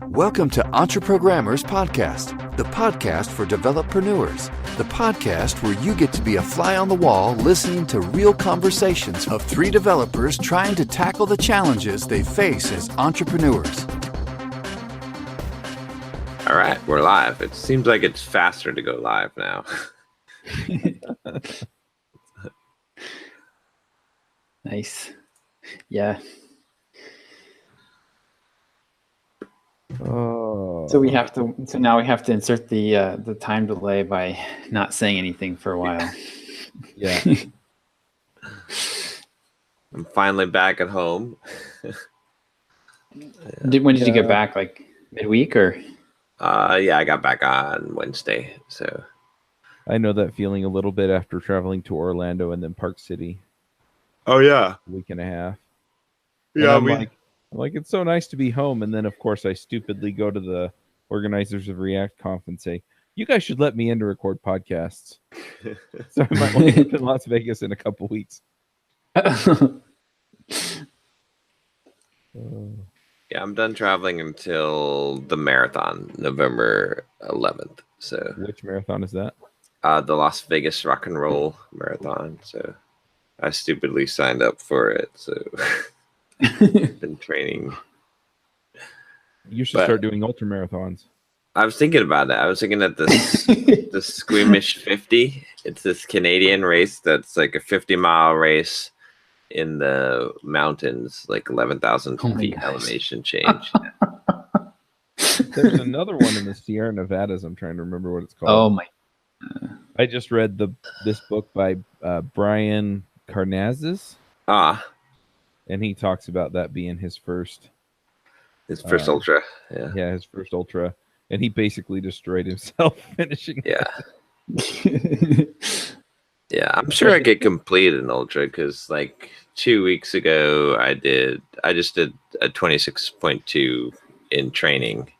Welcome to EntreProgrammers Podcast, the podcast for developreneurs, the podcast where you get to be a fly on the wall listening to real conversations of three developers trying to tackle the challenges they face as entrepreneurs. All right, we're live. It seems like it's faster to go live now. Nice. Yeah. Oh. So now we have to insert the time delay by not saying anything for a while. Yeah. I'm finally back at home. When did you get back? Like midweek or? Yeah, I got back on Wednesday. So I know that feeling a little bit after traveling to Orlando and then Park City. Oh yeah, a week and a half. Yeah, I'm like, it's so nice to be home. And then of course I stupidly go to the organizers of React Conf and say, you guys should let me in to record podcasts. So I might want to be in Las Vegas in a couple weeks. Yeah, I'm done traveling until the marathon, November 11th. So which marathon is that? The Las Vegas Rock and Roll Marathon. So I stupidly signed up for it. So I've been training. You should start doing ultra marathons. I was thinking about that. I was thinking that the Squeamish 50. It's this Canadian race that's like a 50-mile race in the mountains, like 11,000 feet elevation change. There's another one in the Sierra Nevadas. I'm trying to remember what it's called. Oh my! I just read this book by Brian Carnazes. And he talks about that being his first ultra. Yeah, his first ultra. And he basically destroyed himself finishing. Yeah. Yeah, I'm sure I could complete an ultra because like 2 weeks ago I just did a 26.2 in training.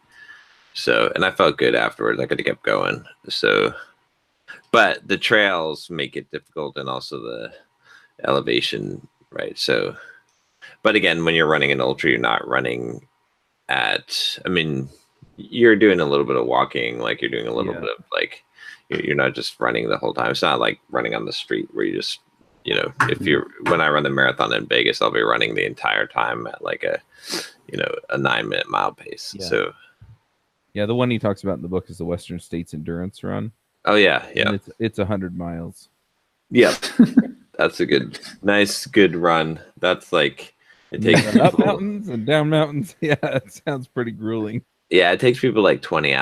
So, and I felt good afterwards. I could have kept going. So, but the trails make it difficult and also the elevation, right? So, but again, when you're running an ultra, you're not running you're doing a little bit of walking, like you're doing a little bit of like, you're not just running the whole time. It's not like running on the street where you just, when I run the marathon in Vegas, I'll be running the entire time at like a 9-minute mile pace. Yeah. So, yeah, the one he talks about in the book is the Western States Endurance Run. Oh yeah. Yeah. And it's 100 miles. Yep. That's a good run. That's like, it takes up mountains and down mountains. Yeah, it sounds pretty grueling. Yeah, it takes people like 20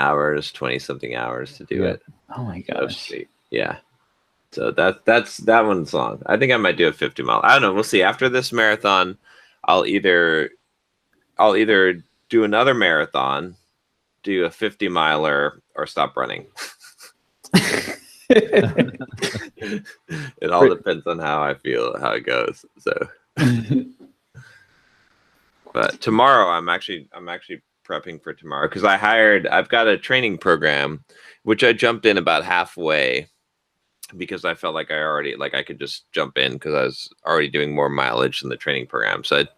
something hours to do it. Oh my gosh. Yeah. So that's that one's long. I think I might do a 50-mile. I don't know. We'll see. After this marathon, I'll either do another marathon, do a 50-miler, or stop running. It all depends on how I feel, how it goes. So but tomorrow I'm actually prepping for tomorrow because I've got a training program which I jumped in about halfway because I felt like I could just jump in because I was already doing more mileage in the training program. So I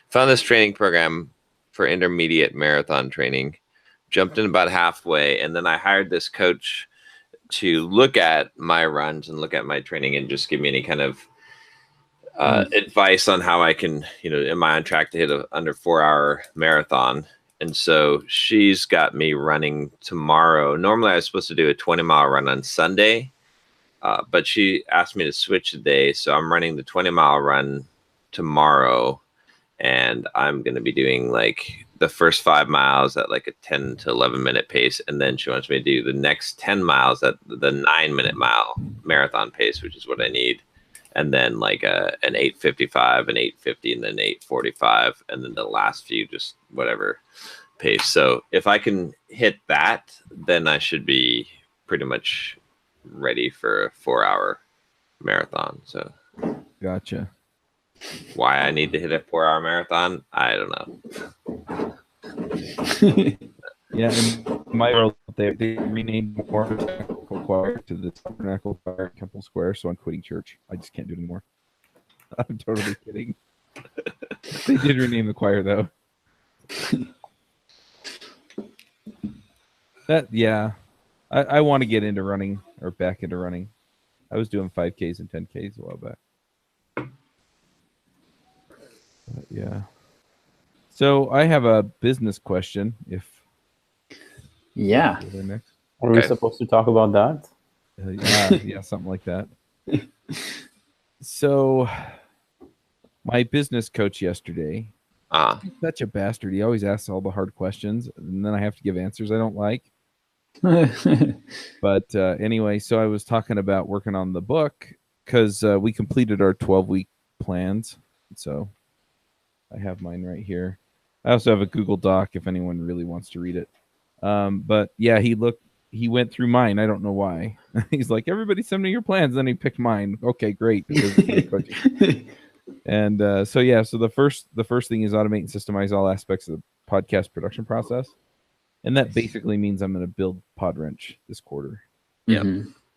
found this training program for intermediate marathon training, jumped in about halfway, and then I hired this coach to look at my runs and look at my training and just give me any kind of advice on how I can, am I on track to hit a under 4-hour marathon? And so she's got me running tomorrow. Normally I was supposed to do a 20-mile run on Sunday, but she asked me to switch the day. So I'm running the 20-mile run tomorrow, and I'm going to be doing like the first 5 miles at like a 10 to 11 minute pace. And then she wants me to do the next 10 miles at the 9-minute mile marathon pace, which is what I need. And then like an 8:55, an 8:50, and then 8:45, and then the last few just whatever pace. So if I can hit that, then I should be pretty much ready for a 4-hour marathon. So gotcha. Why I need to hit a 4-hour marathon, I don't know. Yeah, in my world, they renamed more Tabernacle Choir to the Tabernacle Choir at Temple Square, so I'm quitting church. I just can't do it anymore. I'm totally kidding. They did rename the choir, though. I want to get into running or back into running. I was doing 5Ks and 10Ks a while back. But yeah. So I have a business question. Yeah. Next. Are we supposed to talk about that? Yeah, something like that. So my business coach yesterday, he's such a bastard. He always asks all the hard questions, and then I have to give answers I don't like. But anyway, so I was talking about working on the book because we completed our 12-week plans. So I have mine right here. I also have a Google Doc if anyone really wants to read it. But yeah, he went through mine. I don't know why. He's like, everybody send me your plans. Then he picked mine. Okay, great. And so the first thing is automate and systemize all aspects of the podcast production process. And that basically means I'm going to build Podwrench this quarter. Yeah.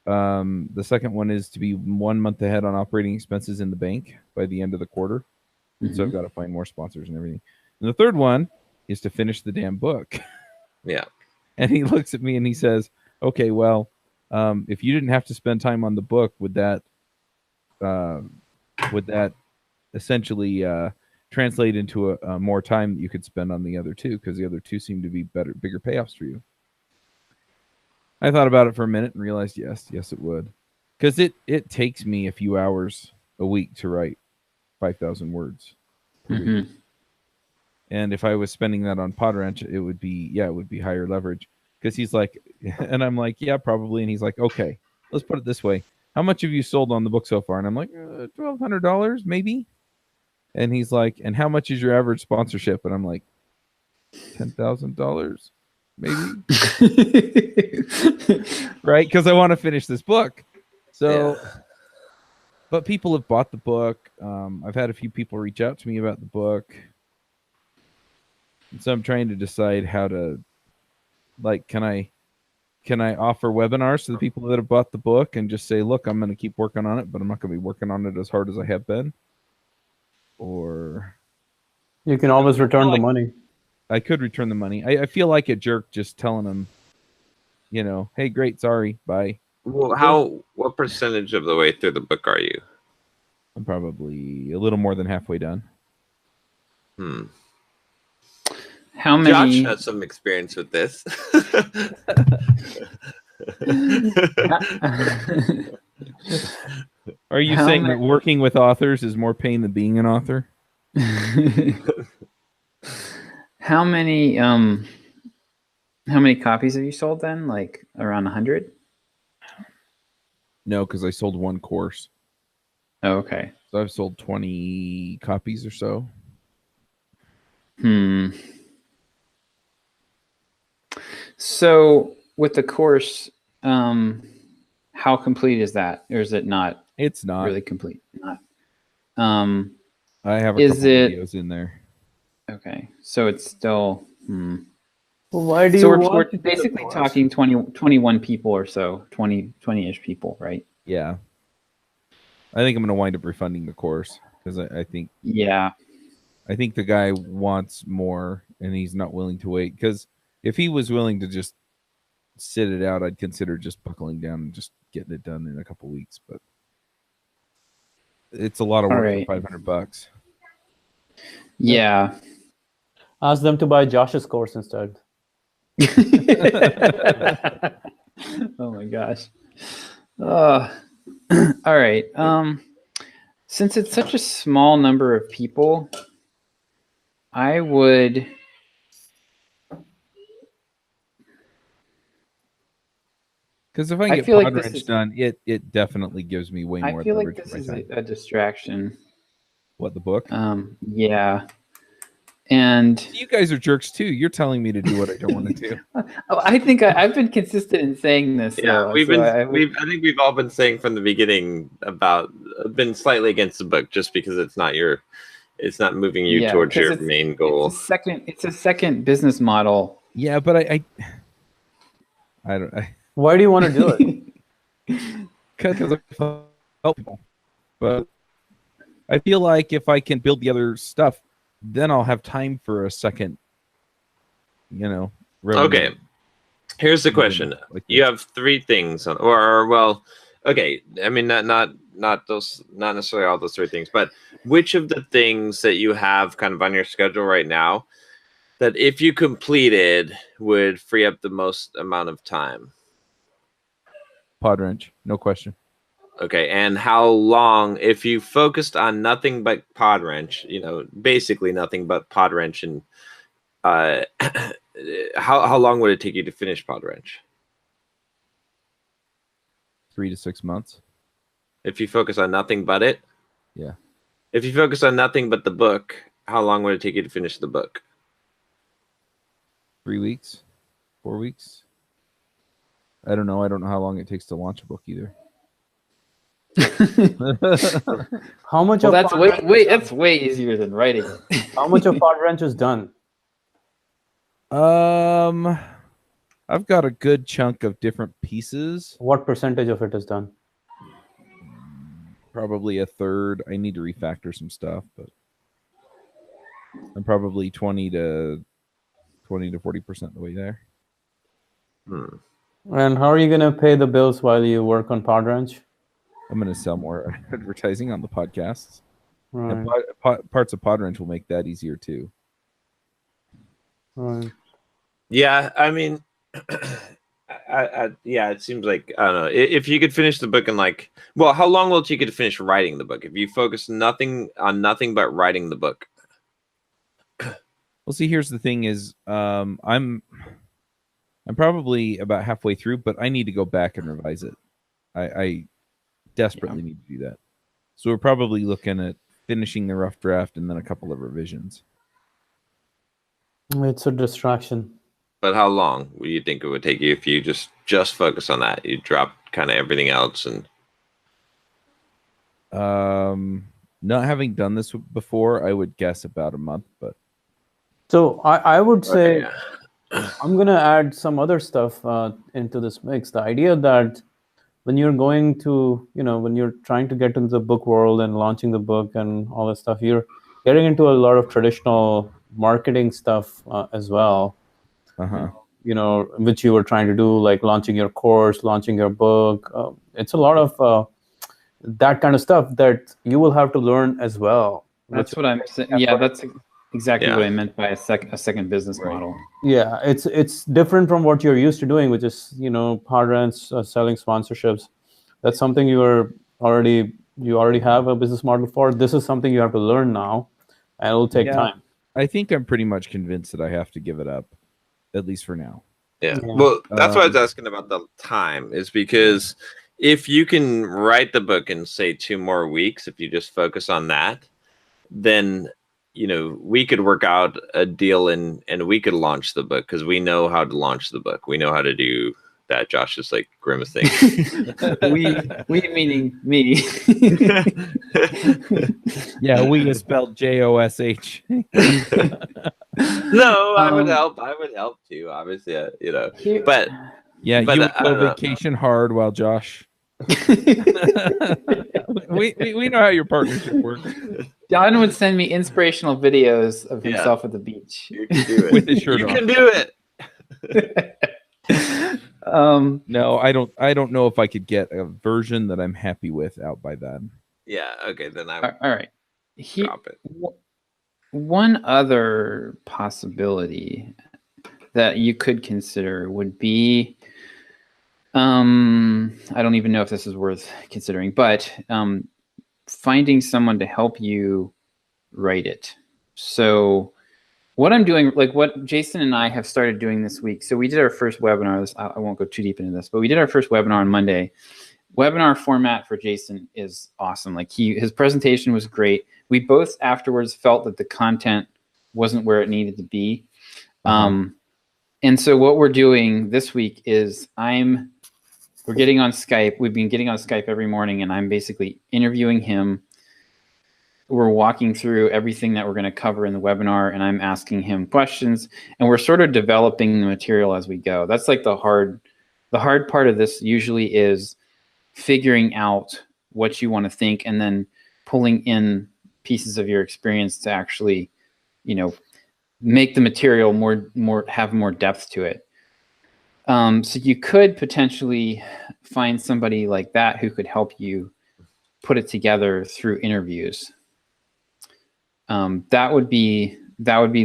The second one is to be 1 month ahead on operating expenses in the bank by the end of the quarter. So I've got to find more sponsors and everything. And the third one is to finish the damn book. Yeah. And he looks at me and he says, okay, well, if you didn't have to spend time on the book, would that essentially translate into a more time that you could spend on the other two? Because the other two seem to be bigger payoffs for you. I thought about it for a minute and realized, yes, it would. Because it takes me a few hours a week to write 5,000 words per week. And if I was spending that on Podwrench, it would be higher leverage. Because he's like, and I'm like, yeah, probably. And he's like, okay, let's put it this way. How much have you sold on the book so far? And I'm like, $1,200 maybe. And he's like, and how much is your average sponsorship? And I'm like, $10,000 maybe. Right? Because I want to finish this book. So, but people have bought the book. I've had a few people reach out to me about the book. And so I'm trying to decide how to, like, can I offer webinars to the people that have bought the book and just say, look, I'm going to keep working on it, but I'm not going to be working on it as hard as I have been? Or you can always return the money. I could return the money. I feel like a jerk just telling them, hey, great, sorry, bye. Well, what percentage of the way through the book are you? I'm probably a little more than halfway done. How many? Josh has some experience with this. Are you saying that working with authors is more pain than being an author? How many copies have you sold then? Like around 100? No, because I sold one course. Oh, okay. So I've sold 20 copies or so. So with the course, how complete is that? Or is it not? It's not really complete. Not. I have a couple videos in there. Okay. So it's still Well, why do so you we're basically talking 21 people or so, 20-ish people, right? Yeah. I think I'm going to wind up refunding the course because I think I think the guy wants more and he's not willing to wait. Because if he was willing to just sit it out, I'd consider just buckling down and just getting it done in a couple weeks. But it's a lot of work for $500. Yeah. Ask them to buy Josh's course instead. Oh my gosh. All right. Since it's such a small number of people, I would because if I get Podwrench done, it definitely gives me way more. I feel like this is a distraction. What, the book? Yeah. And you guys are jerks too. You're telling me to do what I don't want to do. I think I've been consistent in saying this. Yeah, though, I think we've all been saying from the beginning been slightly against the book just because it's not moving you towards your main goal. It's a second business model. Yeah, but I don't. Why do you want to do it? Because I help people. But I feel like if I can build the other stuff, then I'll have time for a second, revenue. Okay. Here's the question. Like You have three things on, or well, okay. I mean, not necessarily all those three things, but which of the things that you have kind of on your schedule right now that if you completed would free up the most amount of time? Podwrench, no question. Okay, and how long, if you focused on nothing but Podwrench, basically nothing but Podwrench, and how long would it take you to finish Podwrench? 3 to 6 months. If you focus on nothing but it? Yeah. If you focus on nothing but the book, how long would it take you to finish the book? 3 weeks, 4 weeks. I don't know. I don't know how long it takes to launch a book either. How much Well, of that's Podwrench that's way easier than writing. how much of Podwrench is done? I've got a good chunk of different pieces. What percentage of it is done? Probably a third. I need to refactor some stuff, but I'm probably 20 to 40% the way there. And how are you going to pay the bills while you work on Podwrench? I'm going to sell more advertising on the podcasts. Right. And parts of Podwrench will make that easier too. Right. Yeah, I mean, yeah, it seems like, I don't know, if you could finish the book in how long will it take you to finish writing the book if you focus nothing but writing the book? Well, see, here's the thing is, I'm probably about halfway through, but I need to go back and revise it. I desperately need to do that. So we're probably looking at finishing the rough draft and then a couple of revisions. It's a distraction. But how long would you think it would take you if you just focus on that? You drop kind of everything else and... Not having done this before, I would guess about a month, but... So I would say Okay. I'm going to add some other stuff into this mix. The idea that when you're going to, when you're trying to get into the book world and launching the book and all that stuff, you're getting into a lot of traditional marketing stuff as well. Uh-huh. Which you were trying to do, like launching your course, launching your book. It's a lot of that kind of stuff that you will have to learn as well. That's what I'm saying. Yeah, that's exactly Yeah. what I meant by a second business model. Yeah, it's different from what you're used to doing, which is Podwrench, selling sponsorships. That's something you already have a business model for. This is something you have to learn now, and it'll take time. I think I'm pretty much convinced that I have to give it up, at least for now. Yeah. Well, that's why I was asking about the time, is because if you can write the book in, say, 2 more weeks, if you just focus on that, then, we could work out a deal and we could launch the book because we know how to launch the book. We know how to do that. Josh is like grimacing. we meaning me. Yeah, we is spelled JOSH. No, I would help. I would help too, obviously, but Yeah, But, you would I go don't know. vacation hard while Josh. we know how your partnership works. John would send me inspirational videos of himself at the beach. you can do it. With his shirt You on. can do it. No, I don't know if I could get a version that I'm happy with out by then. Yeah. Okay. Then I All right. drop it. One other possibility that you could consider would be, I don't even know if this is worth considering, but finding someone to help you write it. So what I'm doing, like what Jason and I have started doing this week. So we did our first webinar. I won't go too deep into this, but we did our first webinar on Monday. Webinar format for Jason is awesome. Like his presentation was great. We both afterwards felt that the content wasn't where it needed to be. And so what we're doing this week is we're getting on Skype. We've been getting on Skype every morning, and I'm basically interviewing him. We're walking through everything that we're going to cover in the webinar, and I'm asking him questions, and we're sort of developing the material as we go. That's like the hard part of this usually is figuring out what you want to think and then pulling in pieces of your experience to actually, make the material have more depth to it. So you could potentially find somebody like that who could help you put it together through interviews. That would be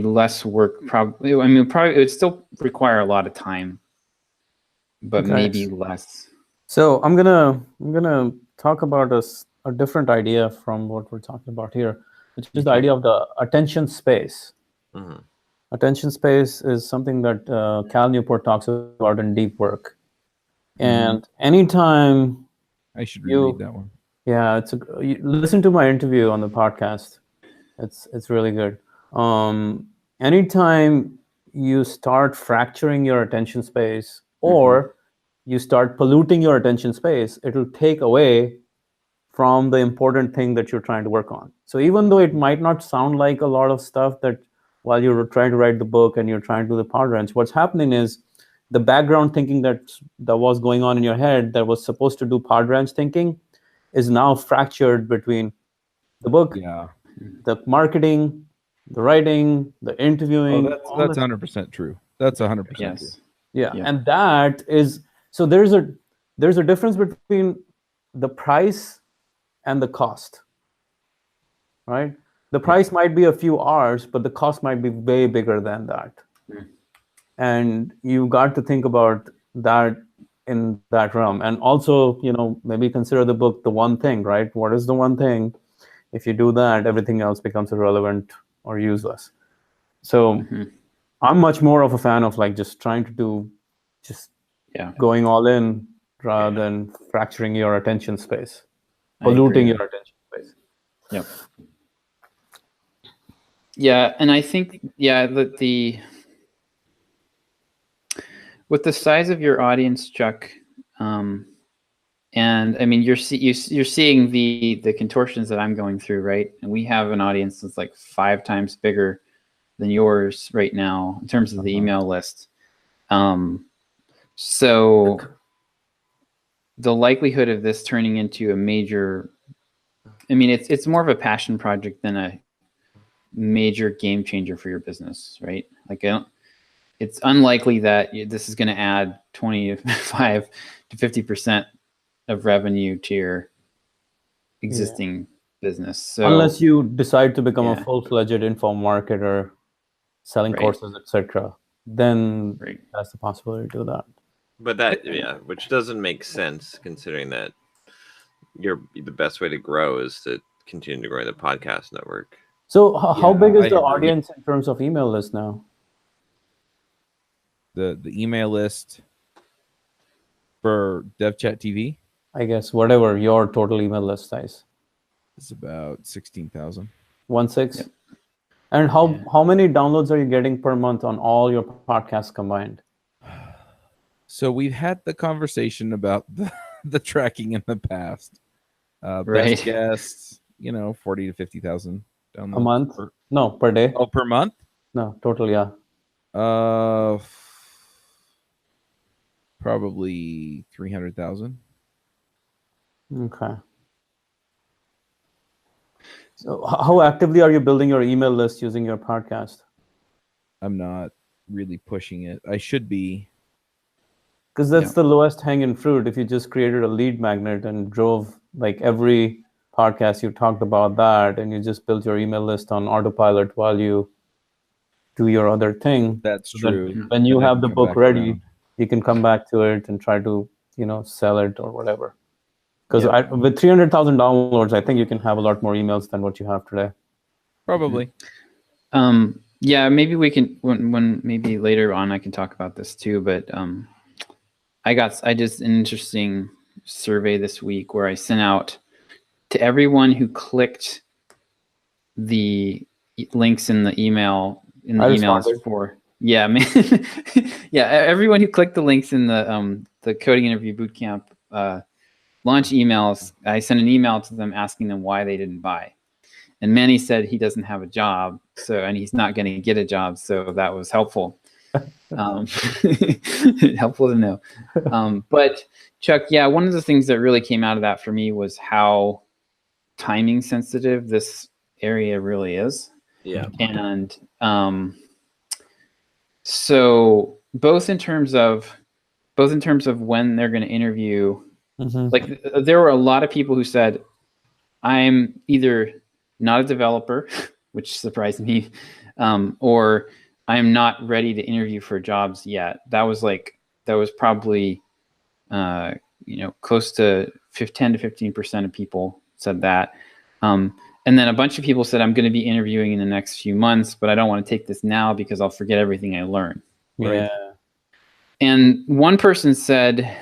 less work. Probably, I mean, probably it would still require a lot of time, but Okay. maybe less. So I'm gonna talk about a different idea from what we're talking about here, which is the idea of the attention space. Mm-hmm. Attention space is something that Cal Newport talks about in Deep Work. And anytime I should reread that one. Yeah, you listen to my interview on the podcast. It's really good. Anytime you start fracturing your attention space or you start polluting your attention space, it'll take away from the important thing that you're trying to work on. So even though it might not sound like a lot of stuff that while you're trying to write the book and you're trying to do the Podwrench, what's happening is the background thinking that was going on in your head that was supposed to do Podwrench thinking is now fractured between the book, the marketing, the writing, the interviewing. Oh, that's 100% true. That's 100% true. Yeah, and that is so. There's a difference between the price and the cost, right? The price might be a few hours, but the cost might be way bigger than that. And you got to think about that in that realm. And also, maybe consider the book the one thing, right? What is the one thing? If you do that, everything else becomes irrelevant or useless. So I'm much more of a fan of like just trying to do going all in rather than fracturing your attention space, polluting your attention space. Yep. Yeah, and I think that with the size of your audience, Chuck, and I mean you're seeing the contortions that I'm going through, right? And we have an audience that's like 5 times bigger than yours right now in terms of the email list. So the likelihood of this turning into a major, I mean, it's more of a passion project than a major game changer for your business, right? Like it's unlikely that this is going to add 25 to 50% of revenue to your existing business. So unless you decide to become a full-fledged info marketer, selling courses, etc., then that's the possibility to do that. But that, which doesn't make sense considering that the best way to grow is to continue to grow the podcast network. So how big is the audience in terms of email list now? The email list for DevChat TV? I guess whatever your total email list size. It's about 16,000. 16? Yep. And how many downloads are you getting per month on all your podcasts combined? So we've had the conversation about the tracking in the past. Best guess, 40 to 50,000 downloads. A month? No, per day. Oh, per month? No, total, yeah. Probably 300,000. Okay. So how actively are you building your email list using your podcast? I'm not really pushing it. I should be. Because that's the lowest hanging fruit. If you just created a lead magnet and drove like every podcast you talked about that, and you just built your email list on autopilot while you do your other thing. That's true. When you have the book ready, you can come back to it and try to, sell it or whatever. Because with 300,000 downloads, I think you can have a lot more emails than what you have today. Probably. Yeah, maybe we can, when maybe later on I can talk about this too, but I just an interesting survey this week where I sent out to everyone who clicked the links in the emails for everyone who clicked the links in the coding interview bootcamp launch emails. I sent an email to them asking them why they didn't buy, and Manny said he doesn't have a job, and he's not going to get a job, so that was helpful. Helpful to know. But Chuck, one of the things that really came out of that for me was how timing sensitive this area really is. Yeah. And so both in terms of both in terms of when they're going to interview. Mhm. Like there were a lot of people who said, I'm either not a developer, which surprised me, or I'm not ready to interview for jobs yet. That was probably, close to 10 to 15% of people said that. And then a bunch of people said, I'm going to be interviewing in the next few months, but I don't want to take this now because I'll forget everything I learned. Yeah. And one person said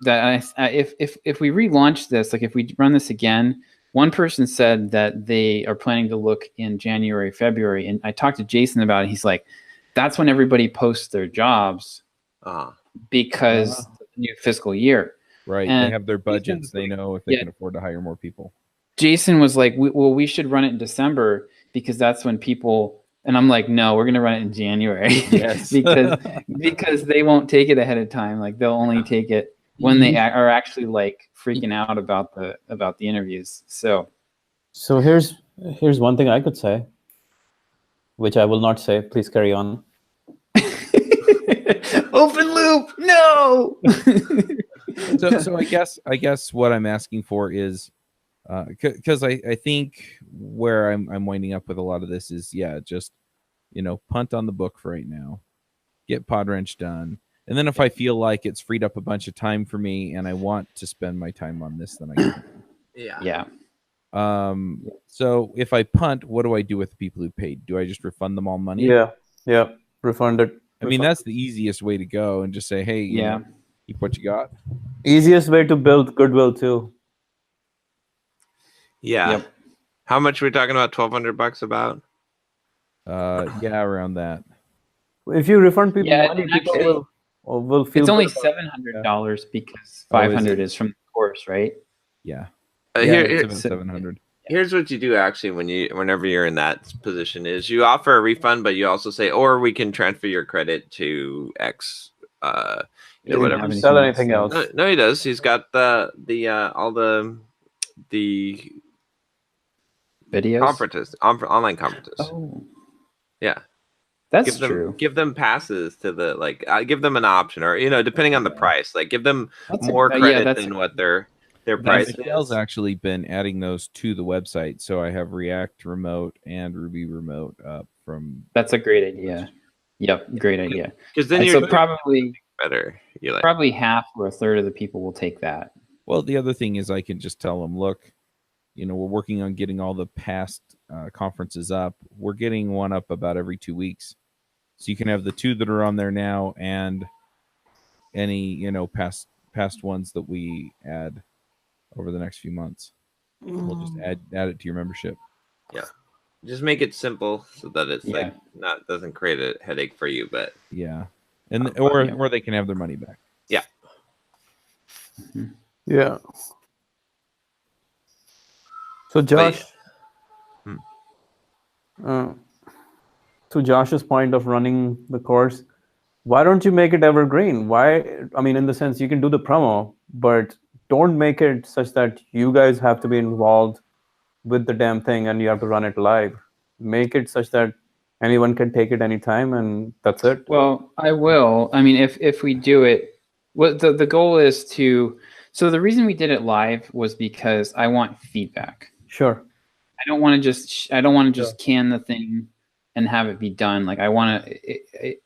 that if we relaunch this, like if we run this again, one person said that they are planning to look in January, February. And I talked to Jason about it. He's like, that's when everybody posts their jobs because of the new fiscal year. Right. And they have their budgets. They know if they can afford to hire more people. Jason was like, we should run it in December because that's when people, and I'm like, no, we're going to run it in January. Yes. because they won't take it ahead of time. Like they'll only take it when they are actually like freaking out about the interviews. So here's one thing I could say, which I will not say. Please carry on. Open loop, no. So I guess what I'm asking for is, because I think where I'm winding up with a lot of this is, just punt on the book for right now, get Podwrench done, and then if I feel like it's freed up a bunch of time for me and I want to spend my time on this, then I can. Yeah. So if I punt, what do I do with the people who paid? Do I just refund them all money? Yeah, refund it. I mean, that's the easiest way to go, and just say, hey, you know, keep what you got. Easiest way to build goodwill too. Yeah. Yep. How much we're talking about? $1,200 about? Around that. If you refund people money, and people actually, will feel. it's only good about $700 because $500 is from the course, right? Yeah. Here's 700. Here's what you do actually whenever you're in that position is you offer a refund, but you also say, or we can transfer your credit to X. He Whatever. doesn't sell anything else. No, he does. He's got all the Videos, conferences, online conferences. Oh, Yeah. that's true. Give them passes to the give them an option, or depending on the price, like give them That's more credit than what their price Michelle's is. actually been adding those to the website, so I have React Remote and Ruby Remote up from. That's a great idea. Yep, great idea. Because then you're probably better. Probably half or a third of the people will take that. Well, the other thing is I can just tell them, look, we're working on getting all the past conferences up. We're getting one up about every 2 weeks. So you can have the 2 that are on there now and any, past ones that we add over the next few months. We'll just add it to your membership. Yeah. Just make it simple so that it's doesn't create a headache for you, but and or they can have their money back. Yeah. Mm-hmm. Yeah. So Josh, to Josh's point of running the course, why don't you make it evergreen? Why? I mean, in the sense you can do the promo, but don't make it such that you guys have to be involved with the damn thing and you have to run it live. Make it such that anyone can take it anytime and that's it. Well, I will. I mean, if we do it, what the goal is to. So the reason we did it live was because I want feedback. Sure. I don't want to just can the thing and have it be done. Like I want to.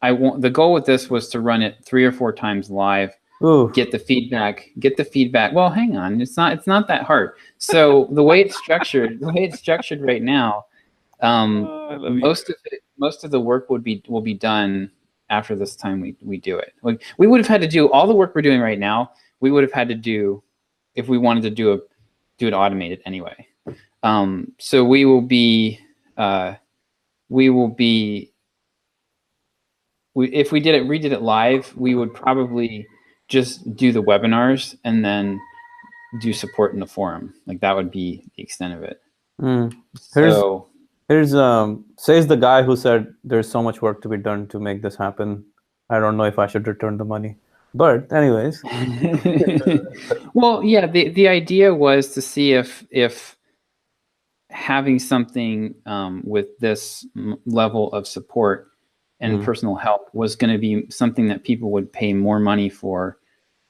The goal with this was to run it 3 or 4 times live. Ooh. Get the feedback. Well, hang on. It's not that hard. So the way it's structured right now, most of the work will be done after this time we do it. Like we would have had to do all the work we're doing right now. We would have had to do if we wanted to do it automated anyway. So we will be if we redid it live, we would probably just do the webinars and then do support in the forum. Like that would be the extent of it. Here's says the guy who said there's so much work to be done to make this happen. I don't know if I should return the money, but anyways. Well, yeah, the idea was to see if having something with this level of support and personal help was going to be something that people would pay more money for,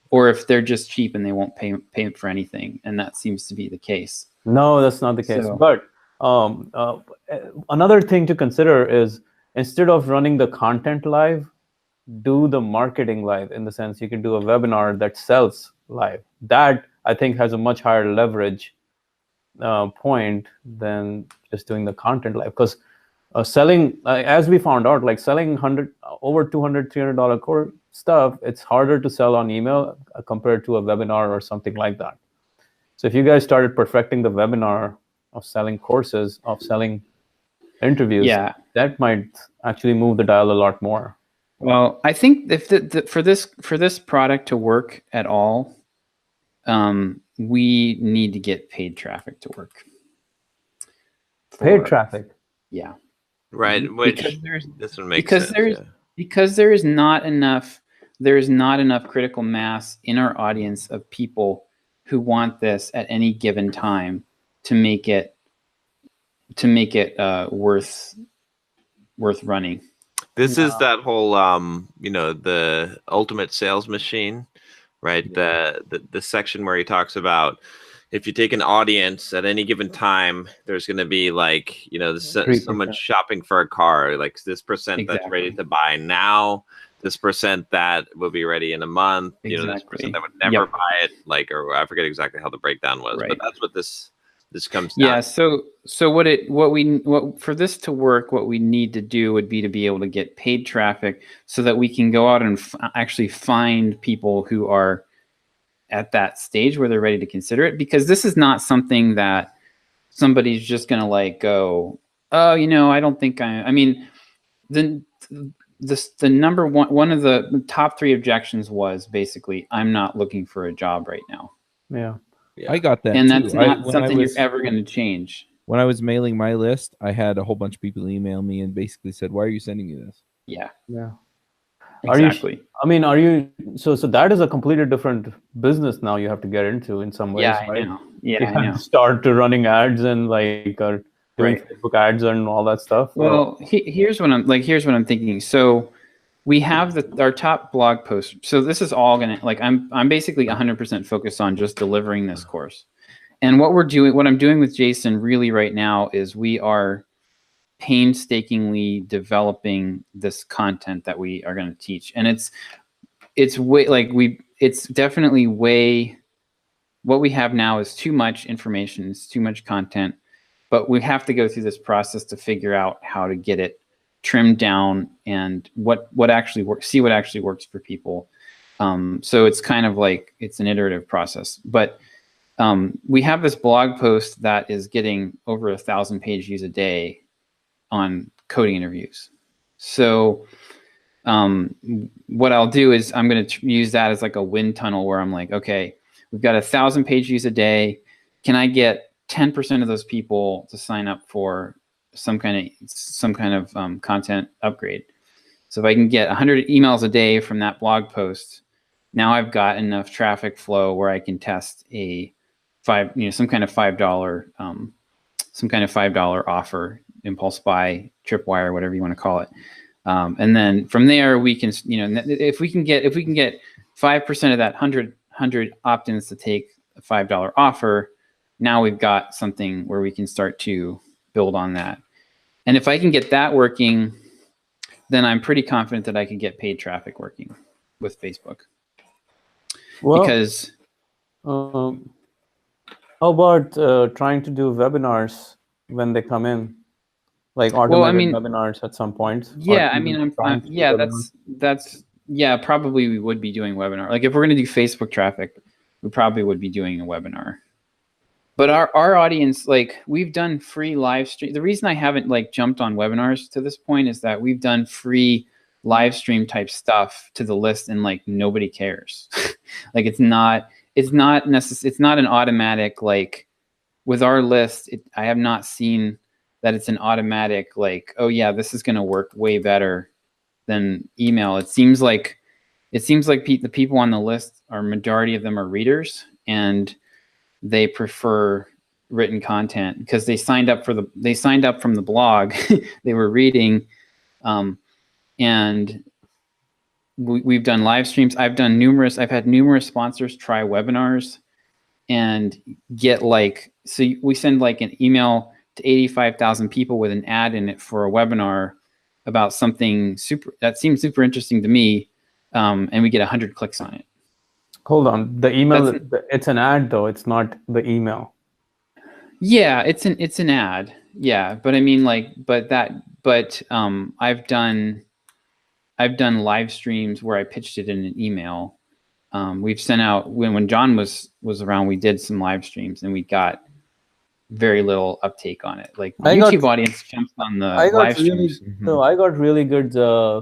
or if they're just cheap and they won't pay for anything. And that seems to be the case. No, that's not the case. So- But another thing to consider is, instead of running the content live, do the marketing live, in the sense you can do a webinar that sells live. That, I think, has a much higher leverage point than just doing the content live. Because selling, as we found out, like selling over $200, $300 core stuff, it's harder to sell on email compared to a webinar or something like that. So if you guys started perfecting the webinar of selling courses, of selling interviews, that might actually move the dial a lot more. Well, I think if for this product to work at all, we need to get paid traffic to work. Paid traffic? Yeah. Right. Which this one makes sense. Because there is not enough critical mass in our audience of people who want this at any given time to make it worth running. This is that whole the ultimate sales machine, right? Yeah. The section where he talks about, if you take an audience at any given time, there's going to be like, someone shopping for a car, like this percent that's ready to buy now, this percent that will be ready in a month, this percent that would never buy it, or I forget exactly how the breakdown was, but that's what this comes down. Yeah. So what for this to work, what we need to do would be to be able to get paid traffic so that we can go out and actually find people who are at that stage where they're ready to consider it, because this is not something that somebody's just going to go, oh, I don't think I mean, the number one of the top 3 objections was basically, I'm not looking for a job right now. Yeah. I got that. And too. that's not something you're ever going to change. When I was mailing my list, I had a whole bunch of people email me and basically said, why are you sending me this? Yeah. Yeah. Exactly. Are you so that is a completely different business now you have to get into in some ways, right? I know. Yeah, you I know. Start to running ads and doing Facebook ads and all that stuff. Well, here's what I'm thinking. So we have our top blog post. So this is all gonna I'm basically 100% focused on just delivering this course. And what I'm doing with Jason really right now is we are painstakingly developing this content that we are going to teach, and it's definitely way, what we have now is too much information, it's too much content, but we have to go through this process to figure out how to get it trimmed down and what actually works, see what actually works for people. So it's kind of it's an iterative process, but we have this blog post that is getting over 1,000 page views a day on coding interviews. So what I'll do is I'm going to use that as a wind tunnel where I'm okay, we've got 1,000 page views a day. Can I get 10% of those people to sign up for some kind of content upgrade? So if I can get 100 emails a day from that blog post, now I've got enough traffic flow where I can test some kind of $5 offer, impulse buy, tripwire, whatever you want to call it. And then from there we can, if we can get 5% of that 100 opt-ins to take a $5 offer, now we've got something where we can start to build on that. And if I can get that working, then I'm pretty confident that I can get paid traffic working with Facebook. Well, because how about trying to do webinars when they come in, automated webinars at some point? Yeah, probably we would be doing a webinar. If we're going to do Facebook traffic, we probably would be doing a webinar. But our audience, we've done free live stream. The reason I haven't jumped on webinars to this point is that we've done free live stream type stuff to the list, and nobody cares. It's not an automatic with our list. I have not seen that it's an automatic oh yeah, this is going to work way better than email. It seems like the people on the list, majority of them are readers, and they prefer written content because they signed up from the blog. They were reading, and we've done live streams. I've had numerous sponsors try webinars and get so we send an email to 85,000 people with an ad in it for a webinar about something that seems super interesting to me, and we get 100 clicks on it. Hold on, the email, it's an ad though, it's not the email. Yeah, it's an ad. Yeah, but I mean I've done live streams where I pitched it in an email. We've sent out when John was around, we did some live streams and we got very little uptake on it. Like the YouTube audience jumps on the live streams. So I got really good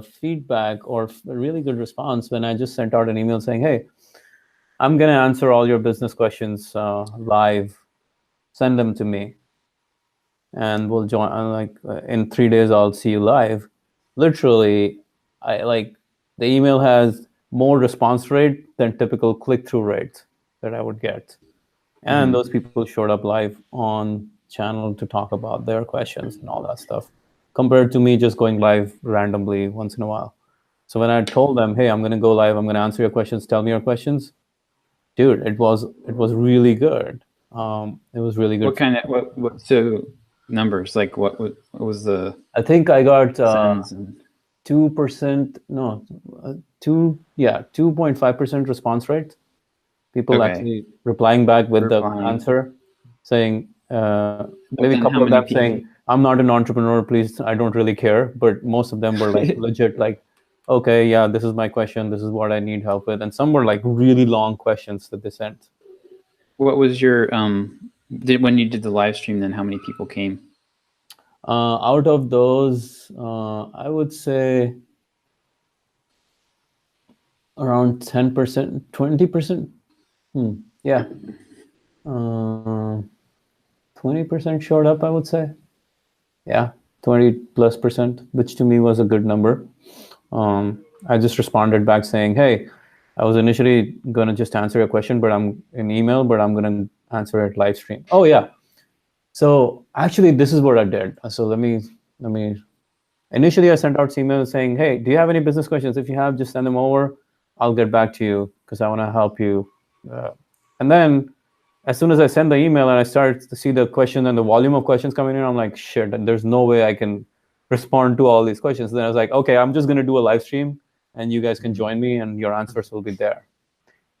feedback or really good response when I just sent out an email saying, hey, I'm going to answer all your business questions live. Send them to me. And we'll join, in 3 days, I'll see you live. Literally, the email has more response rate than typical click-through rates that I would get. And those people showed up live on channel to talk about their questions and all that stuff, compared to me just going live randomly once in a while. So when I told them, hey, I'm going to go live, I'm going to answer your questions, tell me your questions, dude, it was really good. It was really good. What kind of so numbers? Like what was the? I think I got 2%. No, 2.5% response rate. People actually replying back with the answer, saying maybe a couple of them saying, "I'm not an entrepreneur, please. I don't really care." But most of them were legit, okay, yeah, this is my question. This is what I need help with. And some were really long questions that they sent. What was your when you did the live stream? Then how many people came? Out of those, I would say around 10%, 20%. Yeah, 20% showed up, I would say. Yeah, 20+%, which to me was a good number. I just responded back saying, hey, I was initially going to just answer a question, but I'm in email, but I'm going to answer it live stream. Oh, yeah. So actually, this is what I did. So let me. Initially, I sent out emails saying, hey, do you have any business questions? If you have, just send them over. I'll get back to you because I want to help you. And then as soon as I send the email and I start to see the question and the volume of questions coming in, I'm like, shit, there's no way I can respond to all these questions. Then I was like, okay, I'm just going to do a live stream and you guys can join me and your answers will be there.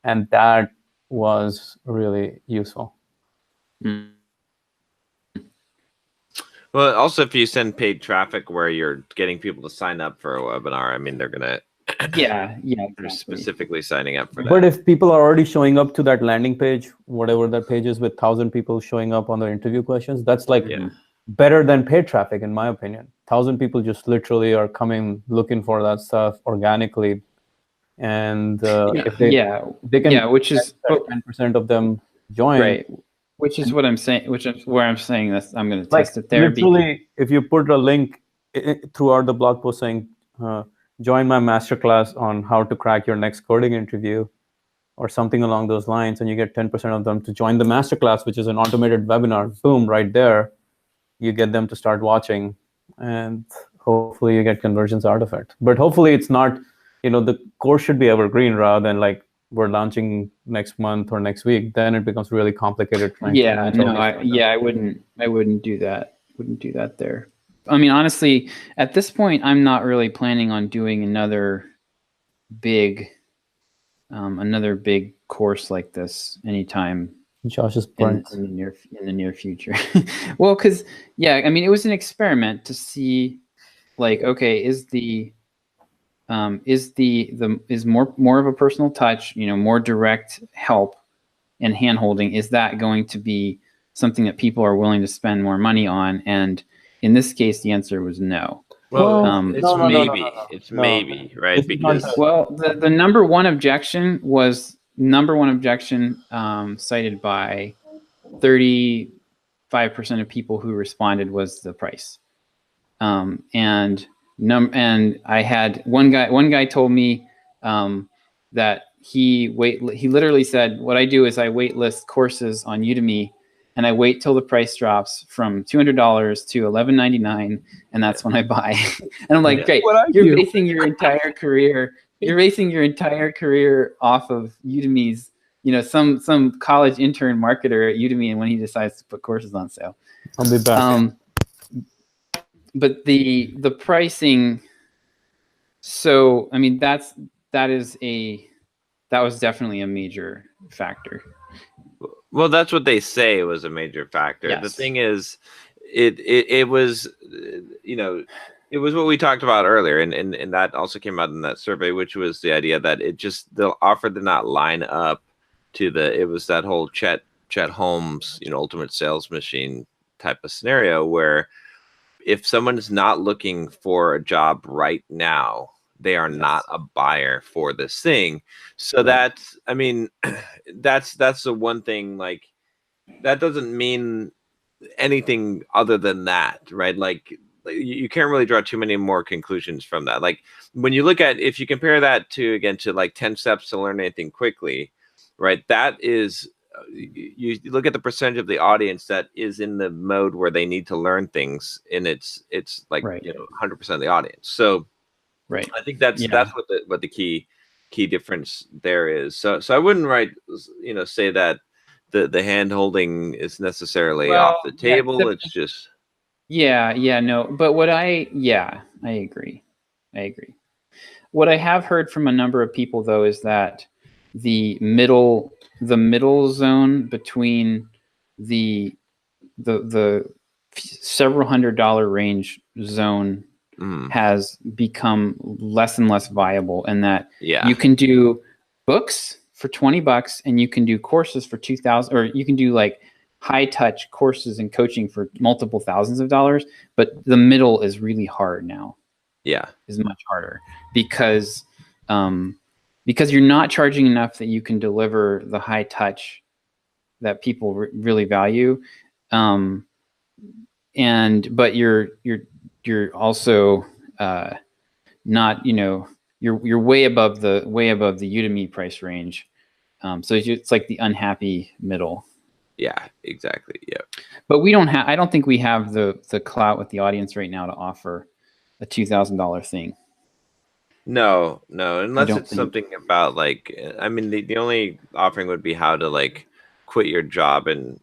And that was really useful. Well, also, if you send paid traffic where you're getting people to sign up for a webinar, I mean, they're going to they're specifically signing up for that. But if people are already showing up to that landing page, whatever that page is with 1,000 people showing up on the interview questions, that's better than paid traffic, in my opinion. 1,000 people just literally are coming looking for that stuff organically. And if they can, which is 10% of them join. Right. Which is what I'm saying, which is where I'm saying that I'm going to test it there. Literally, if you put a link throughout the blog post saying, join my masterclass on how to crack your next coding interview or something along those lines, and you get 10% of them to join the masterclass, which is an automated webinar, boom, right there, you get them to start watching, and hopefully you get conversions out of it. But hopefully it's not, the course should be evergreen rather than we're launching next month or next week. Then it becomes really complicated. I wouldn't do that. Wouldn't do that there. I mean, honestly, at this point, I'm not really planning on doing another big course like this anytime. Josh is burnt in the near future. Well, because I mean, it was an experiment to see, okay, is more of a personal touch, more direct help and hand-holding, is that going to be something that people are willing to spend more money on? And in this case, the answer was no. Well, it's maybe, right? Because the number one objection cited by 35% of people who responded was the price. And I had one guy told me that he literally said, what I do is I wait list courses on Udemy and I wait till the price drops from $200 to $11.99, and that's when I buy. And I'm like, great, you're basing your entire career. You're basing your entire career off of Udemy's, some college intern marketer at Udemy, and when he decides to put courses on sale. I'll be back. But the pricing. So I mean, that was definitely a major factor. Well, that's what they say was a major factor. Yes. The thing is, it was, it was what we talked about earlier, and that also came out in that survey, which was the idea that the offer did not line up to it was that whole Chet Holmes, ultimate sales machine type of scenario where if someone is not looking for a job right now, they are not a buyer for this thing. So that's the one thing, like, that doesn't mean anything other than that, right? Like you can't really draw too many more conclusions from that. Like when you look at, if you compare that to like 10 steps to learn anything quickly, right? That is, you look at the percentage of the audience that is in the mode where they need to learn things, and it's like 100% of the audience. So I think that's what the key difference there is. So I wouldn't say that the hand holding is necessarily off the table. It's just no. But I agree. What I have heard from a number of people though is that the middle zone between the several $100 range zone has become less and less viable, and that you can do books for $20 and you can do courses for $2,000, or you can do like high touch courses and coaching for multiple thousands of dollars, but the middle is really hard now. Is much harder because you're not charging enough that you can deliver the high touch that people really value, but you're also not, you're way above the Udemy price range, so it's like the unhappy middle. Yeah, exactly. Yeah, but I don't think we have the clout with the audience right now to offer a $2,000 thing. No, unless it's something about like, I mean, the only offering would be how to like quit your job and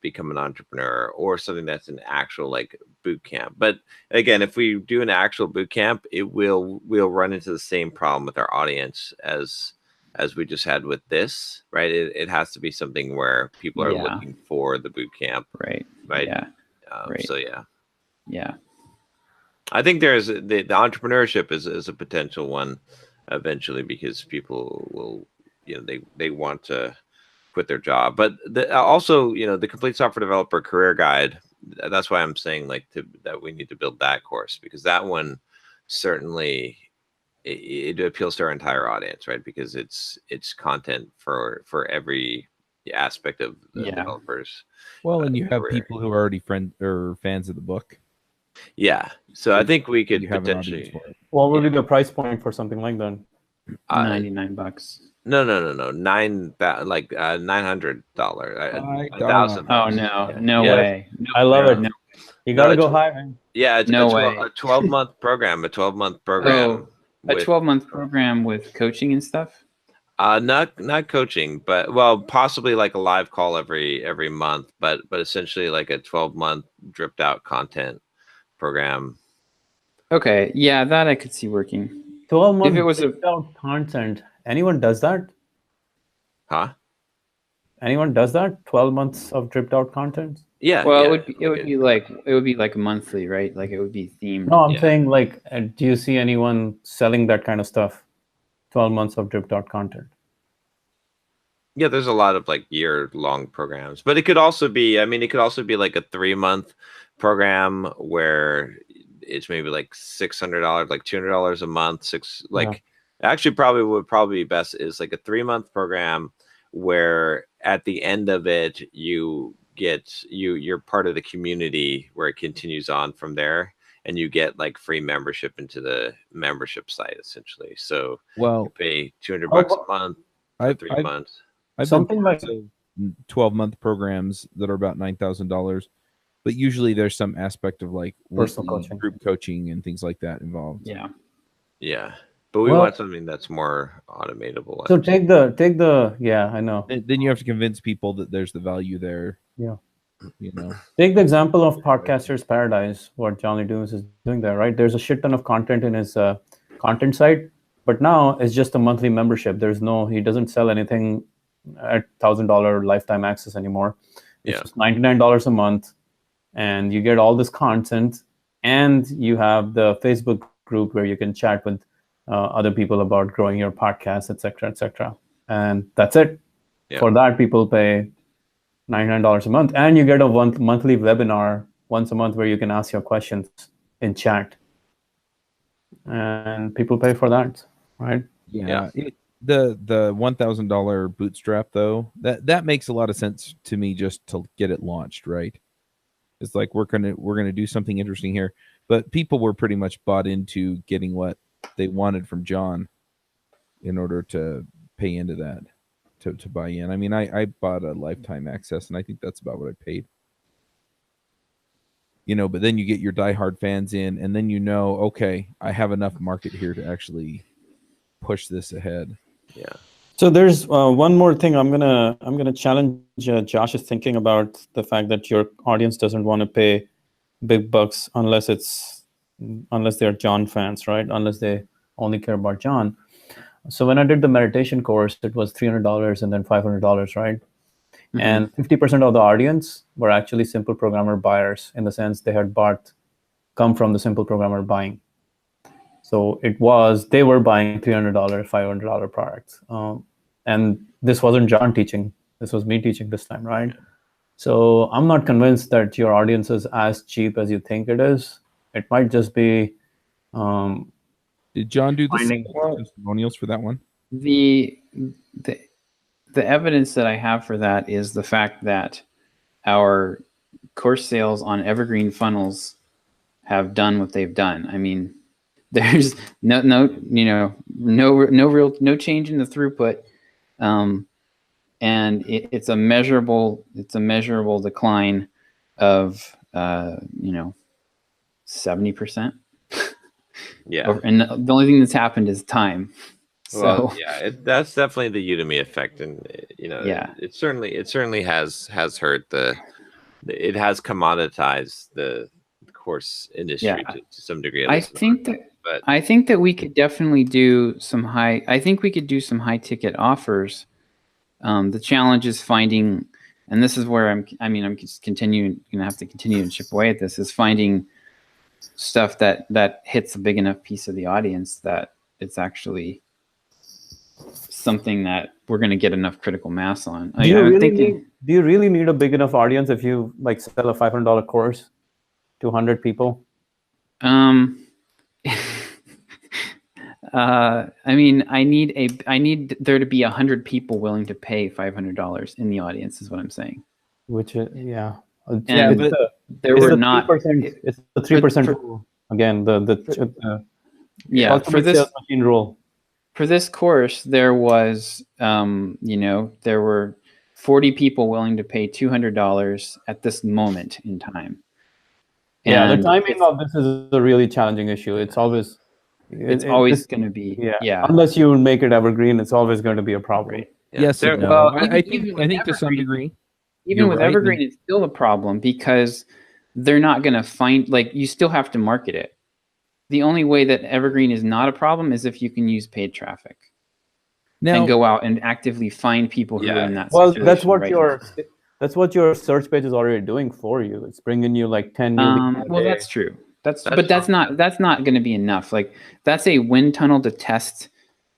become an entrepreneur, or something that's an actual like boot camp. But again, if we do an actual boot camp, we'll run into the same problem with our audience as we just had with this, right? It has to be something where people are looking for the boot camp, right? Yeah. So I think there's the entrepreneurship is a potential one eventually, because people will, they want to quit their job. But also, the Complete Software Developer Career Guide, that's why I'm saying that we need to build that course, because that one certainly it appeals to our entire audience, right? Because it's content for every aspect of the developers. Well, and you have people who are already fans of the book. Yeah, so I think we could potentially. What would be the price point for something like that? $99. No, $900. $1,000. Oh no way! I love it. No. You gotta go high, man. Yeah, it's no way. A 12-month program. A 12-month program. A 12-month program with coaching and stuff. Not coaching, but possibly like a live call every month, but essentially like a 12-month dripped out content program. Okay, yeah, that I could see working. 12 months if it was dripped out content. Anyone does that? Huh? Anyone does that? 12 months of dripped out content? Yeah. Well, it would be like monthly, right? Like it would be themed. No, I'm saying like, do you see anyone selling that kind of stuff? 12 months of dripped out content. Yeah, there's a lot of like year-long programs, but it could also be like a 3-month program where it's maybe like $600, like $200 a month. Actually would be best is like a 3-month program where at the end of it you're part of the community where it continues on from there, and you get like free membership into the membership site essentially. So you pay $200 a month for 3 months. Something like 12-month programs that are about $9,000, but usually there's some aspect of like Personal weekly coaching. group coaching and things like that involved. Yeah. Yeah, but we Well- want something that's more automatable. So take the yeah, I know. Then you have to convince people that there's the value there. Yeah. You know. Take the example of Podcaster's Paradise, what John Lee Dumas is doing there, right? There's a shit ton of content in his content site, but now it's just a monthly membership. He doesn't sell anything at $1,000 lifetime access anymore. It's Yeah. just $99 a month, and you get all this content, and you have the Facebook group where you can chat with other people about growing your podcast, etc., and that's it. Yeah. For that, people pay $99 a month, and you get a monthly webinar once a month where you can ask your questions in chat, and people pay for that, right? Yeah. The $1,000 bootstrap though, that makes a lot of sense to me just to get it launched, right? It's like we're gonna do something interesting here, but people were pretty much bought into getting what they wanted from John in order to pay into that, to buy in. I mean, I bought a lifetime access, and I think that's about what I paid. You know, but then you get your diehard fans in, and then okay, I have enough market here to actually push this ahead. Yeah. So there's one more thing I'm gonna challenge Josh's thinking about the fact that your audience doesn't want to pay big bucks unless they're John fans, right? Unless they only care about John. So when I did the meditation course, it was $300 and then $500, right? Mm-hmm. And 50% of the audience were actually Simple Programmer buyers, in the sense they had come from the Simple Programmer buying. So they were buying $300, $500 products. And this wasn't John teaching. This was me teaching this time, right? So I'm not convinced that your audience is as cheap as you think it is. It might just be... Did John do the Finding- testimonials for that one? The evidence that I have for that is the fact that our course sales on evergreen funnels have done what they've done. I mean, there's no change in the throughput, and it's a measurable decline of 70%. Yeah. And the only thing that's happened is time. So Well, yeah, that's definitely the Udemy effect, and Yeah. it certainly has hurt it has commoditized the course industry Yeah. to some degree. I think that we could definitely do some high ticket offers. The challenge is finding, and this is where I'm just gonna have to continue and chip away at this, is finding stuff that hits a big enough piece of the audience that it's actually something that we're going to get enough critical mass on. Do you really need a big enough audience if you sell a $500 course to 100 people? I mean, I need there to be 100 people willing to pay $500 in the audience, is what I'm saying. Which there were not. 3%, it's the 3% rule. Again, the for this sales machine rule. For this course, there was there were 40 people willing to pay $200 at this moment in time. Yeah, And the timing of this is a really challenging issue. It's always going to be Unless you make it evergreen, it's always going to be a problem. Right. Yeah. Yes, and no. Well, I think to some degree. Even You're with right. Evergreen, it's still a problem because they're not going to find, you still have to market it. The only way that Evergreen is not a problem is if you can use paid traffic and go out and actively find people who are in that situation. Well, that's what your search page is already doing for you. It's bringing you 10 new leads a well, day. that's true. That's not going to be enough. That's a wind tunnel to test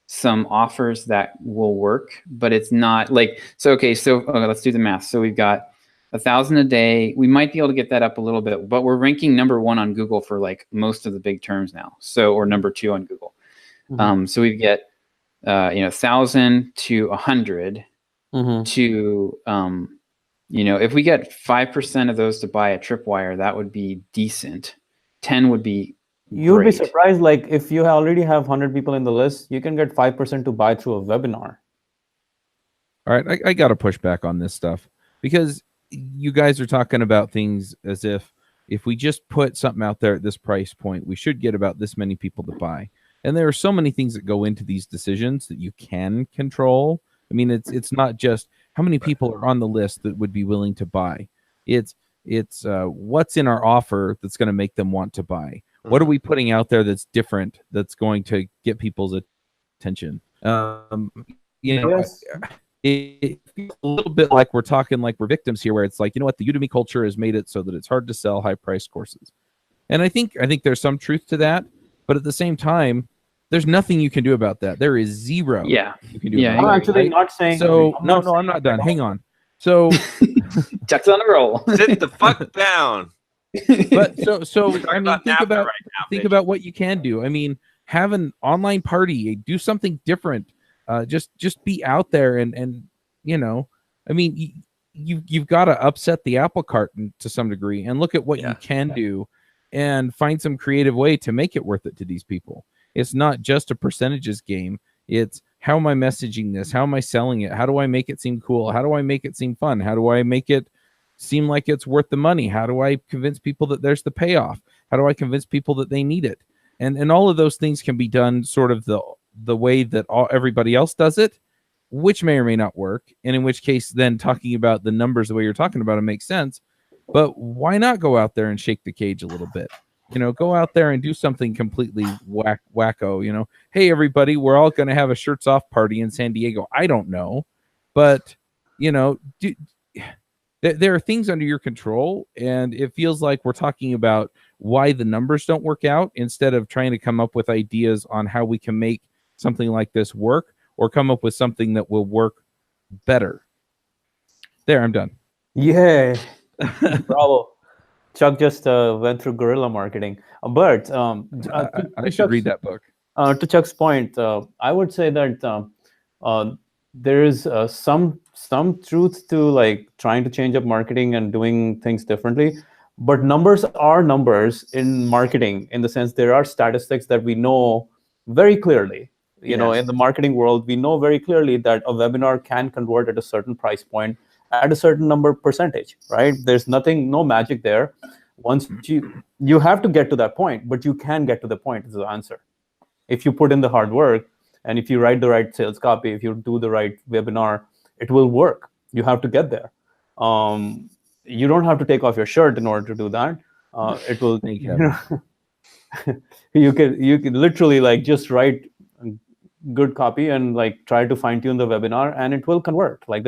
some offers that will work, but it's not so let's do the math. So we've got 1,000 a day. We might be able to get that up a little bit, but we're ranking #1 on Google for most of the big terms now. So, or #2 on Google. Mm-hmm. So we get 1,000 to 100 to if we get 5% of those to buy a tripwire, that would be decent. 10 would be You'd great. be surprised, if you already have 100 people in the list, you can get 5% to buy through a webinar. All right, I got to push back on this stuff because you guys are talking about things as if we just put something out there at this price point, we should get about this many people to buy. And there are so many things that go into these decisions that you can control. I mean, it's not just how many people are on the list that would be willing to buy. It's what's in our offer that's going to make them want to buy. What are we putting out there that's different, that's going to get people's attention? Yes. It feels a little bit like we're talking like we're victims here, where it's like, you know what, the Udemy culture has made it so that it's hard to sell high-priced courses. And I think there's some truth to that, but at the same time, there's nothing you can do about that. There is zero you can do about I'm that. actually not saying... So, I'm not done. Hang on. So... Chuck's on a roll. Sit the fuck down. But so I mean, think Bitch. about what you can do. I mean, have an online party, do something different. Just be out there and you know, I mean, you've got to upset the apple cart to some degree and look at what you can do and find some creative way to make it worth it to these people. It's not just a percentages game. It's how am I messaging this? How am I selling it? How do I make it seem cool? How do I make it seem fun? How do I make it seem like it's worth the money? How do I convince people that there's the payoff? How do I convince people that they need it? And all of those things can be done sort of the way that everybody else does it, which may or may not work. And in which case, then talking about the numbers the way you're talking about it makes sense. But why not go out there and shake the cage a little bit? You know, go out there and do something completely wacko. You know, hey, everybody, we're all going to have a shirts off party in San Diego. I don't know. But, you know, there are things under your control. And it feels like we're talking about why the numbers don't work out instead of trying to come up with ideas on how we can make something like this work or come up with something that will work better. There, I'm done. Yeah. Bravo. Chuck just went through guerrilla marketing. But I should read that book. To Chuck's point, I would say that there is some truth to like trying to change up marketing and doing things differently. But numbers are numbers in marketing, in the sense there are statistics that we know very clearly. You know, in the marketing world, we know very clearly that a webinar can convert at a certain price point at a certain number percentage, right? There's no magic there. Once you have to get to that point, but you can get to the point is the answer. If you put in the hard work and if you write the right sales copy, if you do the right webinar, it will work. You have to get there. You don't have to take off your shirt in order to do that. It will. You can literally like just write good copy and like try to fine tune the webinar, and it will convert. Like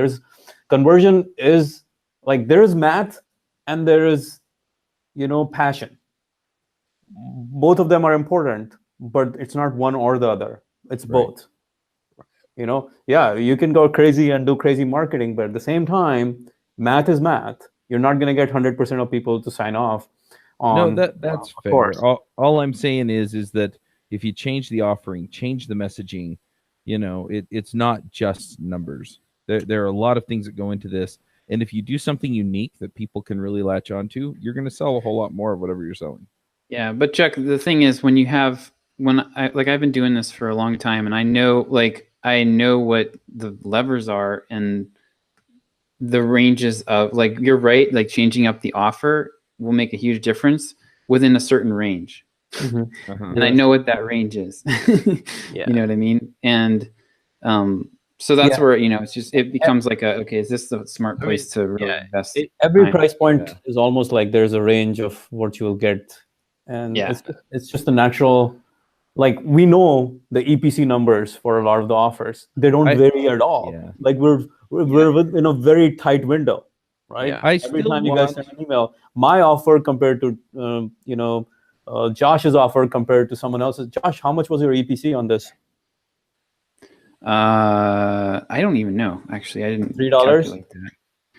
conversion is like there is math and there is, you know, passion. Both of them are important, but it's not one or the other. It's both. You know, you can go crazy and do crazy marketing, but at the same time, math is math. You're not going to get 100% of people to sign off. No, that's fair. All I'm saying is that if you change the offering, change the messaging, you know, it's not just numbers. There are a lot of things that go into this. And if you do something unique that people can really latch onto, you're going to sell a whole lot more of whatever you're selling. Yeah, but Chuck, the thing is, I've been doing this for a long time, and I know what the levers are and the ranges of, like, you're right, like changing up the offer will make a huge difference within a certain range. Mm-hmm. And I know what that range is. You know what I mean? And so that's where, you know, it becomes like is this the smart place to really invest? Every price point is almost like there's a range of what you will get. And it's just a natural, like, we know the EPC numbers for a lot of the offers. They don't vary at all. Yeah. Like we're in a very tight window, right? Yeah. Every time you guys send an email, my offer compared to, Josh's offer compared to someone else's. Josh, how much was your EPC on this? I don't even know. Actually, I didn't. $3.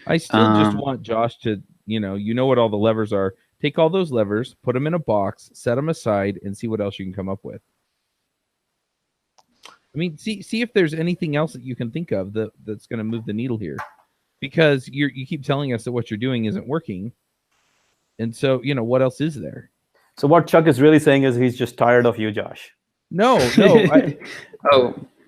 I still just want Josh to, you know what all the levers are. Take all those levers, put them in a box, set them aside, and see what else you can come up with. I mean, see if there's anything else that you can think of that's going to move the needle here, because you keep telling us that what you're doing isn't working, and so what else is there? So what Chuck is really saying is he's just tired of you, Josh. No.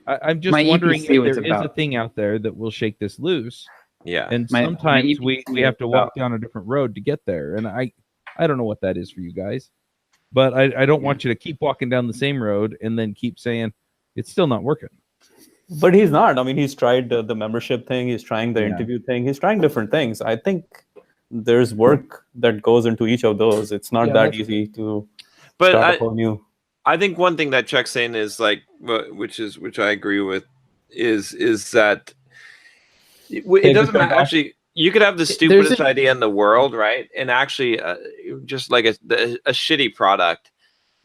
I'm just My wondering EPC if was there is a about- thing out there that will shake this loose. Yeah. And My sometimes we EPC have to was walk about- down a different road to get there. And I don't know what that is for you guys. But I don't want you to keep walking down the same road and then keep saying it's still not working. But he's not. I mean, he's tried the membership thing. He's trying the interview thing. He's trying different things. I think there's work that goes into each of those. It's not that easy to start a whole new. I think one thing that Chuck's saying is like, which I agree with, is that it doesn't matter. Actually, you could have the stupidest idea in the world, right? And actually, just like a shitty product,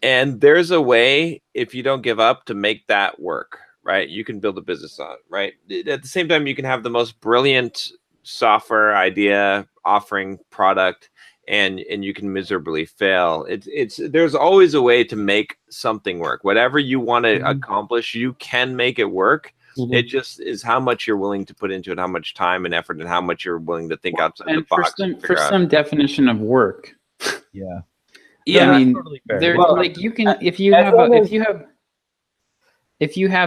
and there's a way, if you don't give up, to make that work, right? You can build a business on it, right? At the same time, you can have the most brilliant software idea, offering, product, and you can miserably fail. There's always a way to make something work. Whatever you want to accomplish, you can make it work. It just is how much you're willing to put into it, how much time and effort, and how much you're willing to think outside the box. For some definition of work. Yeah. Yeah, I mean, totally fair. like you can if you have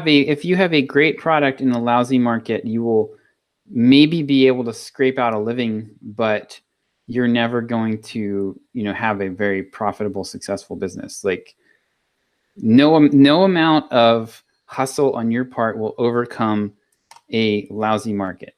a great product in the lousy market, you will maybe be able to scrape out a living, but you're never going to, have a very profitable, successful business. Like no amount of hustle on your part will overcome a lousy market.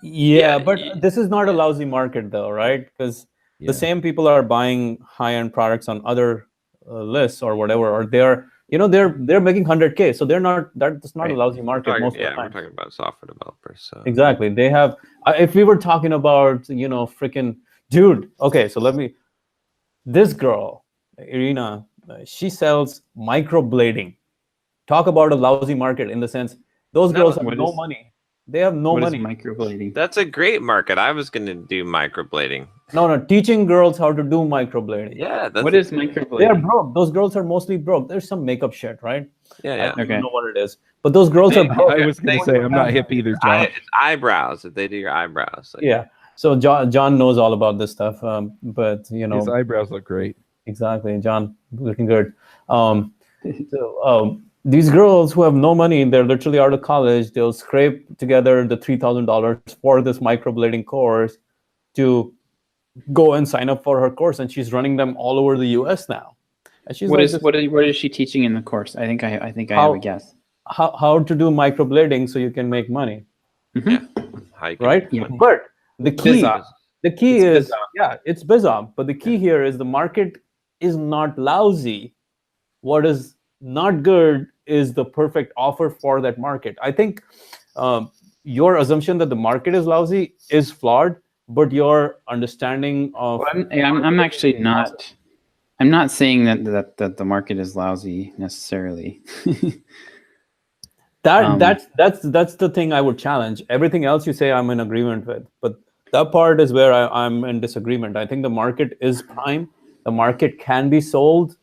Yeah, but this is not a lousy market though, right? Because the same people are buying high-end products on other lists or whatever, or they're making 100K, so they're not. That's not a lousy market most of the time. We're talking about software developers. So. Exactly, they have. If we were talking about freaking dude, okay, so this girl, Irina, she sells microblading. Talk about a lousy market in the sense those girls have no money. They have no money. Microblading. That's a great market. I was going to do microblading. No, teaching girls how to do microblading. Yeah. What is microblading? They are broke. Those girls are mostly broke. There's some makeup shit, right? Yeah. I don't know what it is. But those girls are broke. I was going to say, I'm not hip either, John. It's eyebrows. If they do your eyebrows. Like, yeah. So John knows all about this stuff. But, his eyebrows look great. Exactly. John, looking good. These girls who have no money, they're literally out of college. They'll scrape together the $3,000 for this microblading course to go and sign up for her course, and she's running them all over the U.S. now. And she's what is she teaching in the course? I think I have a guess. How to do microblading so you can make money. Mm-hmm. Right? Yeah. But the key is it's bizarre. But the key here is the market is not lousy. What is not good is the perfect offer for that market. I think your assumption that the market is lousy is flawed, but your understanding of I'm actually not. I'm not saying that the market is lousy necessarily. That's the thing I would challenge. Everything else you say I'm in agreement with, but that part is where I'm in disagreement. I think the market is prime. The market can be sold.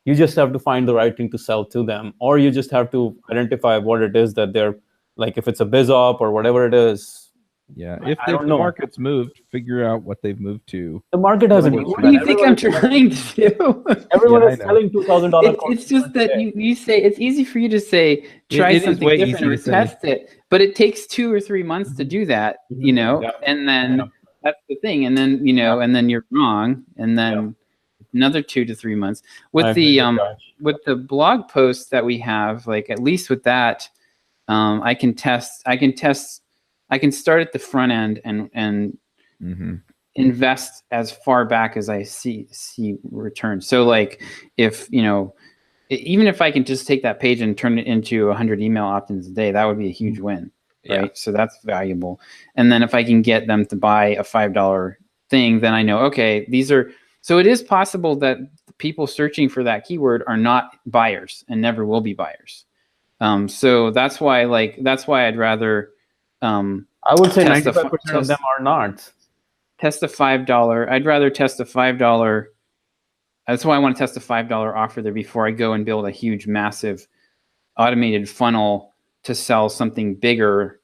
You just have to find the right thing to sell to them, or you just have to identify what it is that they're like. If it's a biz op or whatever it is. Yeah, if the market's moved, figure out what they've moved to. The market hasn't moved. What do you think I'm trying to do? Everyone is selling $2,000. It's just that you say it's easy for you to say try something different or test it, but it takes 2 or 3 months to do that, and then that's the thing, and then and then you're wrong, and then another 2 to 3 months with the blog posts that we have. Like at least with that, I can start at the front end and invest as far back as I see returns. So like if, even if I can just take that page and turn it into 100 email opt-ins a day, that would be a huge win, right? Yeah. So that's valuable. And then if I can get them to buy a $5 thing, then I know, okay, so it is possible that people searching for that keyword are not buyers and never will be buyers. So that's why I'd rather, I would say 95% of them are not. Test a $5. I'd rather test a $5. That's why I want to test a $5 offer there before I go and build a huge, massive automated funnel to sell something bigger,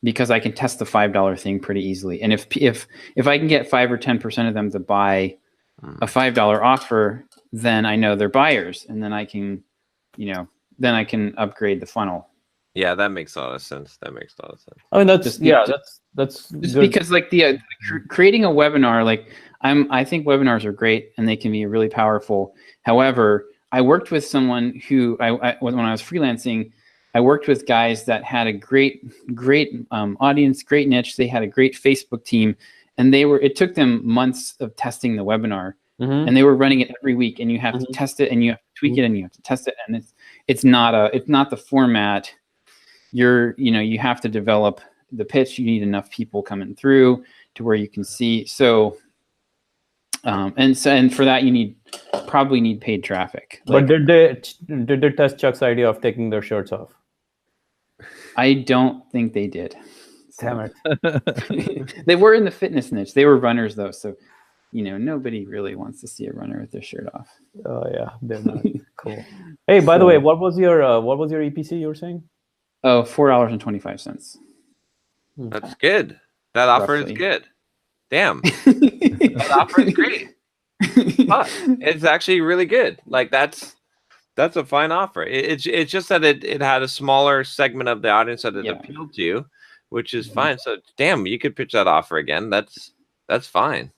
because I can test the $5 thing pretty easily. And if I can get 5 or 10% of them to buy a $5 offer, then I know they're buyers, and then I can, then I can upgrade the funnel. Yeah, that makes a lot of sense. I mean, that's just good. because like creating a webinar, like I think webinars are great and they can be really powerful. However, I worked with someone who when I was freelancing, I worked with guys that had a great audience, great niche. They had a great Facebook team, and it took them months of testing the webinar, and they were running it every week. And you have to test it, and you have to tweak it, and you have to test it, and it's not the format. You have to develop the pitch. You need enough people coming through to where you can see. So, and for that you probably need paid traffic. But did they test Chuck's idea of taking their shirts off? I don't think they did. Damn it. They were in the fitness niche. They were runners though, so nobody really wants to see a runner with their shirt off. Oh yeah, they're not cool. Hey, by the way, what was your EPC you were saying? Oh, $4.25. That's good. That offer is good. Damn. That offer is great. It's actually really good. Like that's a fine offer. It's just that it had a smaller segment of the audience that it appealed to, which is fine. So damn, you could pitch that offer again. That's fine.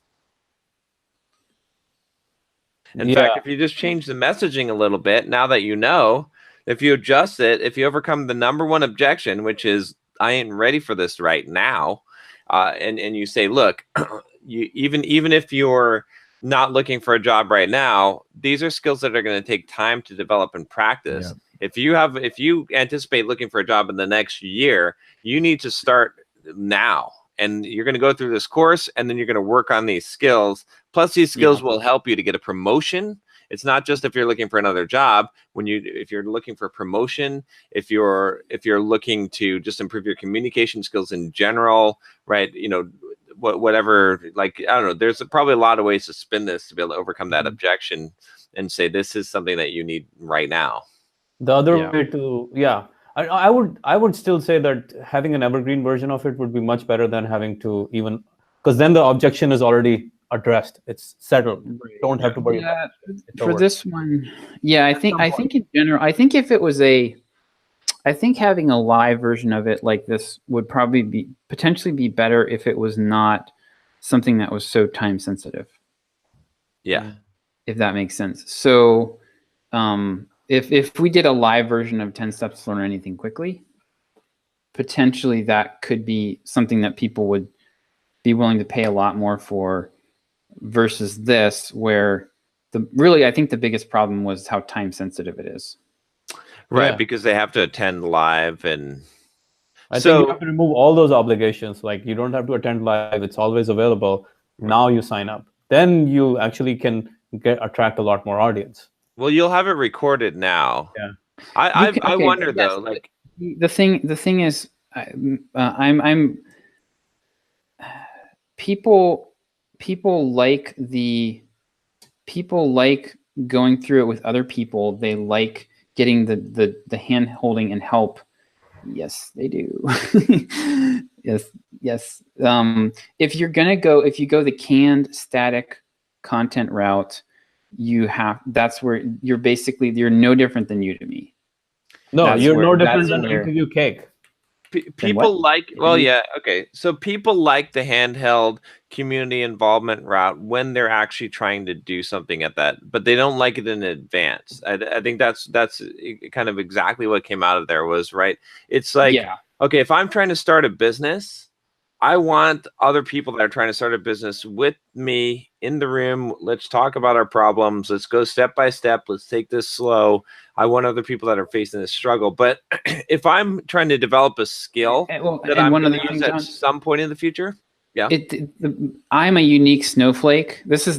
In fact, if you just change the messaging a little bit, now that you know, if you adjust it, if you overcome the number one objection, which is I ain't ready for this right now, and you say, look, even if you're not looking for a job right now, these are skills that are going to take time to develop and practice. Yeah. If you anticipate looking for a job in the next year, you need to start now. And you're going to go through this course, and then you're going to work on these skills. Plus, these skills will help you to get a promotion. It's not just if you're looking for another job. If you're looking for a promotion, if you're looking to just improve your communication skills in general, right? Whatever, like, I don't know, there's probably a lot of ways to spin this to be able to overcome that objection and say this is something that you need right now. The other way to, I would still say that having an evergreen version of it would be much better than having to because then the objection is already addressed. It's settled. You don't have to worry about it. For this one, I think in general, I think if it was I think having a live version of it like this would probably potentially be better if it was not something that was so time sensitive. Yeah. If that makes sense. So if we did a live version of 10 Steps to Learn Anything Quickly, potentially that could be something that people would be willing to pay a lot more for versus this, where I think the biggest problem was how time sensitive it is. Right, because they have to attend live, and I think you have to remove all those obligations. Like you don't have to attend live; it's always available. Now you sign up, then you actually can attract a lot more audience. Well, you'll have it recorded now. Yeah, I wonder though, like the thing is, I'm people like going through it with other people. They like getting the hand holding and help. Yes, they do. yes. If you go the canned static content route, that's where you're no different than Udemy. No, you're no different than Interview Cake. People like, so people like the handheld community involvement route when they're actually trying to do something at that, but they don't like it in advance. I think that's kind of exactly what came out of there was, right? It's like, okay, if I'm trying to start a business, I want other people that are trying to start a business with me in the room. Let's talk about our problems. Let's go step by step. Let's take this slow. I want other people that are facing this struggle. But if I'm trying to develop a skill that I'm going to use at some point in the future, I'm a unique snowflake. This is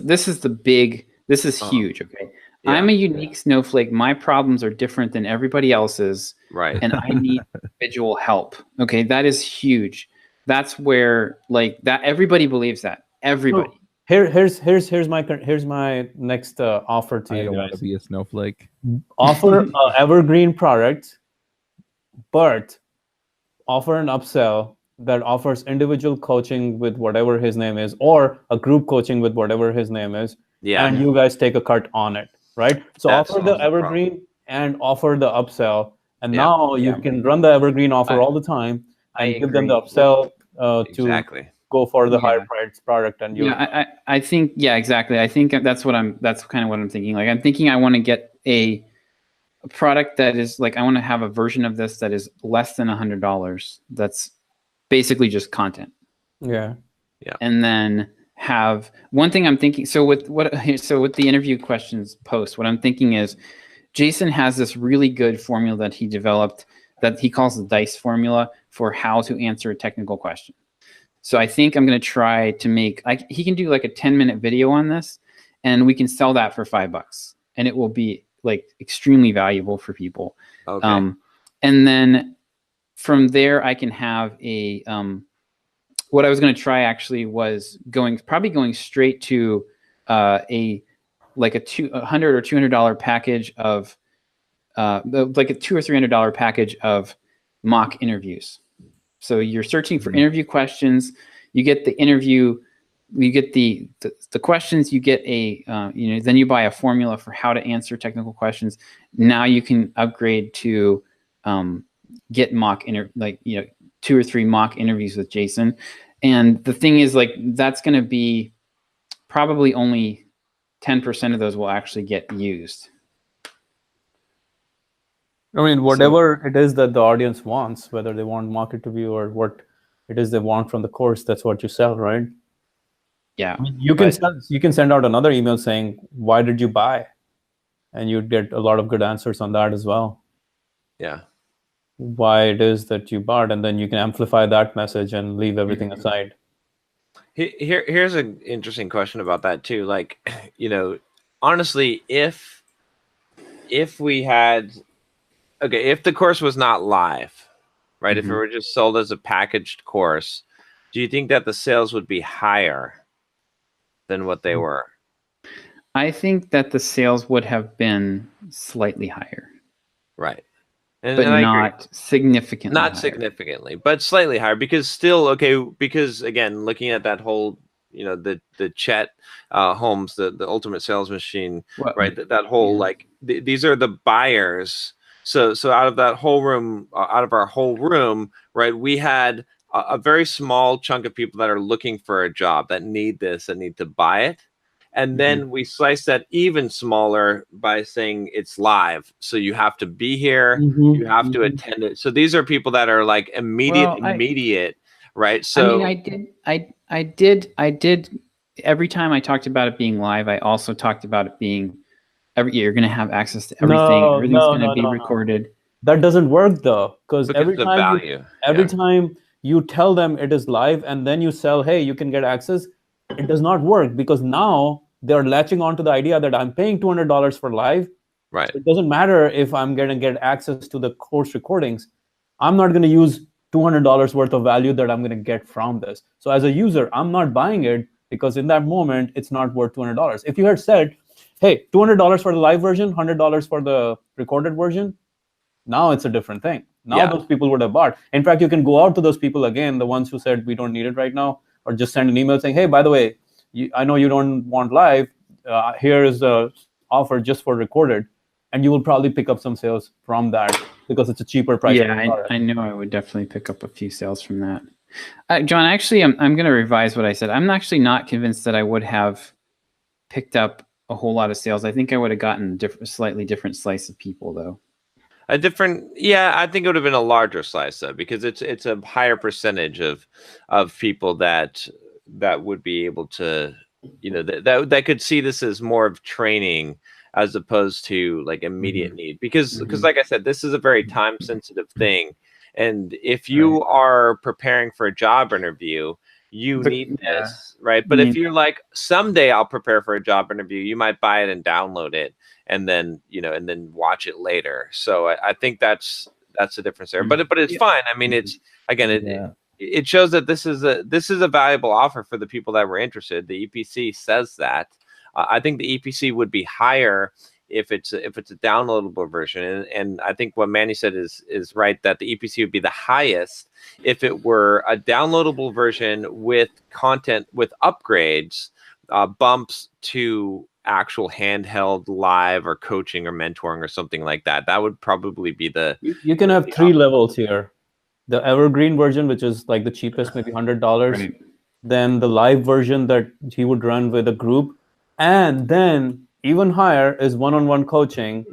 huge. Okay. Yeah. I'm a unique snowflake. My problems are different than everybody else's. Right. And I need individual help. Okay. That is huge. That's where everybody believes that. Everybody. Here's my next offer to you. I don't want to be a snowflake. Offer an evergreen product, but offer an upsell that offers individual coaching with whatever his name is, or a group coaching with whatever his name is. Yeah. And you guys take a cut on it, right? So offer the evergreen and offer the upsell. And Yeah. now you can run the evergreen offer all the time I and give them the agree. upsell to Exactly. go for the higher Yeah. priced product. And you I think, yeah, exactly. I think that's kind of what I'm thinking. Like, I'm thinking I want to get a product that is like, I want to have a version of this that is less than $100. That's basically just content. Yeah. And then have one thing I'm thinking. So with the interview questions post, what I'm thinking is Jason has this really good formula that he developed that he calls the DICE formula for how to answer a technical question. So I think I'm going to try to make, like, he can do like a 10-minute video on this, and we can sell that for $5, and it will be like extremely valuable for people. Okay. And then from there, I can have a, what I was going to try actually was probably going straight to a $100 or $200 package of like a $200 or $300 package of mock interviews. So you're searching for interview questions, you get the interview, you get the questions, you get a then you buy a formula for how to answer technical questions. Now you can upgrade to get 2 or 3 mock interviews with Jason. And the thing is, like, that's going to be probably only 10% of those will actually get used. I mean, whatever it is that the audience wants, whether they want mock interview or what it is they want from the course, that's what you sell, right? Yeah. I mean, you can send out another email saying, why did you buy? And you'd get a lot of good answers on that as well. Yeah. Why it is that you bought, and then you can amplify that message and leave everything aside. Here's an interesting question about that too. Like, honestly, if we had, if the course was not live, right? If it were just sold as a packaged course, do you think that the sales would be higher than what they were? I think that the sales would have been slightly higher. Right. But not significantly. Not significantly, but slightly higher, because still, because again, looking at that whole, the Chet Holmes, the ultimate sales machine, right? That whole, like, these are the buyers. So out of that whole room, out of our whole room, right, we had a very small chunk of people that are looking for a job, that need this, that need to buy it. And then we slice that even smaller by saying it's live. So you have to be here, you have to attend it. So these are people that are like immediate, right? So I mean, I did every time I talked about it being live, I also talked about it being you're going to have access to everything. Everything's going to be recorded. That doesn't work though, because every time you tell them it is live and then you sell, hey, you can get access, it does not work, because now they're latching on to the idea that I'm paying $200 for live. Right. So it doesn't matter if I'm going to get access to the course recordings. I'm not going to use $200 worth of value that I'm going to get from this. So as a user, I'm not buying it, because in that moment, it's not worth $200. If you had said, hey, $200 for the live version, $100 for the recorded version, now it's a different thing. Now those people would have bought. In fact, you can go out to those people again, the ones who said we don't need it right now, or just send an email saying, hey, by the way, I know you don't want live. Here is the offer just for recorded. And you will probably pick up some sales from that, because it's a cheaper price. Yeah, I know I would definitely pick up a few sales from that. John, actually, I'm going to revise what I said. I'm actually not convinced that I would have picked up a whole lot of sales. I think I would have gotten a slightly different slice of people, though. I think it would have been a larger slice, though, because it's a higher percentage of people that would be able to, that could see this as more of training as opposed to like immediate need, because like I said, this is a very time sensitive thing. And if you are preparing for a job interview, you need this, right? But if you're like, someday I'll prepare for a job interview, you might buy it and download it and then, and then watch it later. So I think that's the difference there. But it's fine. I mean, it's, again, it shows that this is a valuable offer for the people that were interested. The EPC says that. I think the EPC would be higher if it's a downloadable version, and I think what Manny said is right, that the EPC would be the highest if it were a downloadable version with content, with upgrades, bumps to actual handheld live or coaching or mentoring or something like that. That would probably be the. You can have 3 levels here. The evergreen version, which is like the cheapest, maybe $100. Right. Then the live version that he would run with a group. And then even higher is one-on-one coaching.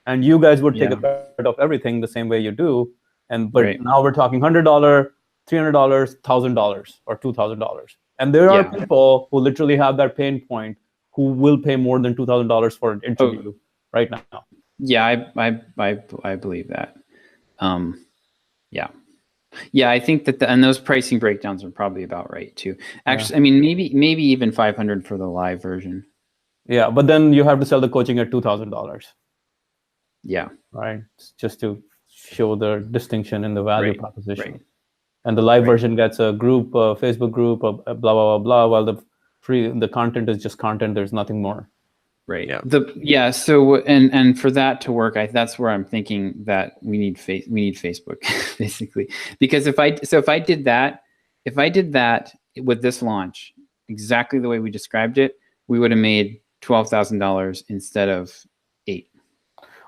And you guys would take a cut of everything the same way you do. But now we're talking $100, $300, $1,000, or $2,000. And there are people who literally have that pain point who will pay more than $2,000 for an interview right now. Yeah, I believe that. Yeah, I think that and those pricing breakdowns are probably about right too. Actually, I mean, maybe even 500 for the live version. Yeah, but then you have to sell the coaching at $2,000. Yeah. Right. Just to show the distinction in the value proposition. Right. And the live version gets a group, a Facebook group, blah, blah, blah, blah, while the content is just content. There's nothing more. Right. Yeah. So and for that to work, that's where I'm thinking that we need Facebook basically, because if I did that with this launch exactly the way we described it, we would have made $12,000 instead of $8,000.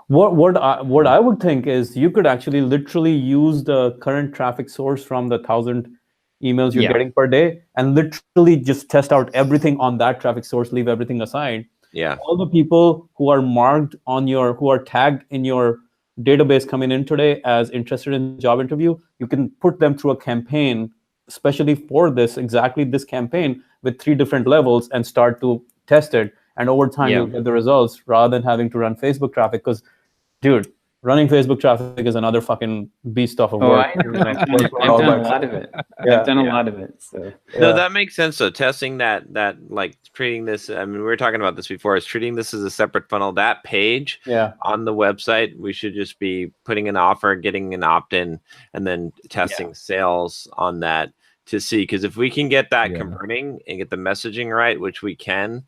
What I would think is you could actually literally use the current traffic source from the 1,000 emails you're getting per day and literally just test out everything on that traffic source, leave everything aside. Yeah. All the people who are marked who are tagged in your database coming in today as interested in job interview, you can put them through a campaign, especially for exactly this campaign with 3 different levels and start to test it. And over time, you'll get the results rather than having to run Facebook traffic. Because, dude, running Facebook traffic is another fucking beast of a work. I've done a lot of it. I've done a lot of it. So. No, that makes sense. So testing that like treating this, I mean, we were talking about this before, is treating this as a separate funnel. That page on the website, we should just be putting an offer, getting an opt-in, and then testing sales on that to see. Because if we can get that converting and get the messaging right, which we can,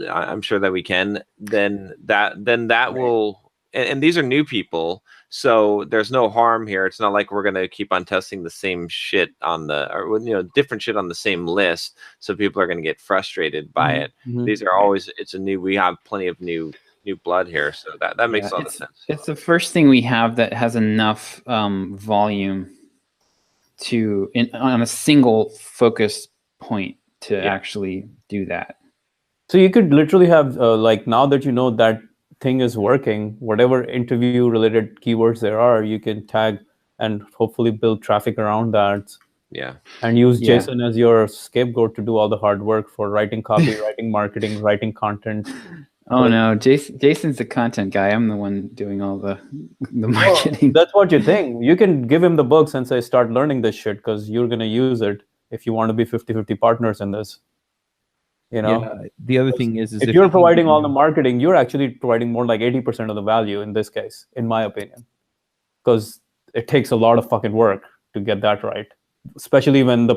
I'm sure that we can, then that will. And these are new people, so there's no harm here. It's not like we're going to keep on testing the same shit different shit on the same list, so people are going to get frustrated by it. These are always, we have plenty of new blood here, so that makes a lot of sense. It's the first thing we have that has enough volume on a single focus point to actually do that. So you could literally have now that you know that thing is working, whatever interview related keywords there are, you can tag and hopefully build traffic around that. Yeah. And use Jason as your scapegoat to do all the hard work for writing copy, writing marketing, writing content. Oh no, Jason's the content guy. I'm the one doing all the marketing. That's what you think. You can give him the books and say, start learning this shit because you're going to use it if you want to be 50-50 partners in this. The other thing is if you're providing all the marketing, you're actually providing more like 80% of the value in this case, in my opinion, because it takes a lot of fucking work to get that right, especially when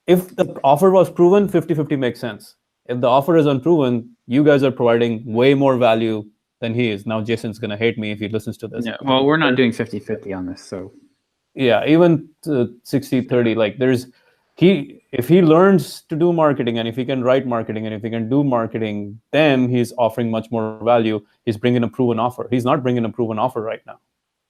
if the offer was proven, 50-50 makes sense. If the offer is unproven, you guys are providing way more value than he is. Now Jason's going to hate me if he listens to this. Yeah, well, we're not doing 50-50 on this, so. Yeah, even 60-30, like if he learns to do marketing and if he can write marketing and if he can do marketing, then he's offering much more value. He's bringing a proven offer. He's not bringing a proven offer right now.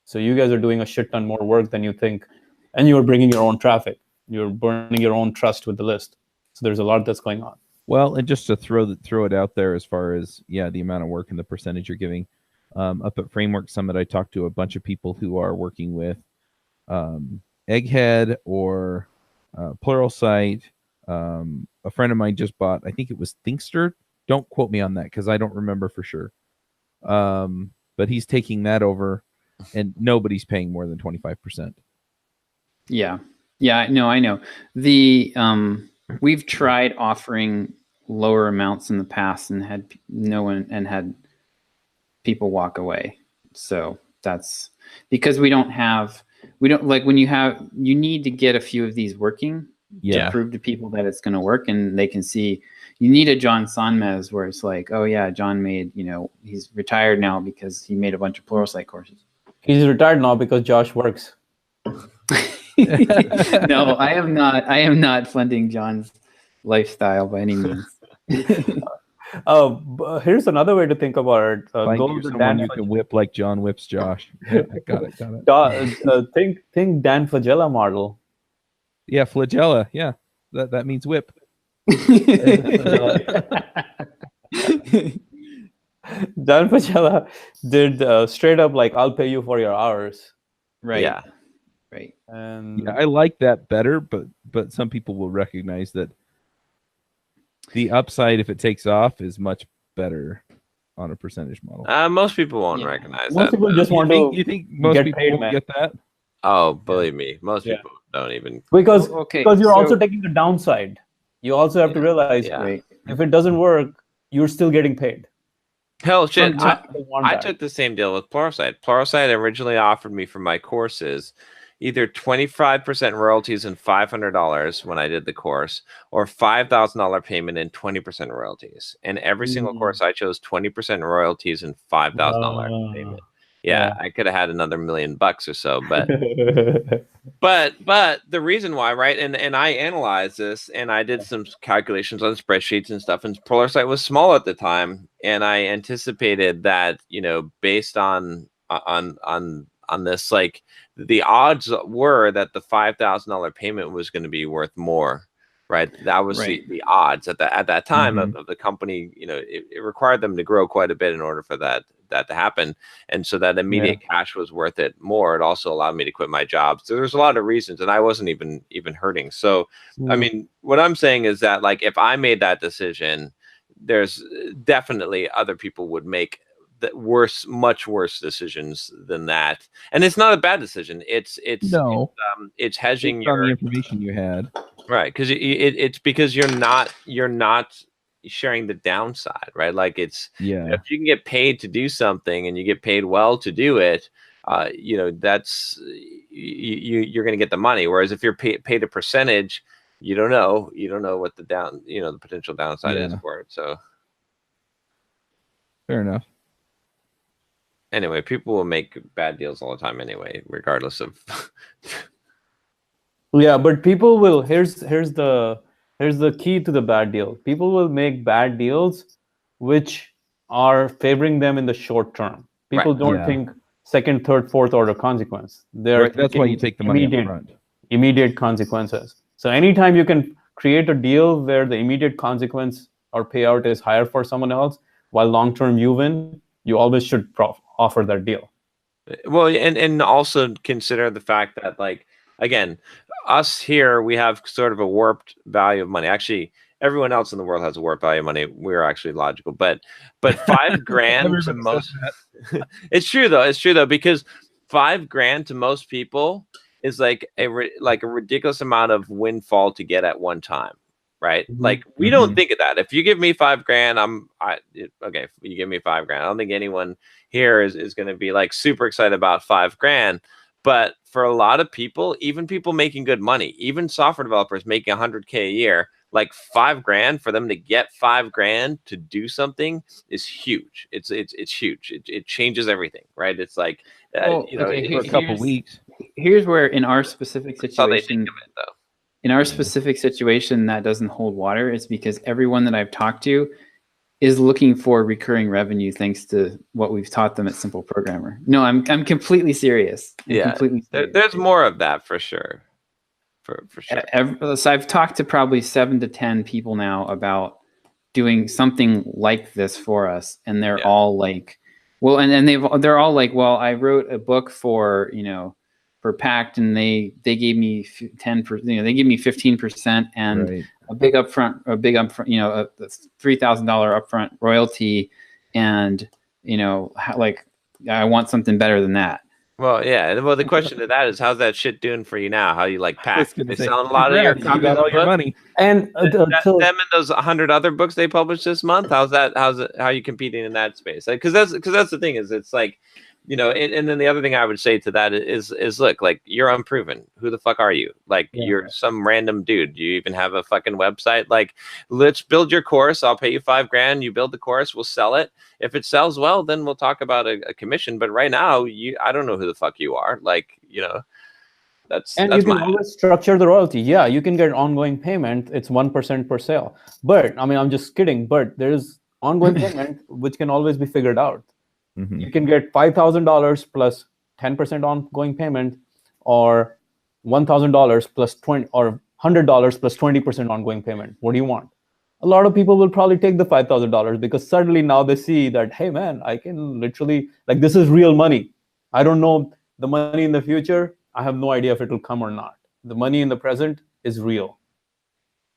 So you guys are doing a shit ton more work than you think. And you're bringing your own traffic. You're burning your own trust with the list. So there's a lot that's going on. Well, and just to throw it out there as far as, the amount of work and the percentage you're giving. Up at Framework Summit, I talked to a bunch of people who are working with Egghead or Plural Sight. A friend of mine just bought, I think it was Thinkster. Don't quote me on that because I don't remember for sure. But he's taking that over and nobody's paying more than 25%. Yeah, no, I know. We've tried offering lower amounts in the past and had had people walk away. So that's because we don't like when you need to get a few of these working to prove to people that it's going to work and they can see. You need a John Sonmez where it's like, oh yeah, John made, he's retired now because he made a bunch of Plural Sight courses. He's retired now because Josh works. No, I am not funding John's lifestyle by any means. Here's another way to think about it. Find Go you to someone Dan. you can whip like John whips Josh. Yeah, got it. Think Dan Fagella model. Yeah, flagella. Yeah, that means whip. Dan Fagella did straight up like, I'll pay you for your hours. Right. Yeah. Right. And Yeah, I like that better, but some people will recognize that the upside, if it takes off, is much better on a percentage model. Most people won't Yeah. recognize most that. people just want You to think most get people paid, won't man. get that? Oh, believe me, most Yeah. people don't even. because Okay, because you're also so- taking the downside. You also have to realize Yeah. Right. if it doesn't work, you're still getting paid. Hell, shit. From I, They want I that. took the same deal with Plural Sight. Plural Sight originally offered me for my courses either 25% royalties and $500 when I did the course, or $5,000 payment and 20% royalties. And every single course I chose 20% royalties and $5,000 payment. Yeah, I could have had another $1 million or so, but but the reason why, right? And I analyzed this and I did some calculations on spreadsheets and stuff, and Plural Sight was small at the time, and I anticipated that, based on this, like, the odds were that the $5,000 payment was going to be worth more, right? That was Right. the odds at that time of the company. It required them to grow quite a bit in order for that to happen, and so that immediate cash was worth it more. It also allowed me to quit my job. So there's a lot of reasons, and I wasn't even hurting. So I mean, what I'm saying is that, like, if I made that decision, there's definitely other people would make much worse decisions than that, and it's not a bad decision. It's hedging Based on the your information you had. right, because it's because you're not sharing the downside, right? Like, it's if you can get paid to do something and you get paid well to do it, that's you're going to get the money. Whereas if you're paid a percentage, you don't know what the potential downside is for it. So Fair enough. anyway, people will make bad deals all the time anyway, regardless of. Yeah, but people will. Here's the key to the bad deal. People will make bad deals which are favoring them in the short term. People don't think second, third, fourth order consequence. That's why you take the money up front. Immediate consequences. So anytime you can create a deal where the immediate consequence or payout is higher for someone else, while long term you win, you always should offer that deal. Well, and also consider the fact that, like, again, us here, we have sort of a warped value of money. Actually, everyone else in the world has a warped value of money. We're actually logical, but $5,000 to most. It's true though, because $5,000 to most people is like a ridiculous amount of windfall to get at one time, right? Like, we don't think of that. If you give me $5,000, okay. If you give me $5,000, I don't think anyone here is going to be like super excited about $5,000. But for a lot of people, even people making good money, even software developers making $100K a year, like $5,000 for them to get $5,000 to do something is huge. It's huge. It changes everything, right? It's like for a couple weeks. Here's where, in our specific that's how they think situation, of it, though. in our specific situation, that doesn't hold water. Is because everyone that I've talked to is looking for recurring revenue thanks to what we've taught them at Simple Programmer. No, I'm completely serious. Completely serious. There's more of that for sure. For sure. So I've talked to probably 7 to 10 people now about doing something like this for us, and they're all like, well, and they're all like, well, I wrote a book for Pact, and they gave me 10%, they give me 15% and a big upfront, a $3,000 upfront royalty, and like, I want something better than that. Well, yeah. Well, the question to that is, how's that shit doing for you now? How you like Pact? They selling a lot of your copies. You got all your money. And them and those 100 other books they published this month. How are you competing in that space? Because that's the thing, is it's like, and then the other thing I would say to that is look, like, you're unproven. Who the fuck are you? Like, you're some random dude. Do you even have a fucking website? Like, let's build your course. I'll pay you $5,000. You build the course. We'll sell it. If it sells well, then we'll talk about a commission. But right now, I don't know who the fuck you are. Like, that's you can always structure the royalty. You can get ongoing payment. It's 1% per sale. But I mean, I'm just kidding. But there's ongoing payment, which can always be figured out. Mhm. You can get $5,000 plus 10% ongoing payment, or $1,000 plus 20, or $100 plus 20% ongoing payment. What do you want? A lot of people will probably take the $5,000 because suddenly now they see that, hey man, I can literally, like, this is real money. I don't know the money in the future. I have no idea if it will come or not. The money in the present is real.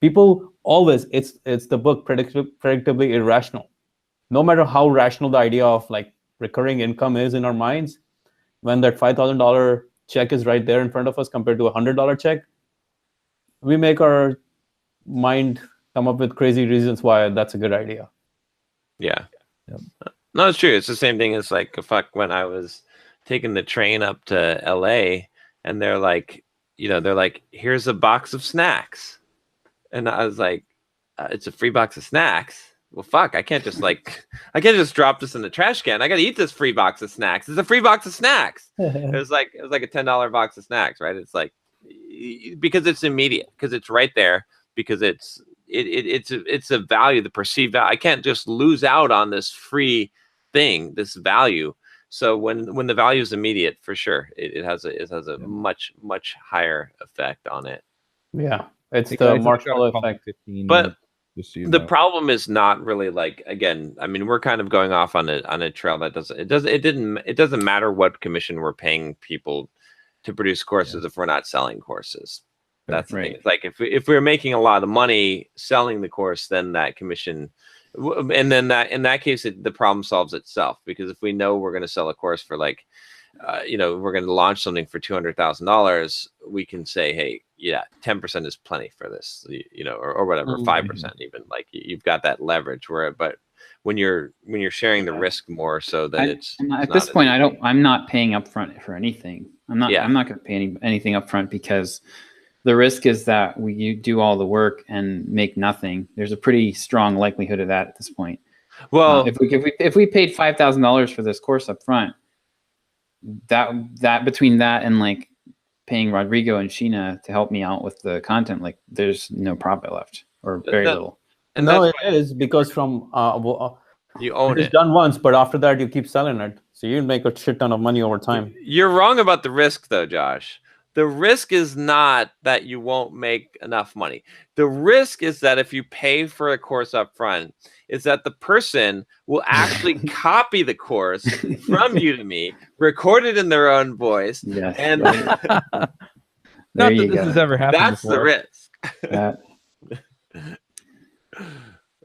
People always, it's the book Predictably Irrational. No matter how rational the idea of like recurring income is in our minds, when that $5,000 check is right there in front of us compared to a $100 check, we make our mind come up with crazy reasons why that's a good idea. Yeah. Yep. No, it's true. It's the same thing as like when I was taking the train up to LA, and they're like, here's a box of snacks. And I was like, it's a free box of snacks. Well, fuck, I can't just drop this in the trash can. I got to eat this free box of snacks. It's a free box of snacks. It was like a $10 box of snacks, right? It's like, because it's immediate, because it's right there, because it's a value, the perceived value. I can't just lose out on this free thing, this value. So when the value is immediate, for sure, it has a much higher effect on it. Yeah, it's Hey, the guys, I've got marshmallow a call in effect. 15 But minutes, just so you the know. problem is not really like, again, I mean, we're kind of going off on a trail that it doesn't matter what commission we're paying people to produce courses if we're not selling courses. That's the thing. It's like if we're making a lot of money selling the course, then that commission, and then that in that case the problem solves itself, because if we know we're going to sell a course for like we're going to launch something for $200,000, we can say, hey, yeah, 10% is plenty for this, or whatever, 5% even. Like you've got that leverage. But when you're sharing the risk more, so that at this point, I'm not paying upfront for anything. I'm not going to pay anything upfront, because the risk is that you do all the work and make nothing. There's a pretty strong likelihood of that at this point. Well, if we paid $5,000 for this course up front, that between that and like paying Rodrigo and Sheena to help me out with the content, like there's no profit left, or very little. And no, it is, because from you own it. It's done once, but after that you keep selling it, so you make a shit ton of money over time. You're wrong about the risk, though, Josh. The risk is not that you won't make enough money. The risk is that if you pay for a course up front, is that the person will actually copy the course from Udemy, record it in their own voice, and Not that this has ever happened that's before. the risk.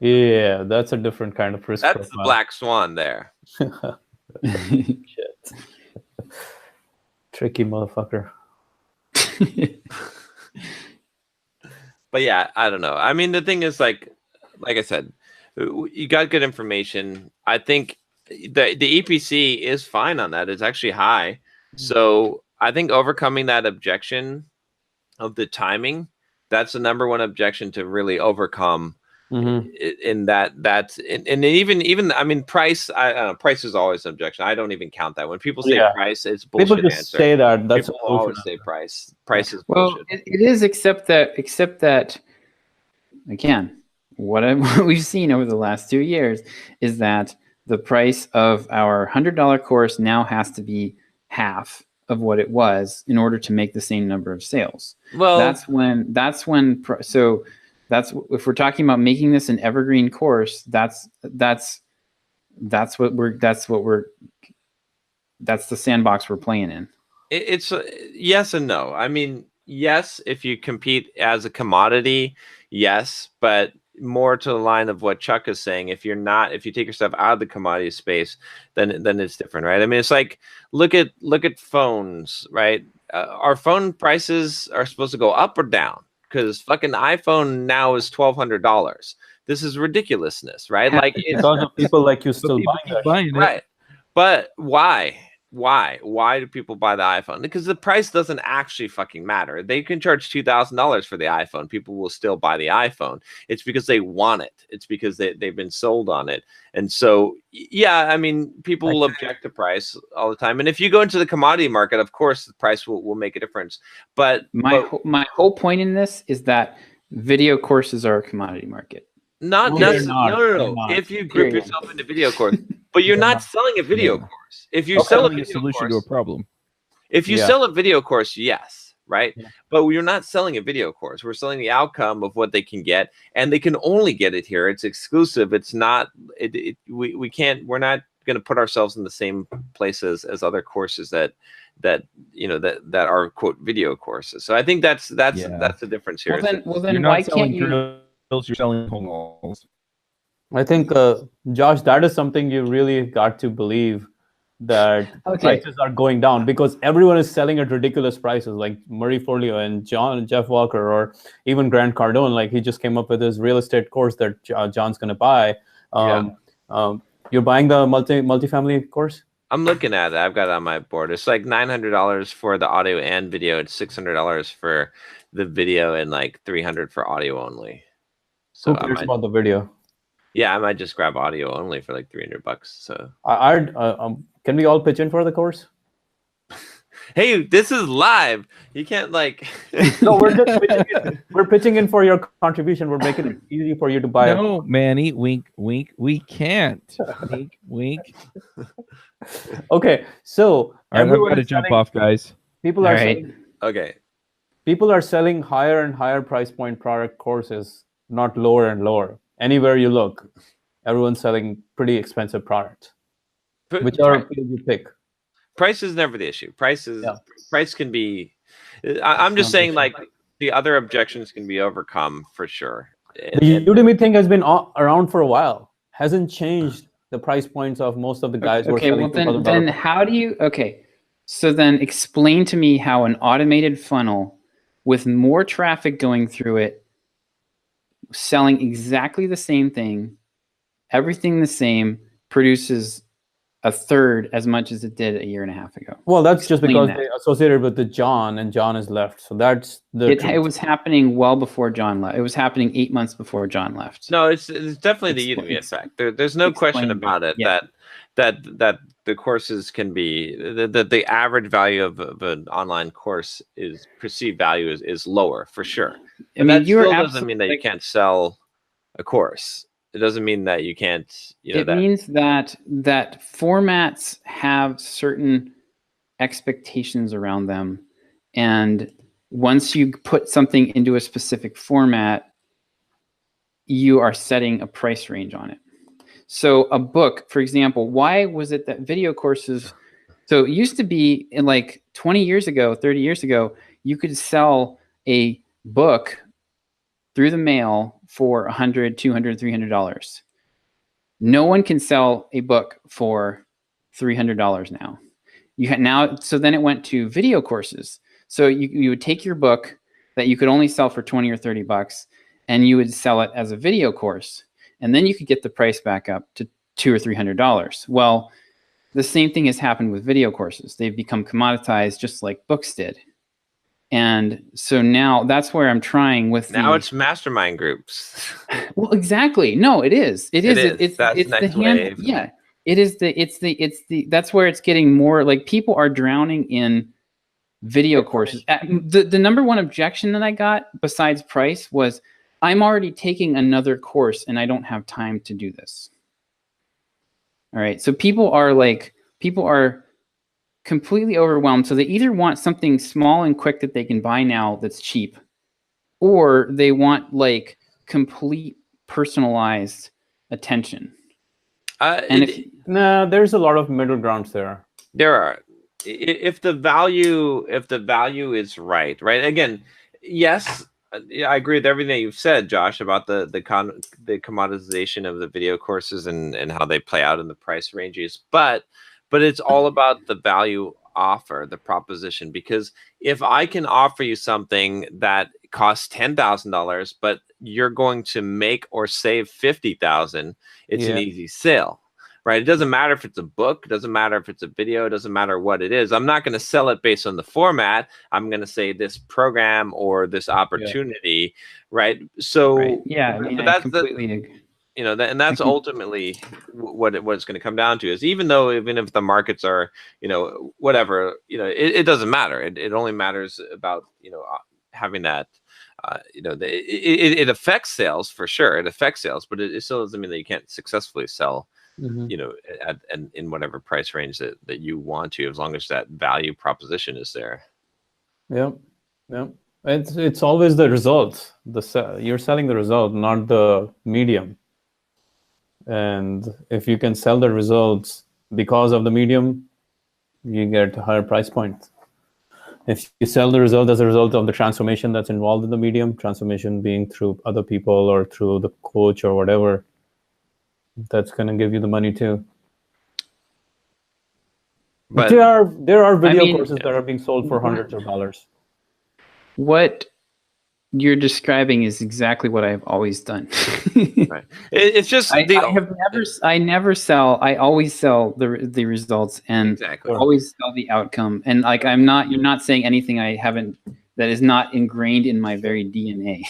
Yeah, that's a different kind of risk. That's the black swan there. Shit. Tricky motherfucker. But yeah, I don't know. I mean, the thing is, like I said, you got good information. I think the EPC is fine on that. It's actually high. So I think overcoming that objection of the timing, that's the number one objection to really overcome. In that's even I mean, price. I don't know, price is always an objection. I don't even count that. When people say price, it's bullshit. People just say that. That's people always say price. Price is well, bullshit. it is, except that again, what we've seen over the last 2 years is that the price of our $100 course now has to be half of what it was in order to make the same number of sales. Well, that's when if we're talking about making this an evergreen course, that's the sandbox we're playing in. It's yes and no. I mean, yes, if you compete as a commodity, yes, but more to the line of what Chuck is saying, if you take yourself out of the commodity space, then it's different, right? I mean, it's like look at phones, right? Our phone prices are supposed to go up or down, because fucking iPhone now is $1,200. This is ridiculousness, right? Like, because of people like you still buying it, right? But why? Why do people buy the iPhone? Because the price doesn't actually fucking matter. They can charge $2,000 for the iPhone. People will still buy the iPhone. It's because they want it. It's because they've been sold on it. And so, yeah, I mean, people will object to price all the time. And if you go into the commodity market, of course, the price will make a difference. But my whole point in this is that video courses are a commodity market. Not No, they're necessarily. not. No, They're no, no. not. If you group Period. yourself into video course, but you're They're not not. selling a video Yeah. course. If you Okay. sell a Selling a video solution to a course, problem. if you Yeah. sell a video course, yes, right? Yeah. But we're not selling a video course. We're selling the outcome of what they can get, and they can only get it here. It's exclusive. It's not. We can't. We're not going to put ourselves in the same places as other courses that are quote video courses. So I think that's Yeah. the difference here. Well You're then not why can't selling you? drills, you're selling holes. I think, Josh, that is something you really got to believe, that Okay. prices are going down because everyone is selling at ridiculous prices, like Murray Forleo and Jeff Walker, or even Grant Cardone. Like, he just came up with his real estate course that John's going to buy. You're buying the multifamily course? I'm looking at it. I've got it on my board. It's like $900 for the audio and video. It's $600 for the video and like $300 for audio only. So Who cares about the video? Yeah, I might just grab audio only for like $300. So can we all pitch in for the course? hey, this is live. You can't like. No, we're just we're pitching in for your contribution. We're making it easy for you to buy. No, Manny, wink, wink. We can't. Wink, wink. Okay, so All right, I've everyone got to is jump selling- off, guys. People All are right. selling, Okay. people are selling higher and higher price point product courses, not lower and lower. Anywhere you look, everyone's selling pretty expensive products. Which are you pick? Price is never the issue. Price can be. I'm just not the saying, like, the other objections can be overcome for sure. The Udemy thing has been around for a while. Hasn't changed the price points of most of the guys who are Okay, well selling then how do you? Okay, so then explain to me how an automated funnel with more traffic going through it, selling exactly the same thing, everything the same, produces a third as much as it did a year and a half ago. Well, that's just Explain because that. they associated with the John, and John is left. So that's the. It was happening well before John left. It was happening 8 months before John left. No, it's definitely the Udemy effect. There's no question about it that the courses can be that the average value of an online course is perceived value is lower for sure. I mean, that still doesn't mean that you can't sell a course. It doesn't mean that you can't. It means that formats have certain expectations around them, and once you put something into a specific format, you are setting a price range on it. So a book, for example, why was it that video courses? So it used to be in like 20 years ago, 30 years ago, you could sell a book through the mail for $100, $200, $300. No one can sell a book for $300 now. So then it went to video courses. So you would take your book that you could only sell for 20 or 30 bucks, and you would sell it as a video course. And then you could get the price back up to $200 or $300. Well, the same thing has happened with video courses. They've become commoditized just like books did. And so now that's where I'm trying with now it's mastermind groups. Well, exactly. No, it is. It's the hand. Yeah, that's where it's getting more like people are drowning in video courses. The number one objection that I got besides price was I'm already taking another course and I don't have time to do this. All right. So people are completely overwhelmed. So they either want something small and quick that they can buy now that's cheap, or they want like complete personalized attention. There's a lot of middle grounds there. There are. If the value is right. Again, yes, I agree with everything you've said, Josh, about the commoditization of the video courses and how they play out in the price ranges. But it's all about the value offer, the proposition. Because if I can offer you something that costs $10,000, but you're going to make or save $50,000, it's an easy sale. Right? It doesn't matter if it's a book, it doesn't matter if it's a video, it doesn't matter what it is. I'm not going to sell it based on the format. I'm going to say this program or this opportunity, right? So yeah, I mean, I completely agree. And that's ultimately what it's going to come down to is even if the markets are, whatever, it doesn't matter. It only matters about, having that, it affects sales for sure. It affects sales, but it still doesn't mean that you can't successfully sell, in whatever price range that you want to, as long as that value proposition is there. Yeah. It's always the result. You're selling the result, not the medium. And if you can sell the results because of the medium, you get a higher price point. If you sell the result as a result of the transformation that's involved in the medium, transformation being through other people or through the coach or whatever, that's going to give you the money too. But there are video courses that are being sold for hundreds of dollars. What you're describing is exactly what I've always done. Right. It's just I never sell. I always sell the results and always sell the outcome. And like you're not saying anything that is not ingrained in my very DNA.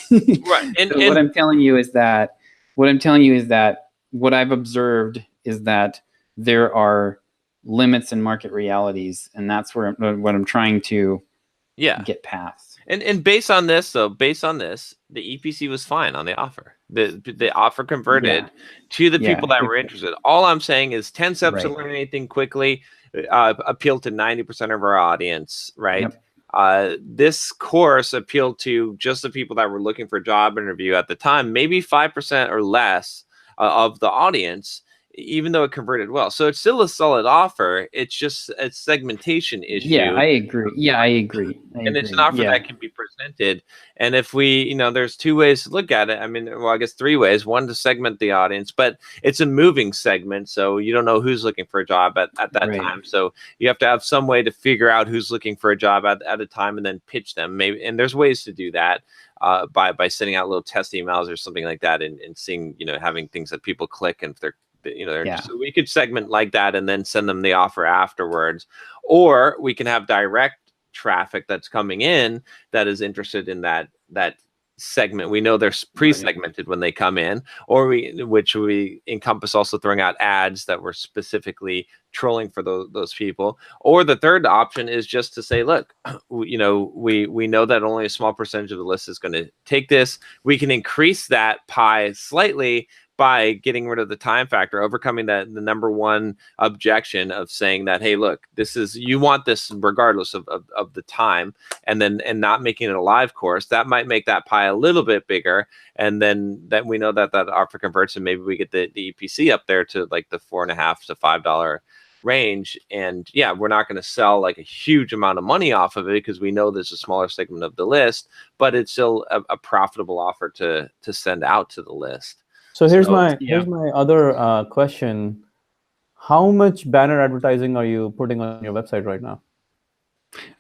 Right. And what I'm telling you is that what I've observed is that there are limits in market realities, and that's what I'm trying to get past. And based on this, the EPC was fine on the offer. The offer converted to the people that were interested. All I'm saying is 10 steps to learn anything quickly appealed to 90% of our audience, right? Yep. This course appealed to just the people that were looking for a job interview at the time, maybe 5% or less of the audience, even though it converted well. So it's still a solid offer. It's just a segmentation issue. Yeah, I agree. It's an offer that can be presented. And if we, there's two ways to look at it. I mean, well, I guess three ways. One, to segment the audience, but it's a moving segment. So you don't know who's looking for a job at that time. So you have to have some way to figure out who's looking for a job at a time and then pitch them. Maybe, and there's ways to do that. By sending out little test emails or something like that, and seeing, having things that people click, and if they're so we could segment like that and then send them the offer afterwards. Or we can have direct traffic that's coming in that is interested in that segment. We know they're pre-segmented when they come in, which we encompass also throwing out ads that were specifically trolling for those people. Or the third option is just to say, look, we know that only a small percentage of the list is going to take this. We can increase that pie slightly by getting rid of the time factor, overcoming the number one objection of saying that, hey, look, you want this regardless of the time, and not making it a live course. That might make that pie a little bit bigger. And then we know that offer converts, and maybe we get the EPC up there to like the $4.50 to $5 range. And we're not going to sell like a huge amount of money off of it because we know there's a smaller segment of the list, but it's still a profitable offer to send out to the list. So here's my other question. How much banner advertising are you putting on your website right now?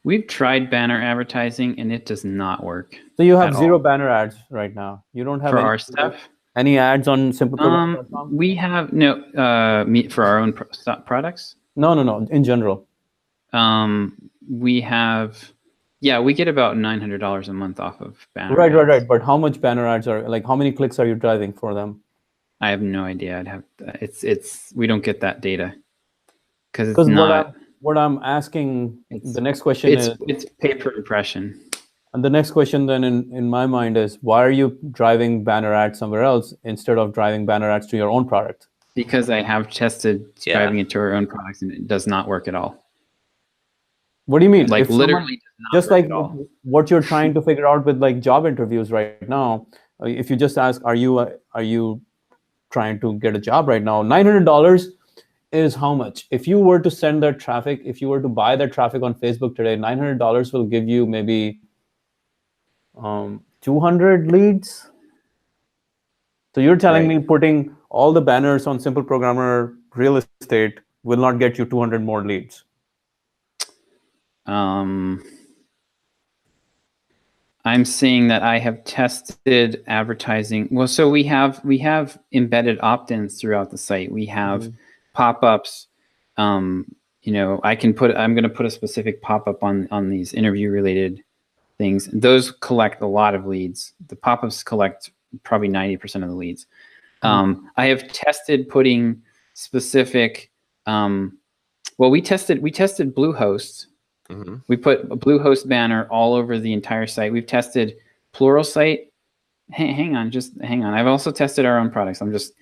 We've tried banner advertising and it does not work. So you have zero banner ads right now. You don't have our stuff. Any ads on simpleprogrammer.com? We have for our own products. No. In general. We have. Yeah, we get about $900 a month off of banner. Right. But how much banner ads how many clicks are you driving for them? I have no idea. We don't get that data because it's not. What I'm asking, the next question it's pay per impression. And the next question then in my mind is, why are you driving banner ads somewhere else instead of driving banner ads to your own product? Because I have tested driving it to our own products and it does not work at all. What do you mean? Like literally just like what you're trying to figure out with like job interviews right now. If you just ask, are you trying to get a job right now? $900 is how much? If you were to send that traffic, if you were to buy that traffic on Facebook today, $900 will give you maybe 200 leads. So you're telling me putting all the banners on Simple Programmer real estate will not get you 200 more leads? I'm saying that I have tested advertising. Well, so we have embedded opt-ins throughout the site. We have pop-ups. I'm going to put a specific pop-up on these interview-related things. Those collect a lot of leads. The pop-ups collect probably 90% of the leads. I have tested putting specific. We tested Bluehost. Mhm. We put a Bluehost banner all over the entire site. We've tested Plural Sight. Hang on. I've also tested our own products. I'm just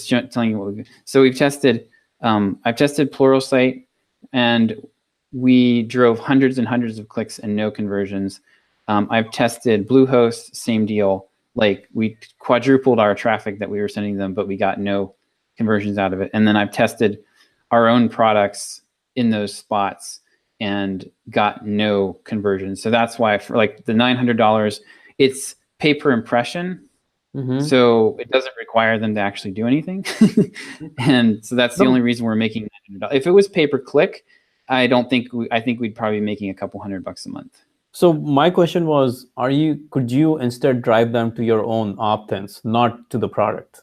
telling you what we've. So we've tested. I've tested Plural Sight, and we drove hundreds and hundreds of clicks and no conversions. I've tested Bluehost, same deal. Like we quadrupled our traffic that we were sending them, but we got no conversions out of it. And then I've tested our own products in those spots and got no conversions. So that's why for like the $900, it's pay per impression. Mm-hmm. So it doesn't require them to actually do anything. And so that's the only reason we're making $900. If it was pay per click, I think we'd probably be making a couple $100 a month. So my question was, could you instead drive them to your own opt-ins, not to the product?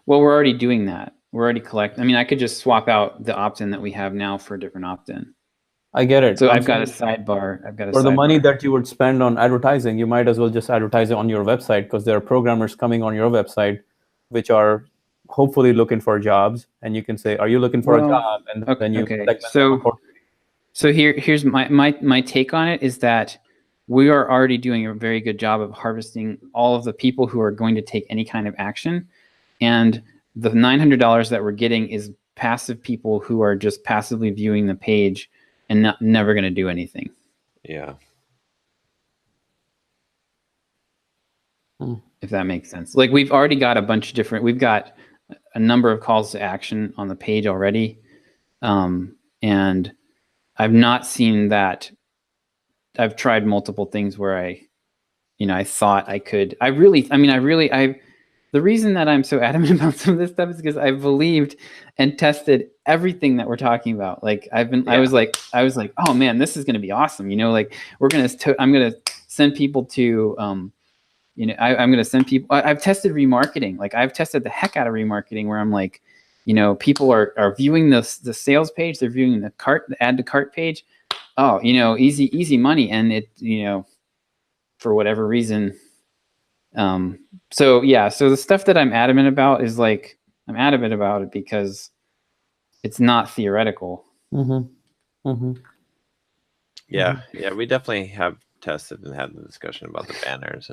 Well, we're already doing that. We're already collecting. I mean, I could just swap out the opt-in that we have now for a different opt-in. I get it. So I've got a sidebar. For the money that you would spend on advertising, you might as well just advertise it on your website, because there are programmers coming on your website which are hopefully looking for jobs, and you can say, "Are you looking for a job?" And then you segment them accordingly. So here's my take on it is that we are already doing a very good job of harvesting all of the people who are going to take any kind of action, and the $900 that we're getting is passive people who are just passively viewing the page and never going to do anything. Yeah. If that makes sense. Like we've already got we've got a number of calls to action on the page already. And I've not seen that. I've tried multiple things where I thought I could, the reason that I'm so adamant about some of this stuff is because I believed and tested everything that we're talking about. Like I was like, oh man, this is going to be awesome. Like I'm going to send people to, I'm going to send people, I've tested remarketing. Like I've tested the heck out of remarketing where I'm like, people are viewing the sales page. They're viewing the add to cart page. Oh, easy money. And it, for whatever reason. So the stuff that I'm adamant about is like, I'm adamant about it because it's not theoretical. Mm-hmm. Mm-hmm. Yeah. We definitely have tested and had the discussion about the banners,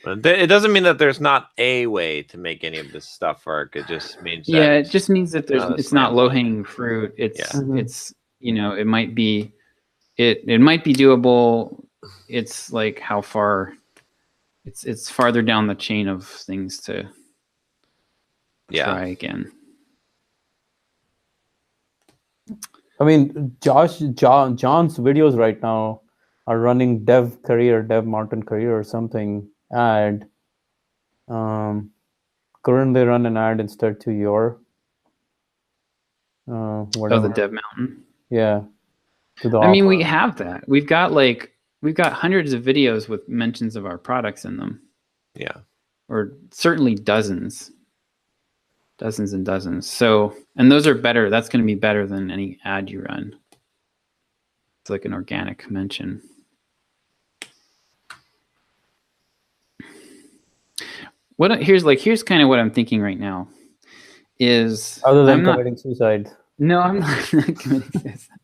but it doesn't mean that there's not a way to make any of this stuff work. It just means that it just means that it's not low hanging fruit. It's it might be doable. It's like how far. It's farther down the chain of things to try again. I mean, John's videos right now are running Dev Martin Career or something ad. Couldn't they run an ad instead to your whatever? The Dev Mountain. Yeah. We have that. We've got hundreds of videos with mentions of our products in them. Yeah. Or certainly dozens and dozens. So, and those are better. That's going to be better than any ad you run. It's like an organic mention. Here's kind of what I'm thinking right now is other than committing suicide. No, I'm not committing suicide.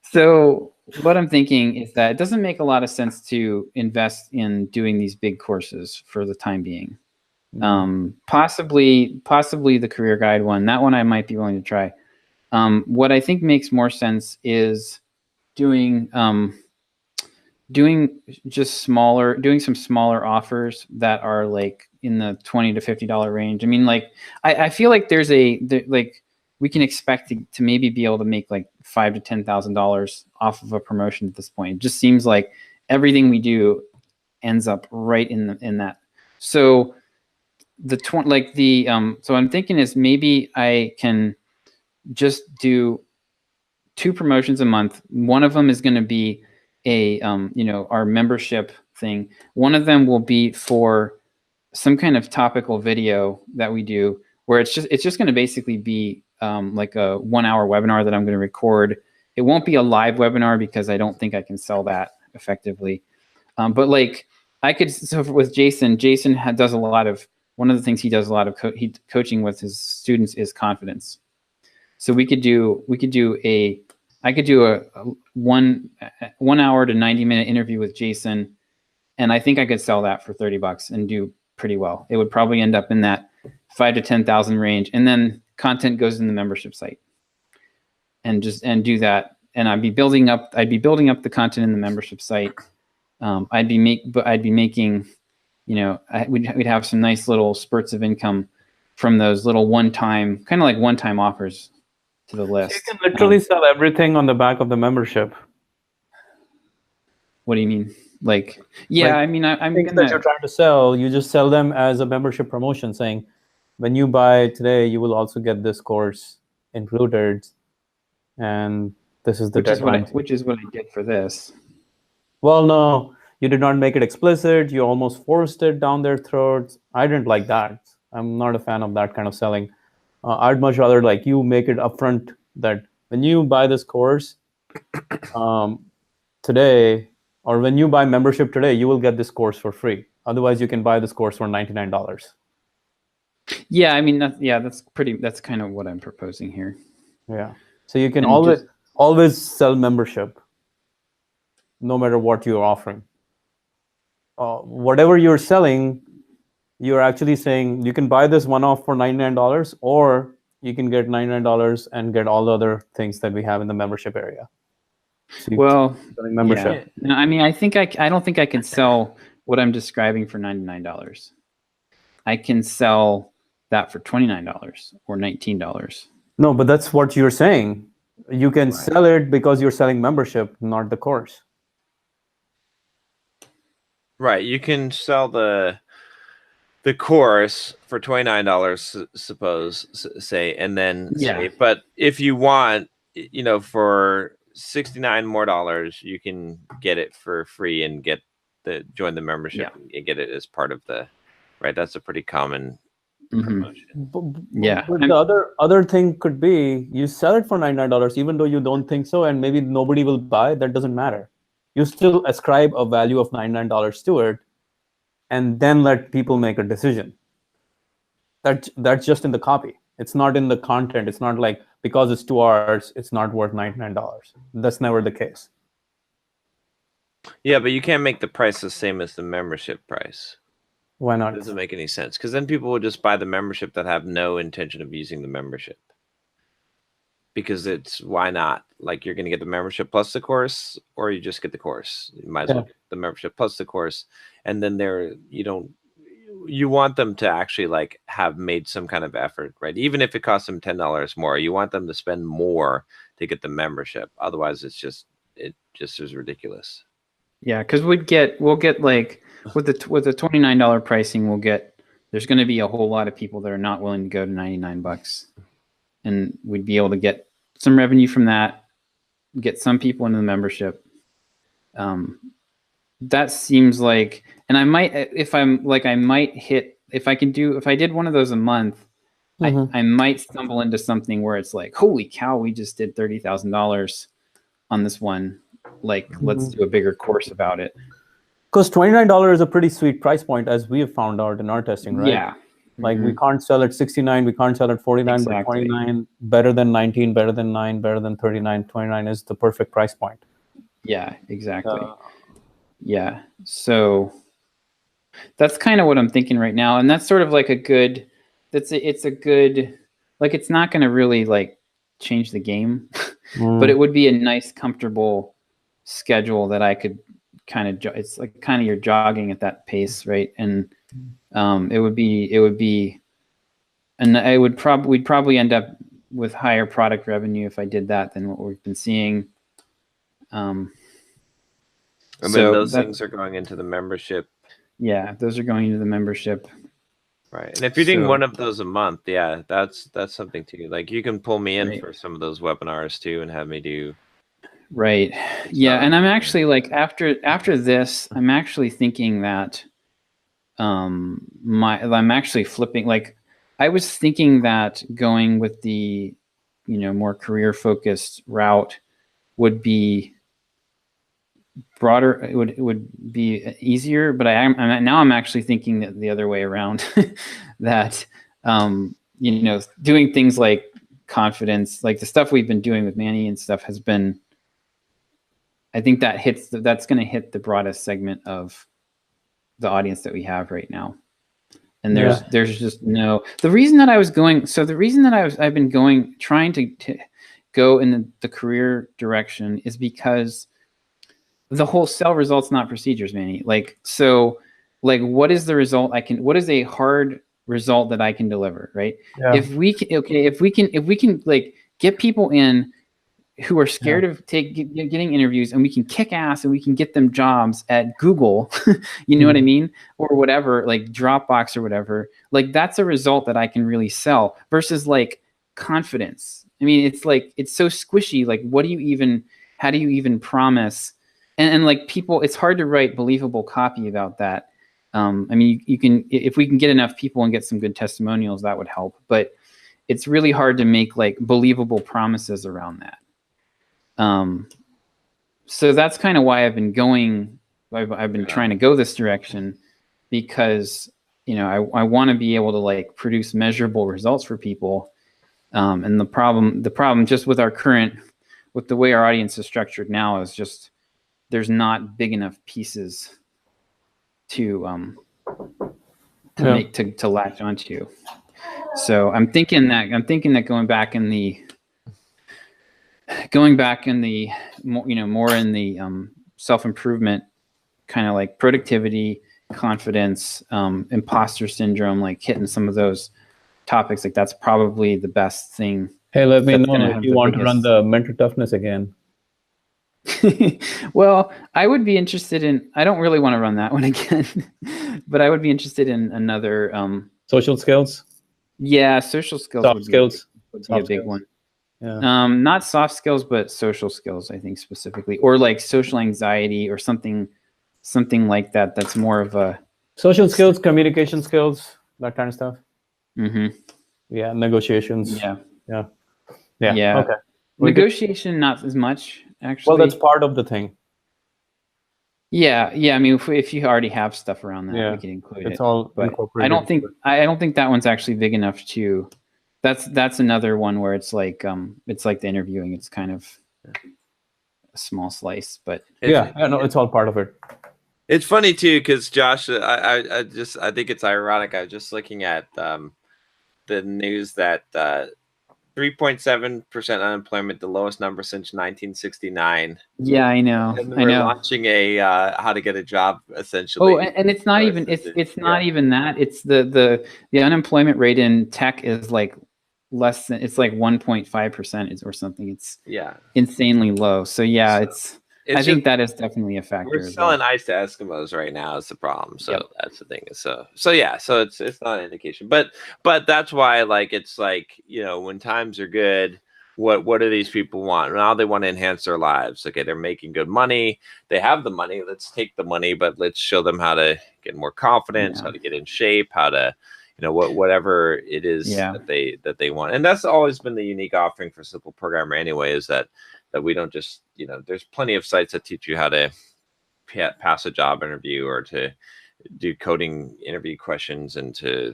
So what I'm thinking is that it doesn't make a lot of sense to invest in doing these big courses for the time being. Possibly the career guide one. That one I might be willing to try. What I think makes more sense is doing some smaller offers that are like in the $20 to $50 range. I mean, like I feel like we can expect to maybe be able to make like $5,000 to $10,000 off of a promotion at this point. It just seems like everything we do ends up right in that. So so I'm thinking is maybe I can just do 2 promotions a month. One of them is going to be our membership thing. One of them will be for some kind of topical video that we do where it's just going to basically be like a 1-hour webinar that I'm going to record. It won't be a live webinar because I don't think I can sell that effectively. But like I could, so with Jason does a lot of, one of the things he does a lot of coaching with his students is confidence. So we could do a I could do a 1 hour to 90-minute interview with Jason, and I think I could sell that for $30 and do pretty well. It would probably end up in that 5,000 to 10,000 range, and then content goes in the membership site, and do that. And I'd be building up the content in the membership site. I'd be making, we'd have some nice little spurts of income from those little one-time offers to the list. You can literally sell everything on the back of the membership. What do you mean? Like, yeah, I mean, I'm things that you're trying to sell, you just sell them as a membership promotion, saying, when you buy today, you will also get this course included, and this is the deadline. Which is what I did for this. Well, no, you did not make it explicit. You almost forced it down their throats. I didn't like that. I'm not a fan of that kind of selling. I'd much rather like you make it upfront that when you buy this course today, or when you buy membership today, you will get this course for free. Otherwise, you can buy this course for $99. Yeah, I mean, that's kind of what I'm proposing here. Yeah. So you can always sell membership, no matter what you're offering. Whatever you're selling, you're actually saying you can buy this one-off for $99, or you can get $99 and get all the other things that we have in the membership area. So membership. Yeah. No, I mean, I don't think I can sell what I'm describing for $99. I can sell that for $29 or $19. No, but that's what you're saying. You can sell it because you're selling membership, not the course. Right. You can sell the course for $29, say, and then say, but if you want, for $69 more, you can get it for free and join the membership and get it as part of the, right? That's a pretty common promotion. But the other thing could be you sell it for $99, even though you don't think so, and maybe nobody will buy. That doesn't matter. You still ascribe a value of $99 to it, and then let people make a decision. That's just in the copy. It's not in the content. It's not like because it's 2 hours, it's not worth $99. That's never the case. Yeah, but you can't make the price the same as the membership price. Why not? It doesn't make any sense, because then people will just buy the membership that have no intention of using the membership. Because why not? Like, you're going to get the membership plus the course, or you just get the course. You might as well get the membership plus the course. And then you want them to actually like have made some kind of effort, right? Even if it costs them $10 more, you want them to spend more to get the membership. Otherwise, it just is ridiculous. Yeah, because we'll get like with the $29 pricing, there's going to be a whole lot of people that are not willing to go to $99, and we'd be able to get some revenue from that, get some people into the membership. That seems like, and I might, if I did one of those a month, I might stumble into something where it's like, holy cow, we just did $30,000 on this one. Like, let's do a bigger course about it. Because $29 is a pretty sweet price point, as we have found out in our testing, right? Yeah. Like we can't sell at 69, we can't sell at 49, but 29, better than 19, better than 9, better than 39. 29 is the perfect price point. Yeah, exactly. Yeah. So that's kind of what I'm thinking right now. And that's sort of like it's not going to really like change the game, but it would be a nice, comfortable schedule that I could it's like kind of you're jogging at that pace, right? And we'd probably end up with higher product revenue if I did that than what we've been seeing. And then those things are going into the membership. Yeah, those are going into the membership. Right. And if you're doing one of those a month, yeah, that's something too. Like, you can pull me in for some of those webinars too and have me do. Right. Yeah. And I'm actually like, after this, I'm actually thinking that I'm actually flipping. Like, I was thinking that going with the, more career focused route would be broader. It would be easier, but I'm actually thinking that the other way around, that, doing things like confidence, like the stuff we've been doing with Manny and stuff has been, I think that's going to hit the broadest segment of the audience that we have right now. And there's just no, the reason that I've been trying to go in the career direction is because the whole sell results, not procedures, Manny. Like, so like, what is the result what is a hard result that I can deliver, right? Yeah. If we can like get people in who are scared of getting interviews, and we can kick ass and we can get them jobs at Google, you know what I mean? Or whatever, like Dropbox or whatever, like that's a result that I can really sell versus like confidence. I mean, it's like, it's so squishy. Like, how do you even promise? And like people, it's hard to write believable copy about that. I mean, you can, if we can get enough people and get some good testimonials, that would help, but it's really hard to make like believable promises around that. So that's kind of why I've been trying to go this direction, because, you know, I want to be able to like produce measurable results for people. And the problem just with with the way our audience is structured now is just, there's not big enough pieces to latch onto. So I'm thinking that going back in the more in the self-improvement, kind of like productivity, confidence, imposter syndrome, like hitting some of those topics, like that's probably the best thing. Hey, let me know if you want to run the mental toughness again. Well, I would be interested in, I don't really want to run that one again, but I would be interested in another social skills. Yeah, social skills. Soft skills would be a big one. Yeah. Not soft skills, but social skills, I think specifically, or like social anxiety or something like that. That's more of a social skills, communication skills, that kind of stuff. Mm-hmm. Yeah, negotiations. Yeah. Okay. Negotiation, not as much, actually. Well, that's part of the thing. Yeah. I mean, if you already have stuff around that, we can include it. It's all incorporated. I don't think that one's actually big enough to. That's another one where it's like the interviewing. It's kind of a small slice, but it's all part of it. It's funny too, because Josh, I think it's ironic. I was just looking at the news that 3.7% unemployment, the lowest number since 1969. Yeah, I know. And we're launching a how to get a job, essentially. Oh, and it's not even not even that. It's the unemployment rate in tech is like less than, it's like 1.5% or something. It's insanely low. So I think that is definitely a factor. We're selling ice to Eskimos right now is the problem. So that's the thing. So it's not an indication. But that's why, like, it's like, you know, when times are good, what do these people want? Now they want to enhance their lives. Okay, they're making good money. They have the money. Let's take the money, but let's show them how to get more confidence, how to get in shape, how to, you know, whatever it is that they want. And that's always been the unique offering for Simple Programmer anyway, is that we don't just, you know, there's plenty of sites that teach you how to pass a job interview or to do coding interview questions and to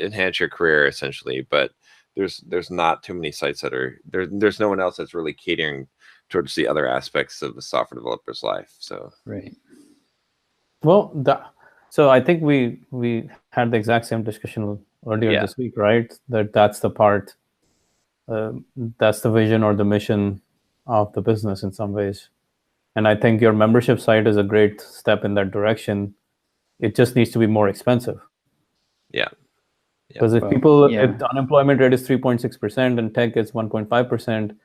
enhance your career essentially. But there's not too many sites that are there's no one else that's really catering towards the other aspects of the software developer's life. So right. Well, so I think we had the exact same discussion earlier this week, right? That's the part. That's the vision or the mission of the business in some ways. And I think your membership site is a great step in that direction. It just needs to be more expensive. Yeah. Because if if the unemployment rate is 3.6% and tech is 1.5%,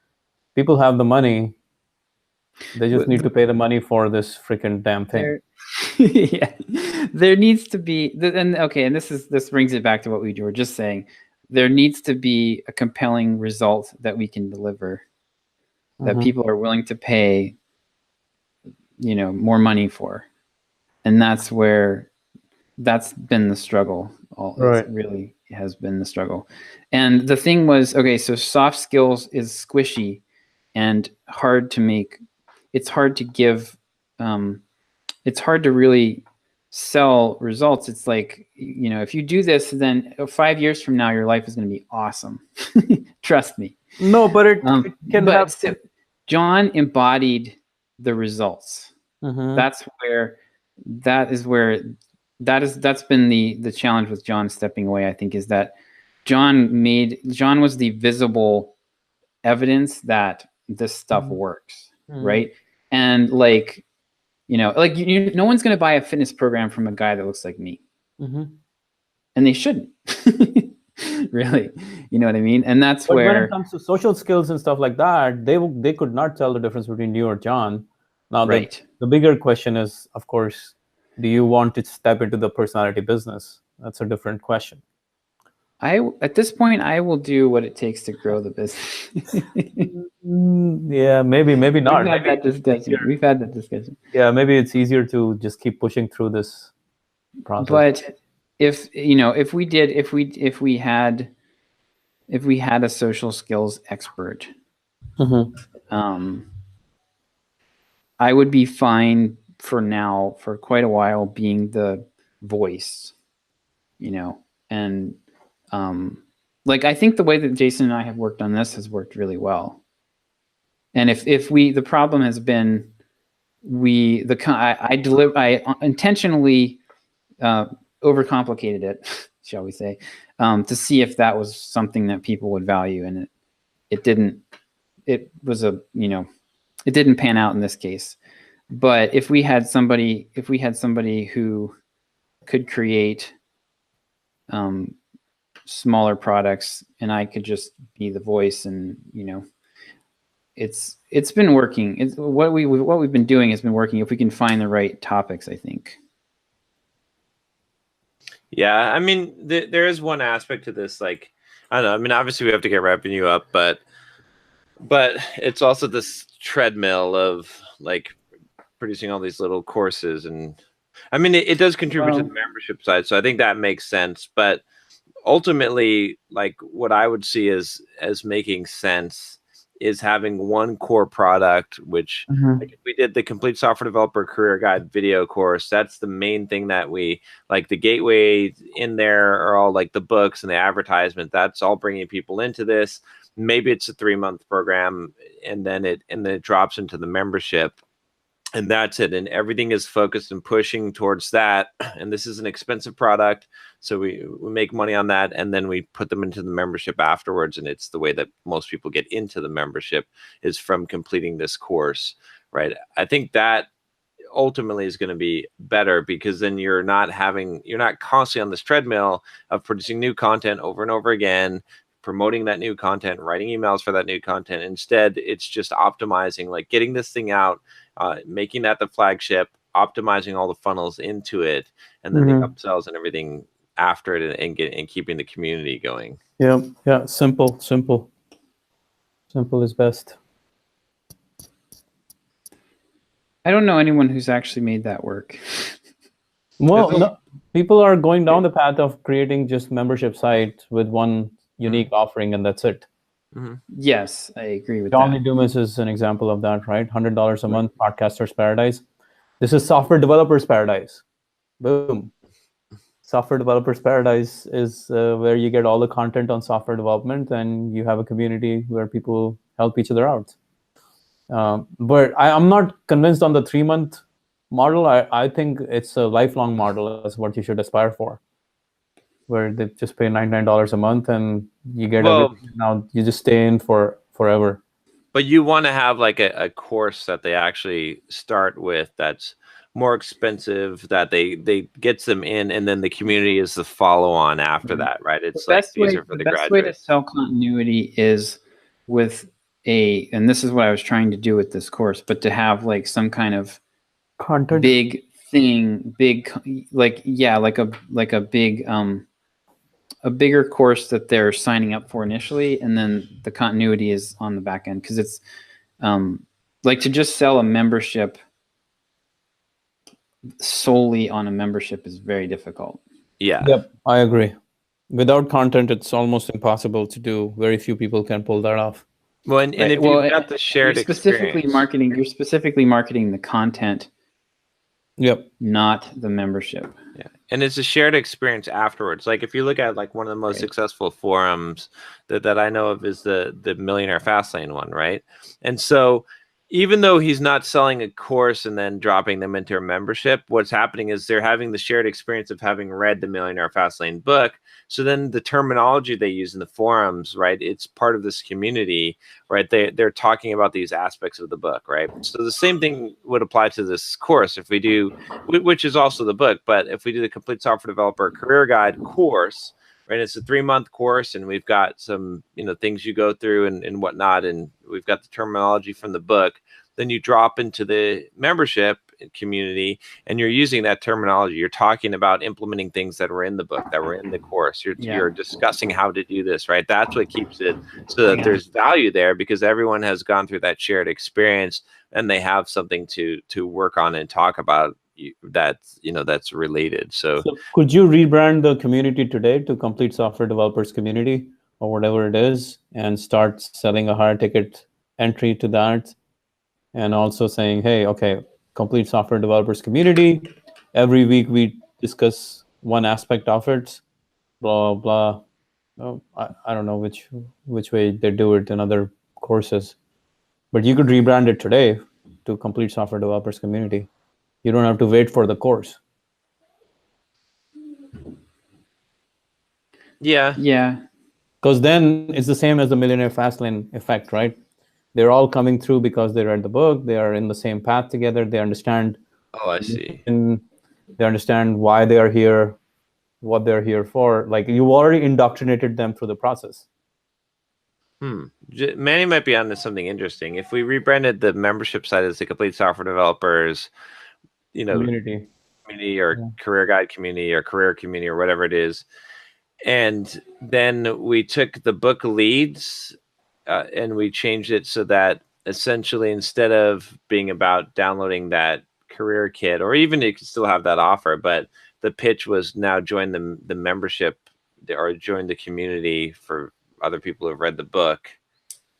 people have the money. They just need to pay the money for this freaking damn thing. There needs to be, and this brings it back to what we were just saying. There needs to be a compelling result that we can deliver, that people are willing to pay, you know, more money for. And that's been the struggle. It really has been the struggle. And the thing was, so soft skills is squishy and hard to make. It's hard to give, it's hard to really sell results, it's like, if you do this, then 5 years from now, your life is going to be awesome. Trust me. No, but it can but have. so John embodied the results. Mhm. That's been the challenge with John stepping away, I think, is that John was the visible evidence that this stuff works, right? And no one's going to buy a fitness program from a guy that looks like me. And they shouldn't. Really, you know what I mean? And that's When where it comes to social skills and stuff like that, they could not tell the difference between you or John. Now, right. the bigger question is, of course, do you want to step into the personality business? That's a different question. At this point, I will do what it takes to grow the business. Yeah, maybe not. We've had that discussion. Yeah, maybe it's easier to just keep pushing through this process. But if we had a social skills expert, I would be fine for now, for quite a while, being the voice, and I think the way that Jason and I have worked on this has worked really well. And the problem has been I intentionally overcomplicated it, shall we say, to see if that was something that people would value, and it didn't. It didn't pan out in this case. But if we had somebody who could create smaller products, and I could just be the voice, and it's been working. It's what we've been doing has been working if we can find the right topics, I think. Yeah, I mean, there is one aspect to this, I don't know. I mean, obviously we have to get revenue up, but it's also this treadmill of producing all these little courses, and I mean, it does contribute to the membership side, so I think that makes sense. But ultimately, what I would see as making sense is having one core product, which if we did the Complete Software Developer Career Guide video course, that's the main thing that we the gateway in there are all the books and the advertisement. That's all bringing people into this. Maybe it's a 3-month program, and then it drops into the membership, and that's it. And everything is focused and pushing towards that. And this is an expensive product, so we make money on that, and then we put them into the membership afterwards. And it's the way that most people get into the membership, is from completing this course, right? I think that ultimately is going to be better, because then you're not constantly on this treadmill of producing new content over and over again, promoting that new content, writing emails for that new content. Instead, it's just optimizing, getting this thing out, making that the flagship, optimizing all the funnels into it, and then the upsells and everything after it, and keeping the community going. Yeah. Simple is best. I don't know anyone who's actually made that work. Well, no, people are going down the path of creating just membership site with one unique offering, and that's it. Yes, I agree with John that. Lee Dumas is an example of that, right? $100 a month, Podcaster's Paradise. This is Software Developers Paradise. Boom. Software Developers Paradise is where you get all the content on software development, and you have a community where people help each other out. But I'm not convinced on the 3-month model. I think it's a lifelong model is what you should aspire for, where they just pay $99 a month and you get everything. Now you just stay in for forever. But you want to have a course that they actually start with that's more expensive, that they gets them in, and then the community is the follow on after that, right? It's easier for the graduates. The best way to sell continuity is with and this is what I was trying to do with this course, but to have some kind of content, big thing, a bigger course that they're signing up for initially, and then the continuity is on the back end, because it's to just sell a membership solely on a membership is very difficult. Yeah. Yep, I agree. Without content, it's almost impossible to do. Very few people can pull that off. Well, and if you've got the shared you're specifically experience, marketing the content Yep. not the membership. Yeah, and it's a shared experience afterwards. Like if you look at like one of the most successful forums that I know of is the Millionaire Fastlane one, right? And so even though he's not selling a course and then dropping them into a membership, what's happening is they're having the shared experience of having read the Millionaire Fastlane book. So then the terminology they use in the forums, right? It's part of this community, right? They're talking about these aspects of the book, right? So the same thing would apply to this course if we do, which is also the book, but if we do the Complete Software Developer Career Guide course, right? It's a 3-month course, and we've got some, things you go through and whatnot, and we've got the terminology from the book. Then you drop into the membership community, and you're using that terminology. You're talking about implementing things that were in the book, that were in the course. You're discussing how to do this, right? That's what keeps it so that there's value there, because everyone has gone through that shared experience, and they have something to work on and talk about that's related. So could you rebrand the community today to Complete Software Developers Community or whatever it is, and start selling a higher ticket entry to that, and also saying, hey, okay, Complete Software Developers Community, every week we discuss one aspect of it, blah blah. Oh, I don't know which way they do it in other courses, but you could rebrand it today to Complete Software Developers Community. You don't have to wait for the course. Yeah. Because then it's the same as the Millionaire Fastlane effect, right? They're all coming through because they read the book. They are in the same path together. They understand. Oh, I see. And they understand why they are here, what they're here for. Like, you already indoctrinated them through the process. Manny might be onto something interesting. If we rebranded the membership site as the Complete Software Developers, Community or Career Guide community or Career community or whatever it is, and then we took the book leads and we changed it so that essentially instead of being about downloading that career kit, or even you could still have that offer, but the pitch was now join the membership or join the community for other people who have read the book.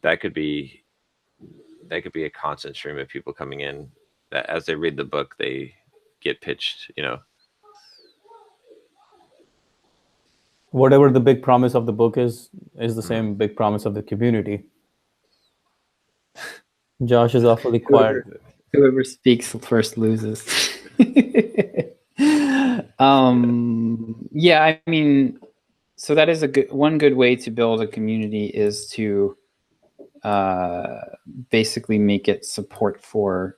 That could be a constant stream of people coming in that as they read the book, they get pitched, Whatever the big promise of the book is the same big promise of the community. Josh is awfully quiet. Whoever speaks first loses. Yeah, I mean, so that is one good way to build a community is to basically make it support for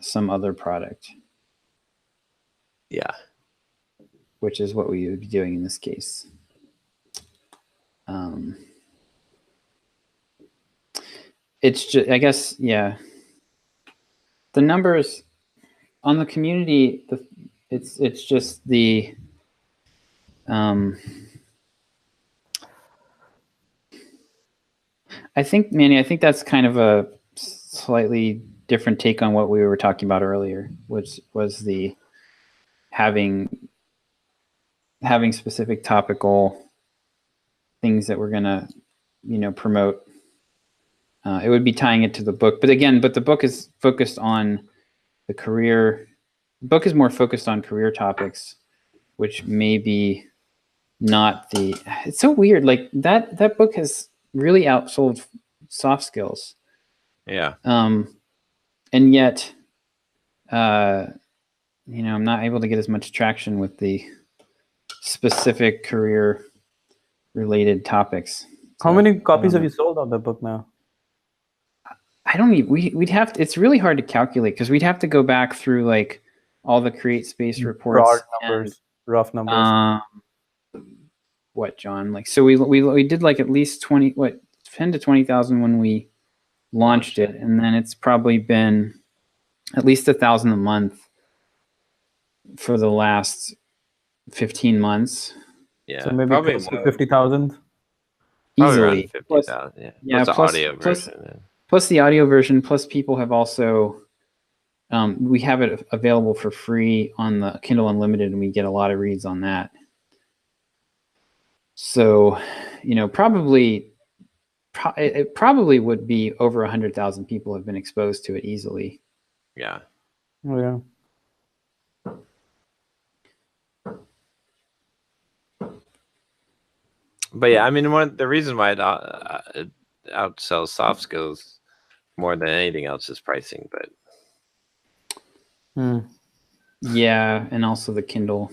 some other product. Yeah. Which is what we would be doing in this case. It's just, I guess, yeah. The numbers on the community, it's just the I think, Manny, I think that's kind of a slightly different take on what we were talking about earlier, which was the having specific topical things that we're gonna, promote. It would be tying it to the book, but the book is focused on the career. The book is more focused on career topics, which may be not the. It's so weird. Like that book has really outsold soft skills. Yeah. And yet, I'm not able to get as much traction with the specific career related topics. How many copies have you sold of the book now? I don't even, we'd have to, it's really hard to calculate because we'd have to go back through like all the Create Space reports. Broad numbers, rough numbers. What, John? Like, so we did like at least 10 to 20,000 when we launched it. And then it's probably been at least 1,000 a month for the last 15 months. Yeah. So maybe probably 50,000. Easily. 50,000. Yeah. Plus the audio version. Plus the audio version, plus people have also, we have it available for free on the Kindle Unlimited, and we get a lot of reads on that. So, it probably would be over 100,000 people have been exposed to it easily. Yeah. Oh, yeah. But yeah, I mean, the reason why it outsells soft skills more than anything else is pricing. But Yeah, and also the Kindle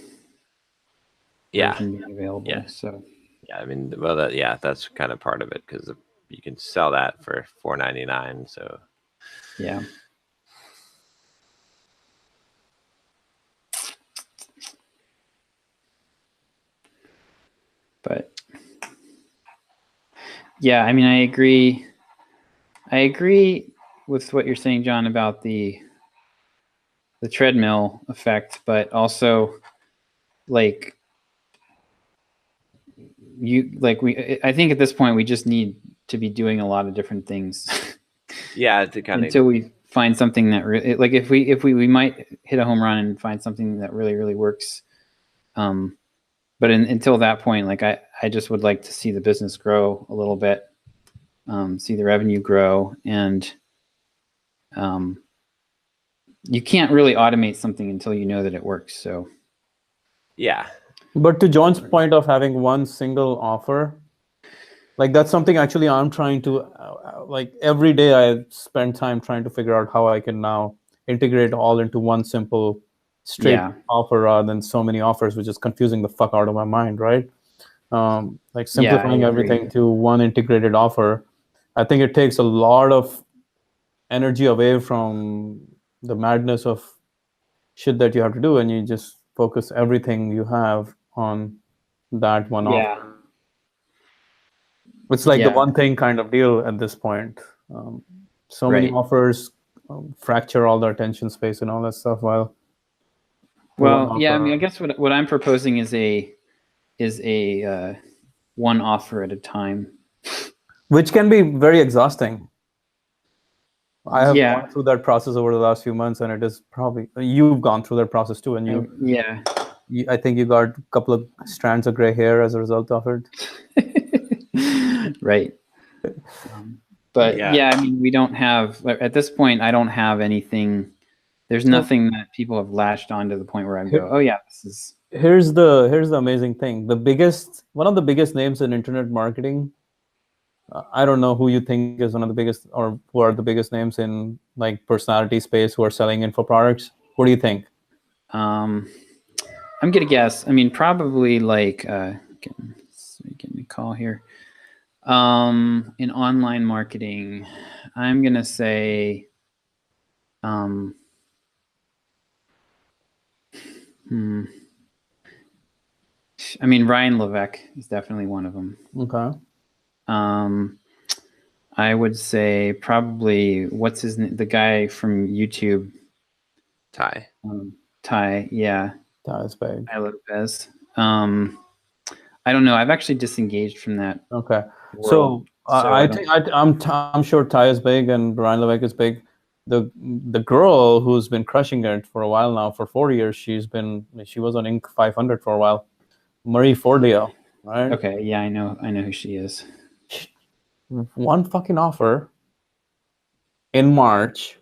yeah, version being available. Yeah. So yeah, I mean, well, that's kind of part of it because you can sell that for $4.99. So yeah. But yeah, I mean, I agree. I agree with what you're saying, John, about the treadmill effect, but also like I think at this point we just need to be doing a lot of different things. yeah, to kind until we find something that really, like if we might hit a home run and find something that really works. But until that point, like I just would like to see the business grow a little bit, see the revenue grow, and you can't really automate something until you know that it works. So yeah. But to John's point of having one single offer, like that's something actually I'm trying to, like every day I spend time trying to figure out how I can now integrate all into one simple straight offer rather than so many offers, which is confusing the fuck out of my mind, right? Like simplifying everything to one integrated offer. I think it takes a lot of energy away from the madness of shit that you have to do, and you just focus everything you have on that one offer. It's like the one thing kind of deal at this point. So many offers fracture all the attention space and all that stuff. Well, yeah, I mean, I guess what I'm proposing is a one offer at a time, which can be very exhausting. I have gone through that process over the last few months, and it is probably, you've gone through that process too, and I think you got a couple of strands of gray hair as a result of it. Right. But I mean, we don't have, at this point, I don't have anything. There's nothing that people have latched on to the point where I go, oh yeah, this is. Here's the amazing thing. One of the biggest names in internet marketing. I don't know who you think is one of the biggest, or who are the biggest names in like personality space who are selling info products. What do you think? I'm gonna guess. I mean, probably like getting a call here. In online marketing, I'm gonna say, I mean, Ryan Levesque is definitely one of them. Okay. I would say probably what's his name? The guy from YouTube. Ty. Ty, yeah. Ty's big. Ty Lopez. I don't know. I've actually disengaged from that. Okay. So I think I'm sure Ty is big and Ryan Levesque is big. The girl who's been crushing it for a while now, for 4 years, she was on Inc. 500 for a while. Marie Forleo, right? Okay, yeah, I know who she is. One fucking offer in March,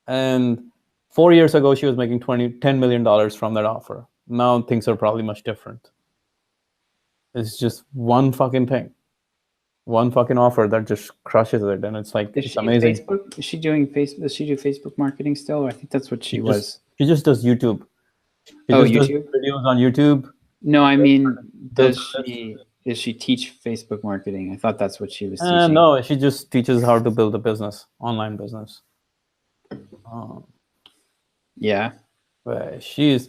and 4 years ago she was making $10 million from that offer. Now things are probably much different. It's just one fucking thing, one fucking offer that just crushes it, and it's like, it's amazing. Facebook? Is she doing Facebook? Does she do Facebook marketing still? I think that's what she was. She just does YouTube. YouTube? Does videos on YouTube. No, I mean, does she teach Facebook marketing? I thought that's what she was teaching. No, she just teaches how to build a business, online business. Yeah. But she's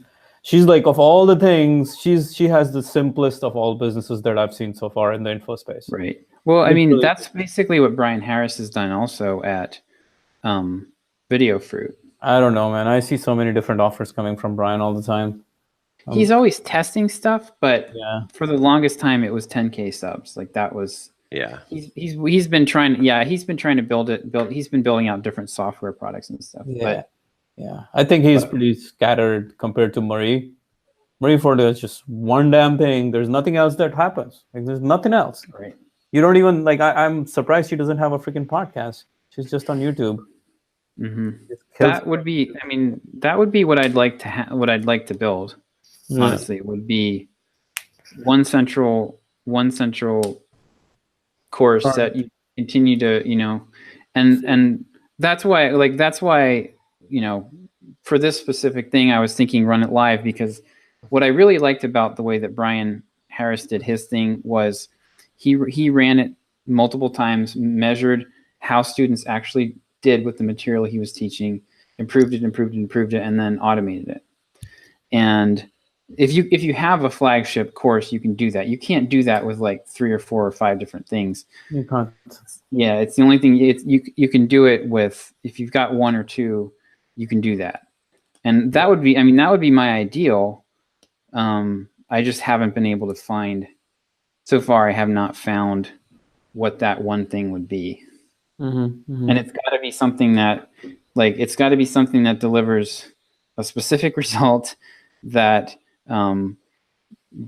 like, of all the things, she has the simplest of all businesses that I've seen so far in the info space. Right. Well, I mean, that's basically what Brian Harris has done also at Video Fruit. I don't know, man. I see so many different offers coming from Brian all the time. He's always testing stuff, but for the longest time it was 10K subs. Like that was He's been trying to build it. He's been building out different software products and stuff. I think he's pretty scattered compared to Marie. Marie Forleo is just one damn thing. There's nothing else that happens. Like, there's nothing else. Right. You don't even like. I'm surprised she doesn't have a freaking podcast. She's just on YouTube. Mm-hmm. That would be. I mean, that would be what I'd like to. What I'd like to build. Honestly, would be one central one central course that you continue to, and that's why, for this specific thing, I was thinking run it live, because what I really liked about the way that Brian Harris did his thing was he ran it multiple times, measured how students actually did with the material he was teaching, improved it, and then automated it. And if you have a flagship course, you can do that. You can't do that with like 3 or 4 or 5 different things. You can't. Yeah, it's the only thing. You can do it with, if you've got 1 or 2, you can do that. And that would be my ideal. I just haven't been able to find. So far, I have not found what that one thing would be. And it's got to be something that, delivers a specific result that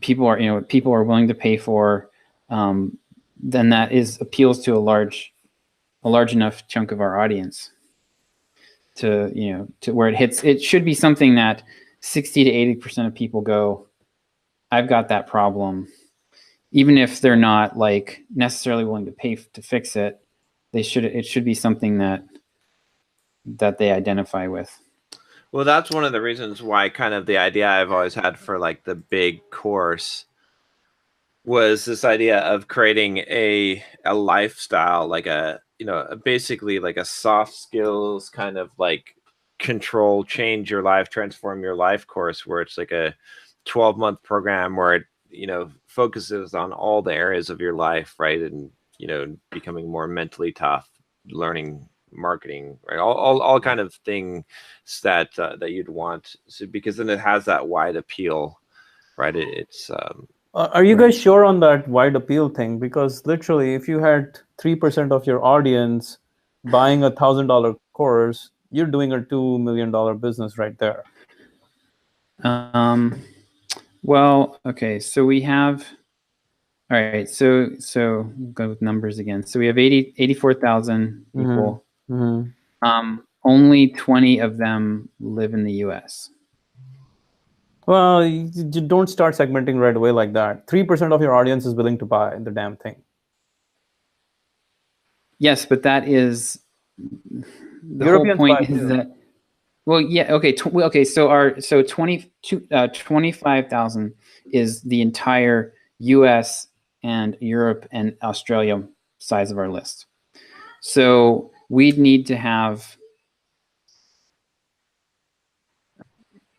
people are willing to pay for. Then that appeals to a large enough chunk of our audience to where it hits. It should be something that 60 to 80% of people go, I've got that problem. Even if they're not like necessarily willing to pay to fix it, it should be something that they identify with. Well, that's one of the reasons why kind of the idea I've always had for like the big course was this idea of creating a lifestyle, like basically like a soft skills kind of like control, change your life, transform your life course, where it's like a 12-month program where it, focuses on all the areas of your life, right? And, becoming more mentally tough, learning marketing, right? All kind of things that you'd want. So, because then it has that wide appeal, right? Are you guys sure on that wide appeal thing? Because literally, if you had 3% of your audience buying a $1,000 course, you're doing a $2 million business right there. Well, okay, so we have, all right, so we'll go with numbers again. So we have 84,000 people. Only 20 of them live in the US. Well, you don't start segmenting right away like that. 3% of your audience is willing to buy the damn thing. Yes, but that is the Europeans whole point buy is that. Well, yeah, okay. So 25,000 is the entire U.S. and Europe and Australia size of our list. So we'd need to have,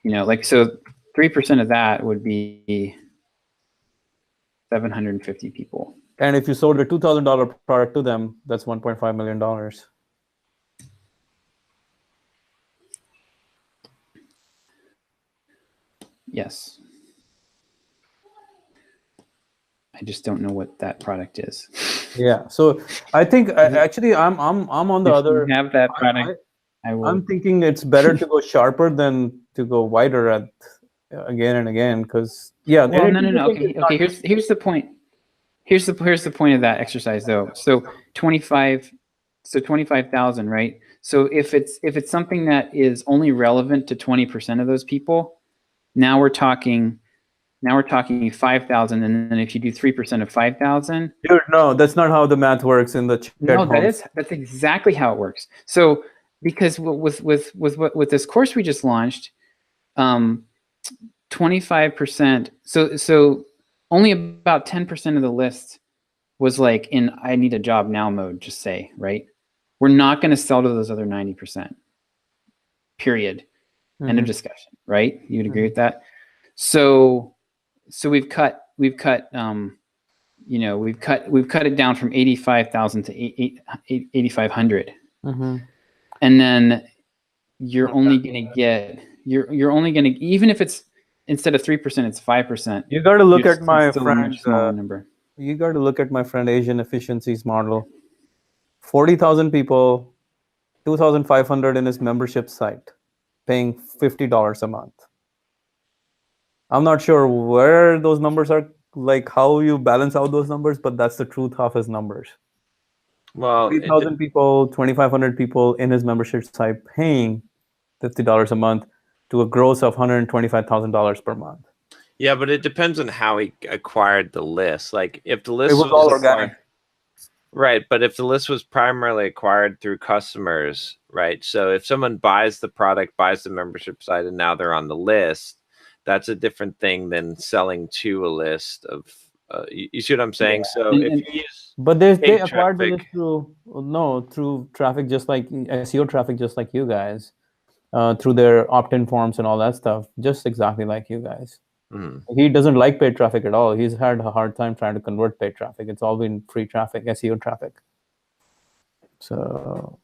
so 3% of that would be 750 people. And if you sold a $2,000 product to them, that's $1.5 million. Yes. I just don't know what that product is. Yeah. So I think actually I'm on the if other. You have that product. I'm thinking it's better to go sharper than to go wider at again and again, because no. Okay. Here's the point. Here's the point of that exercise though. So 25,000, right? So if it's something that is only relevant to 20% of those people, now we're talking 5,000, and then if you do 3% of 5,000, dude, no, that's not how the math works in the chat. No, that's exactly how it works. So because with this course we just launched, 25%. So only about 10% of the list was like in I need a job now mode. Just say, right? We're not going to sell to those other 90%. Period. End of discussion. Right? You'd agree with that? So we've cut it down from 85,000 to 8,500. And then you're only going to get even if it's instead of 3%, it's 5%. You got to look at my friend's number. You got to look at my friend Asian Efficiencies model. 40,000 people, 2,500 in his membership site, paying $50 a month. I'm not sure where those numbers are, like how you balance out those numbers, but that's the truth of his numbers. Well, 3,000 people, 2,500 people in his membership site paying $50 a month to a gross of $125,000 per month. Yeah, but it depends on how he acquired the list. Like if the list It was all acquired, organic. right, but if the list was primarily acquired through customers, right? So if someone buys the product, buys the membership site, and now they're on the list, that's a different thing than selling to a list of. You see what I'm saying? So if you use But they paid acquired the traffic, list through traffic, just like SEO traffic, just like you guys, through their opt-in forms and all that stuff, just exactly like you guys. mhm. He doesn't like paid traffic at all. He's had a hard time trying to convert paid traffic. It's all been free traffic, SEO traffic. So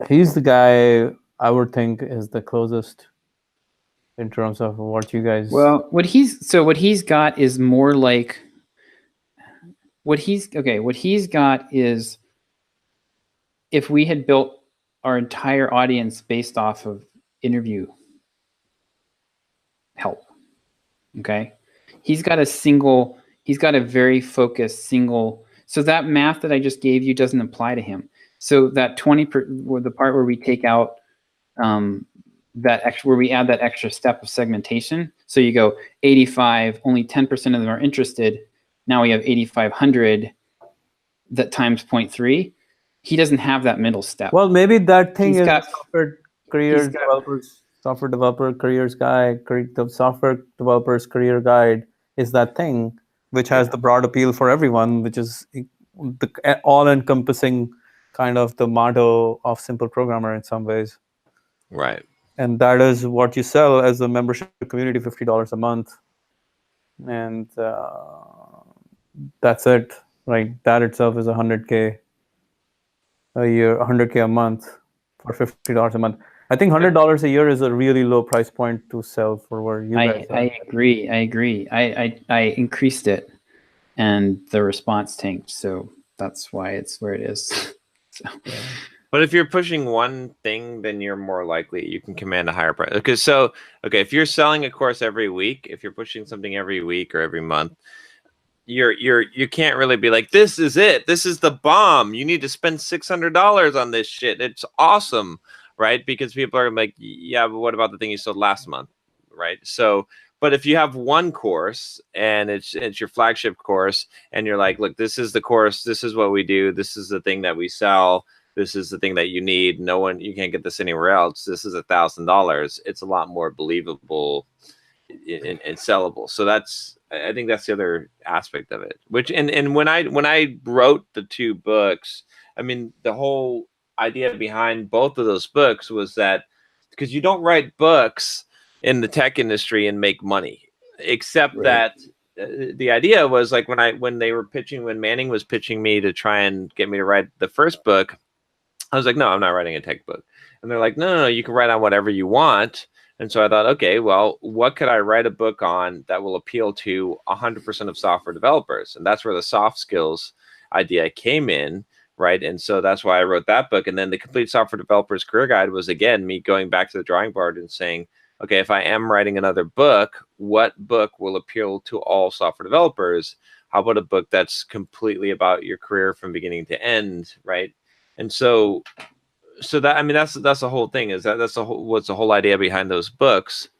he's the guy I would think is the closest in terms of what you guys. Well, what he's got is more like what he's got is if we had built our entire audience based off of interview help. Okay. He's got a very focused single. So that math that I just gave you doesn't apply to him. So that the part where we take out where we add that extra step of segmentation. So you go 85, only 10% of them are interested. Now we have 8,500 that times 0.3. He doesn't have that middle step. Well, maybe that thing He's is got- software career developers, software developer careers guide, the software developers career guide is that thing which has the broad appeal for everyone, which is the all-encompassing kind of the motto of Simple Programmer in some ways. Right. And that is what you sell as a membership community, $50 a month. And that's it, right? That itself is $100K a year, $100K a month for $50 a month. I think $100 a year is a really low price point to sell for where you guys are. I agree. I increased it and the response tanked. So that's why it's where it is. So. But if you're pushing one thing, then you're more likely you can command a higher price. If you're selling a course every week, if you're pushing something every week or every month, you can't really be like, this is it. This is the bomb. You need to spend $600 on this shit. It's awesome, right? Because people are like, yeah, but what about the thing you sold last month, right? So, but if you have one course and it's your flagship course, and you're like, look, this is the course. This is what we do. This is the thing that we sell. This is the thing that you need. You can't get this anywhere else. This is $1,000. It's a lot more believable and sellable. So I think that's the other aspect of it. And when I wrote the two books, I mean, the whole idea behind both of those books was that because you don't write books in the tech industry and make money, except that the idea was like when Manning was pitching me to try and get me to write the first book, I was like, no, I'm not writing a tech book. And they're like, no, you can write on whatever you want. And so I thought, okay, well, what could I write a book on that will appeal to 100% of software developers? And that's where the soft skills idea came in, right? And so that's why I wrote that book. And then the Complete Software Developer's Career Guide was, again, me going back to the drawing board and saying, okay, if I am writing another book, what book will appeal to all software developers? How about a book that's completely about your career from beginning to end, right? And so that, I mean, that's the whole thing, is that's what's the whole idea behind those books.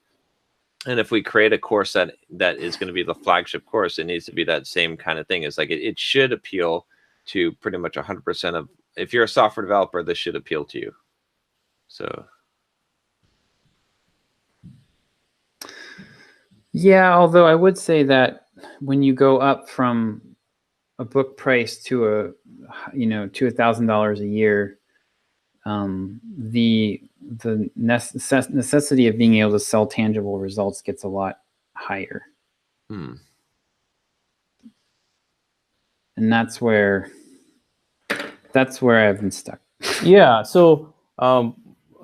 And if we create a course that is going to be the flagship course, it needs to be that same kind of thing. It's like it should appeal to pretty much 100% of, if you're a software developer, this should appeal to you. So. Yeah, although I would say that when you go up from a book price to $1,000 a year, the necessity of being able to sell tangible results gets a lot higher. And that's where I've been stuck. Yeah, so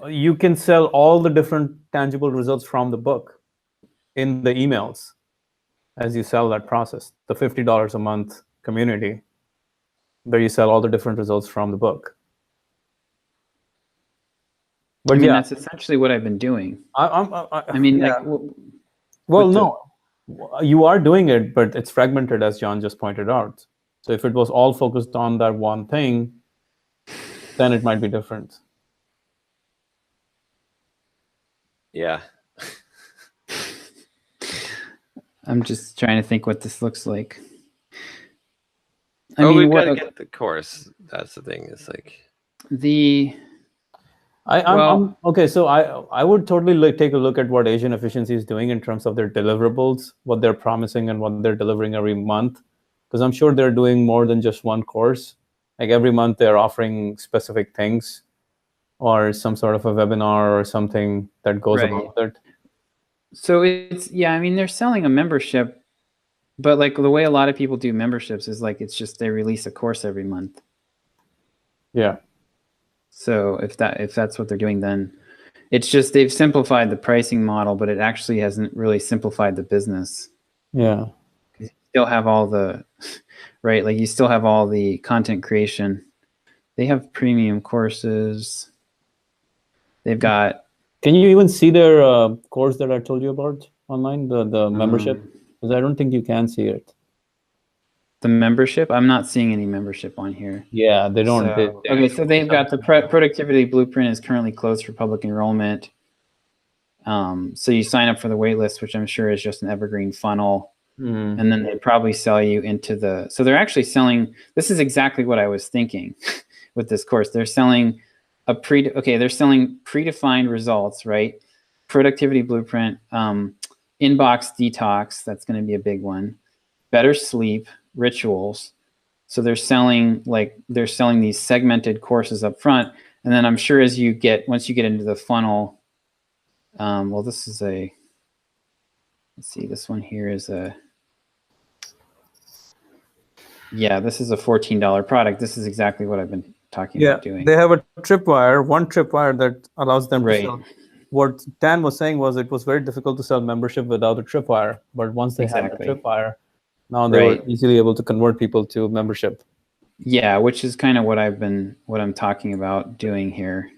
you can sell all the different tangible results from the book in the emails as you sell that process, the $50 a month community, where you sell all the different results from the book. But that's essentially what I've been doing. You are doing it, but it's fragmented, as John just pointed out. So if it was all focused on that one thing, then it might be different. Yeah. I'm just trying to think what this looks like. We've got to get the course. That's the thing. It's like I'm okay. So I would totally take a look at what Asian Efficiency is doing in terms of their deliverables, what they're promising and what they're delivering every month, because I'm sure they're doing more than just one course. Like every month they're offering specific things, or some sort of a webinar or something that goes about it. So it's I mean, they're selling a membership, but like the way a lot of people do memberships is like it's just they release a course every month. Yeah. So if that's what they're doing, then it's just they've simplified the pricing model, but it actually hasn't really simplified the business. Yeah. You still have all the right, like you still have all the content creation. They have premium courses. They've got. Can you even see their course that I told you about online, the membership? Because I don't think you can see it. The membership? I'm not seeing any membership on here. Yeah, they don't. Okay, so they've got the productivity blueprint is currently closed for public enrollment. So you sign up for the wait list, which I'm sure is just an evergreen funnel. And then they probably sell you into the. So they're actually selling. This is exactly what I was thinking with this course. They're selling they're selling predefined results, right? Productivity blueprint, inbox detox. That's going to be a big one. Better sleep. Rituals. So they're selling these segmented courses up front, and then I'm sure once you get into the funnel, this is let's see, this one here is this is a $14 product. This is exactly what I've been talking about doing. They have one tripwire that allows them to sell. What Dan was saying was it was very difficult to sell membership without a tripwire, but once they had a tripwire, now they were easily able to convert people to membership. Yeah, which is kind of what I'm talking about doing here.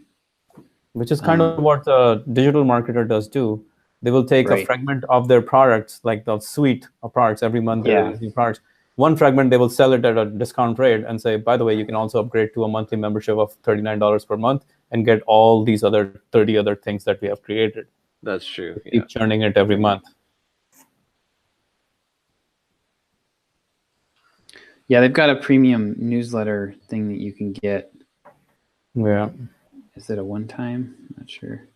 Which is kind of what a digital marketer does too. They will take a fragment of their products, like the suite of products every month. New products. One fragment, they will sell it at a discount rate and say, by the way, you can also upgrade to a monthly membership of $39 per month and get all these 30 other things that we have created. That's true. Keep churning it every month. Yeah, they've got a premium newsletter thing that you can get. Yeah. Is it a one-time? Not sure.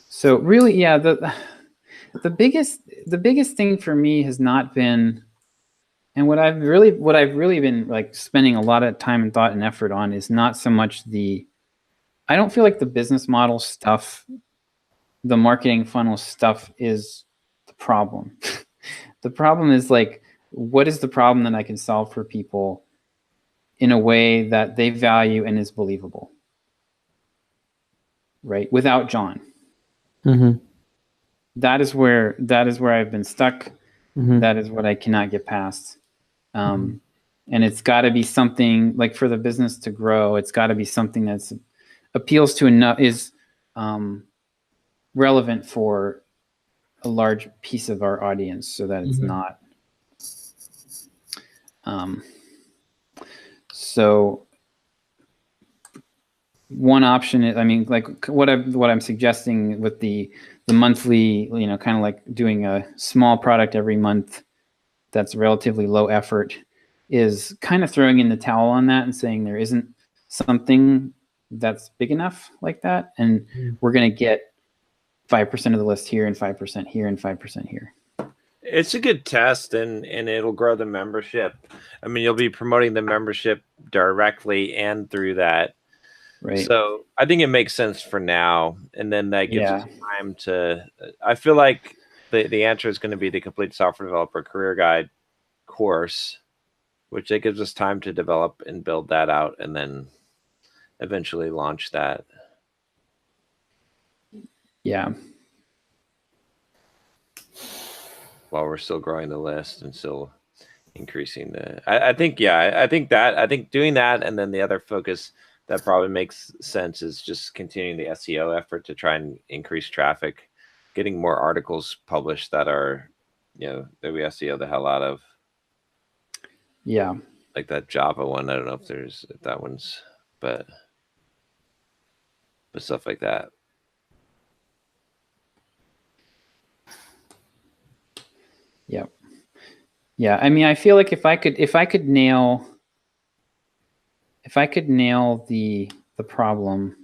So really, the biggest thing for me has not been, and what I've really been like spending a lot of time and thought and effort on is not so much I don't feel like the business model stuff, the marketing funnel stuff is the problem. The problem is like, what is the problem that I can solve for people in a way that they value and is believable, right? Without John. Mm-hmm. That is where I've been stuck. Mm-hmm. That is what I cannot get past. And it's got to be something like for the business to grow. It's got to be something that's appeals to enough is relevant for a large piece of our audience, so that it's not. So one option is, I mean, like what I'm suggesting with the monthly, kind of like doing a small product every month that's relatively low effort, is kind of throwing in the towel on that and saying there isn't something that's big enough like that, and we're going to get 5% of the list here and 5% here and 5% here. It's a good test, and it'll grow the membership. I mean, you'll be promoting the membership directly and through that. Right. So I think it makes sense for now, and then that gives us time to. I feel like the answer is going to be the Complete Software Developer Career Guide course, which it gives us time to develop and build that out, and then eventually launch that. Yeah. While we're still growing the list and still increasing I think doing that, and then the other focus that probably makes sense is just continuing the SEO effort to try and increase traffic, getting more articles published that are, that we SEO the hell out of. Yeah. Like that Java one. I don't know if that one's, but stuff like that. Yep. Yeah. I mean, I feel like if I could nail the problem,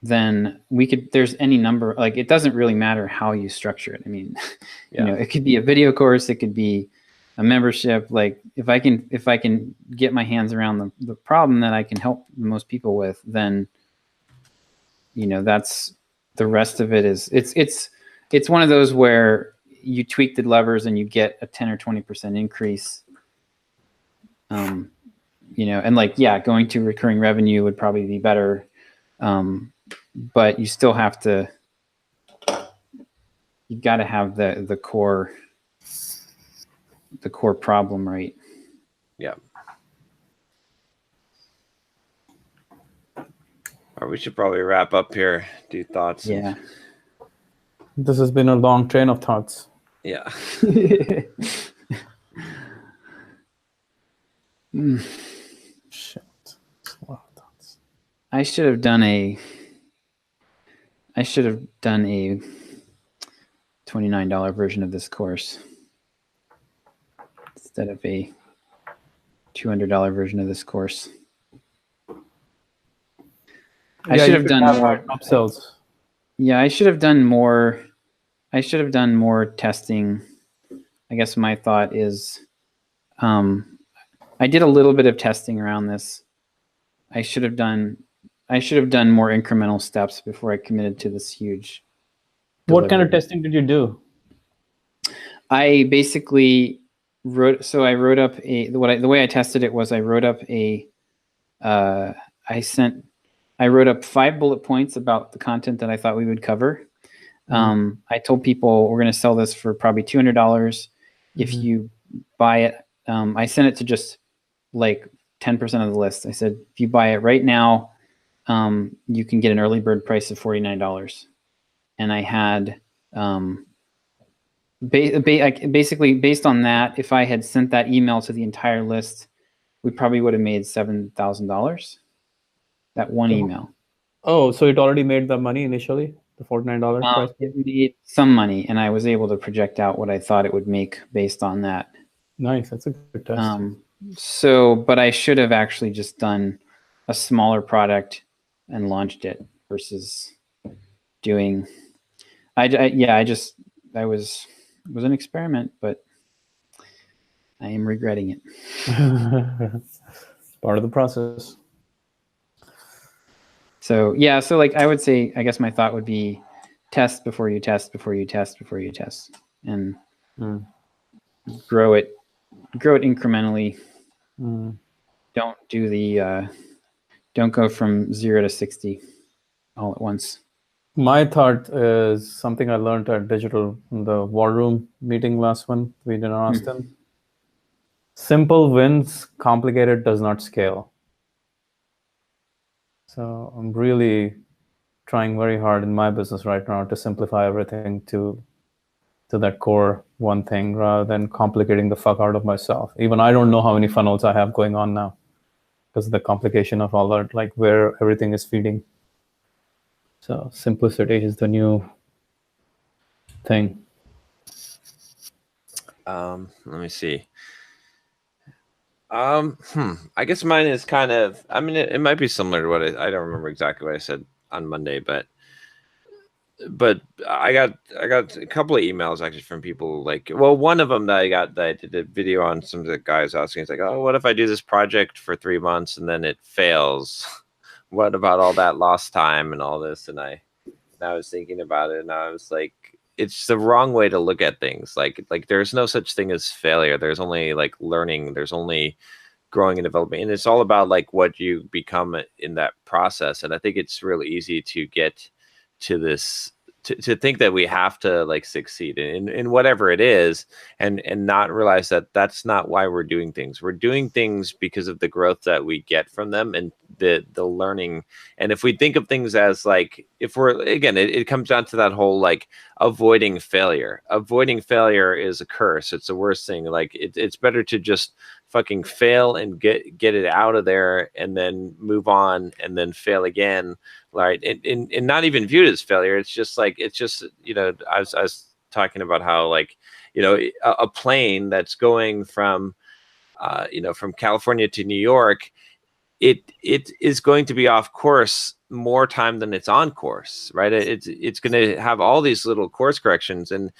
then there's any number, like, it doesn't really matter how you structure it. I mean, Yeah. it could be a video course, it could be a membership. Like, if I can get my hands around the problem that I can help most people with, then, that's the rest of it is, it's one of those where you tweak the levers and you get a 10 or 20% increase. And like, yeah, going to recurring revenue would probably be better. But you still have to, you've got to have the core problem, right? Yeah. Or we should probably wrap up here. Do thoughts? Yeah. This has been a long train of thoughts. Yeah. Shit. That's a lot of thoughts. I should have done a $29 version of this course instead of a $200 version of this course. I should have done more upsells. Yeah, I should have done more testing. I guess my thought is, I did a little bit of testing around this. I should have done more incremental steps before I committed to this huge What kind of delivery. testing did you do? I basically wrote up the way I tested it was I wrote up I wrote up 5 bullet points about the content that I thought we would cover. I told people we're going to sell this for probably $200. If you buy it, I sent it to just like 10% of the list. I said, if you buy it right now, you can get an early bird price of $49. And I had basically based on that, if I had sent that email to the entire list, we probably would have made $7,000. That one email. Oh, so it already made the money initially, the $49 price? It made some money, and I was able to project out what I thought it would make based on that. Nice, that's a good test. But I should have actually just done a smaller product and launched it versus doing. It was an experiment, but I am regretting it. Part of the process. So like I would say, I guess my thought would be test before you test, before you test, before you test, and grow it incrementally. Don't do don't go from 0 to 60 all at once. My thought is something I learned at the War Room meeting last one. We did in Austin. Simple wins, complicated does not scale. So I'm really trying very hard in my business right now to simplify everything to that core one thing rather than complicating the fuck out of myself. Even I don't know how many funnels I have going on now because of the complication of all that, like where everything is feeding. So simplicity is the new thing. Let me see. I guess mine is kind of, I mean, it might be similar to what I don't remember exactly what I said on Monday, but I got a couple of emails actually from people like, well, one of them that I did a video on, some of the guys asking, it's like, oh, what if I do this project for 3 months and then it fails? What about all that lost time and all this? And I was thinking about it and I was like, it's the wrong way to look at things. Like there's no such thing as failure. There's only like learning. There's only growing and developing. And it's all about like what you become in that process. And I think it's really easy to get to this, to think that we have to like succeed in whatever it is and not realize that that's not why we're doing things. We're doing things because of the growth that we get from them and the learning. And if we think of things as like, if we're, again, it comes down to that whole like avoiding failure. Avoiding failure is a curse. It's the worst thing. Like it's better to just fucking fail and get it out of there and then move on and then fail again. Right. And not even viewed as failure. It's just like, you know, I was talking about how like, a plane that's going from, from California to New York, it is going to be off course more time than it's on course, right? It's going to have all these little course corrections, and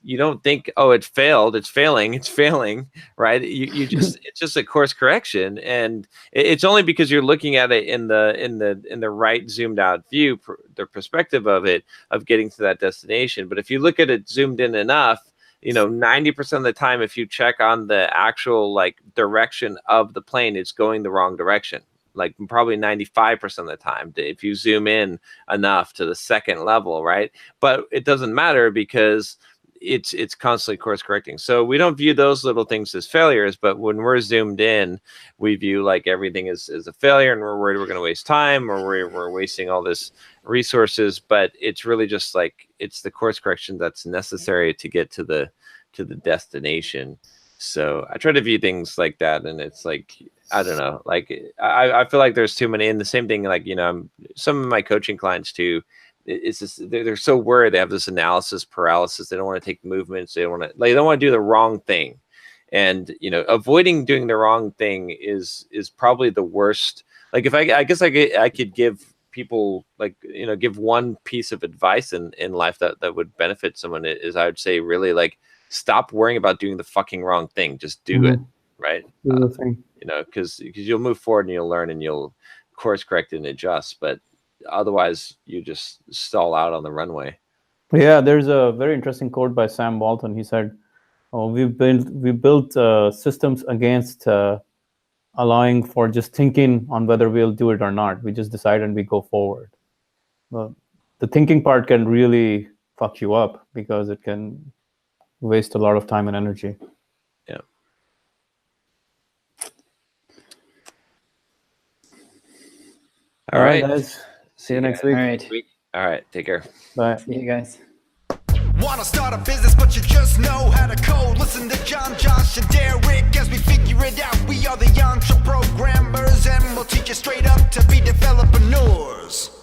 you don't think, oh, it failed, it's failing, right? You just it's just a course correction, and it's only because you're looking at it in the right zoomed out view, the perspective of it, of getting to that destination. But if you look at it zoomed in enough, 90% of the time, if you check on the actual like direction of the plane, it's going the wrong direction. Like probably 95% of the time, if you zoom in enough to the second level, right? But it doesn't matter because it's constantly course correcting. So we don't view those little things as failures, but when we're zoomed in, we view like everything is a failure, and we're worried we're going to waste time, or we're wasting all this resources. But it's really just like it's the course correction that's necessary to get to the destination. So I try to view things like that, and it's like, I don't know, like I feel like there's too many. And the same thing, like, some of my coaching clients too, it's just they're so worried. They have this analysis paralysis. They don't want to take movements. They don't want to do the wrong thing. And avoiding doing the wrong thing is probably the worst. Like if I guess I could give people like give one piece of advice in life that would benefit someone, is I would say really like stop worrying about doing the fucking wrong thing. Just do it, right? Because you'll move forward and you'll learn and you'll course correct and adjust. But otherwise, you just stall out on the runway. Yeah, there's a very interesting quote by Sam Walton. He said, we built systems against allowing for just thinking on whether we'll do it or not. We just decide and we go forward. Well, the thinking part can really fuck you up because it can waste a lot of time and energy. Yeah. All right, guys. See you next week. All right. Take care. Bye. See you guys. Wanna start a business, but you just know how to code. Listen to John, Josh, and Derek as we figure it out. We are the EntreProgrammers, and we'll teach you straight up to be developers.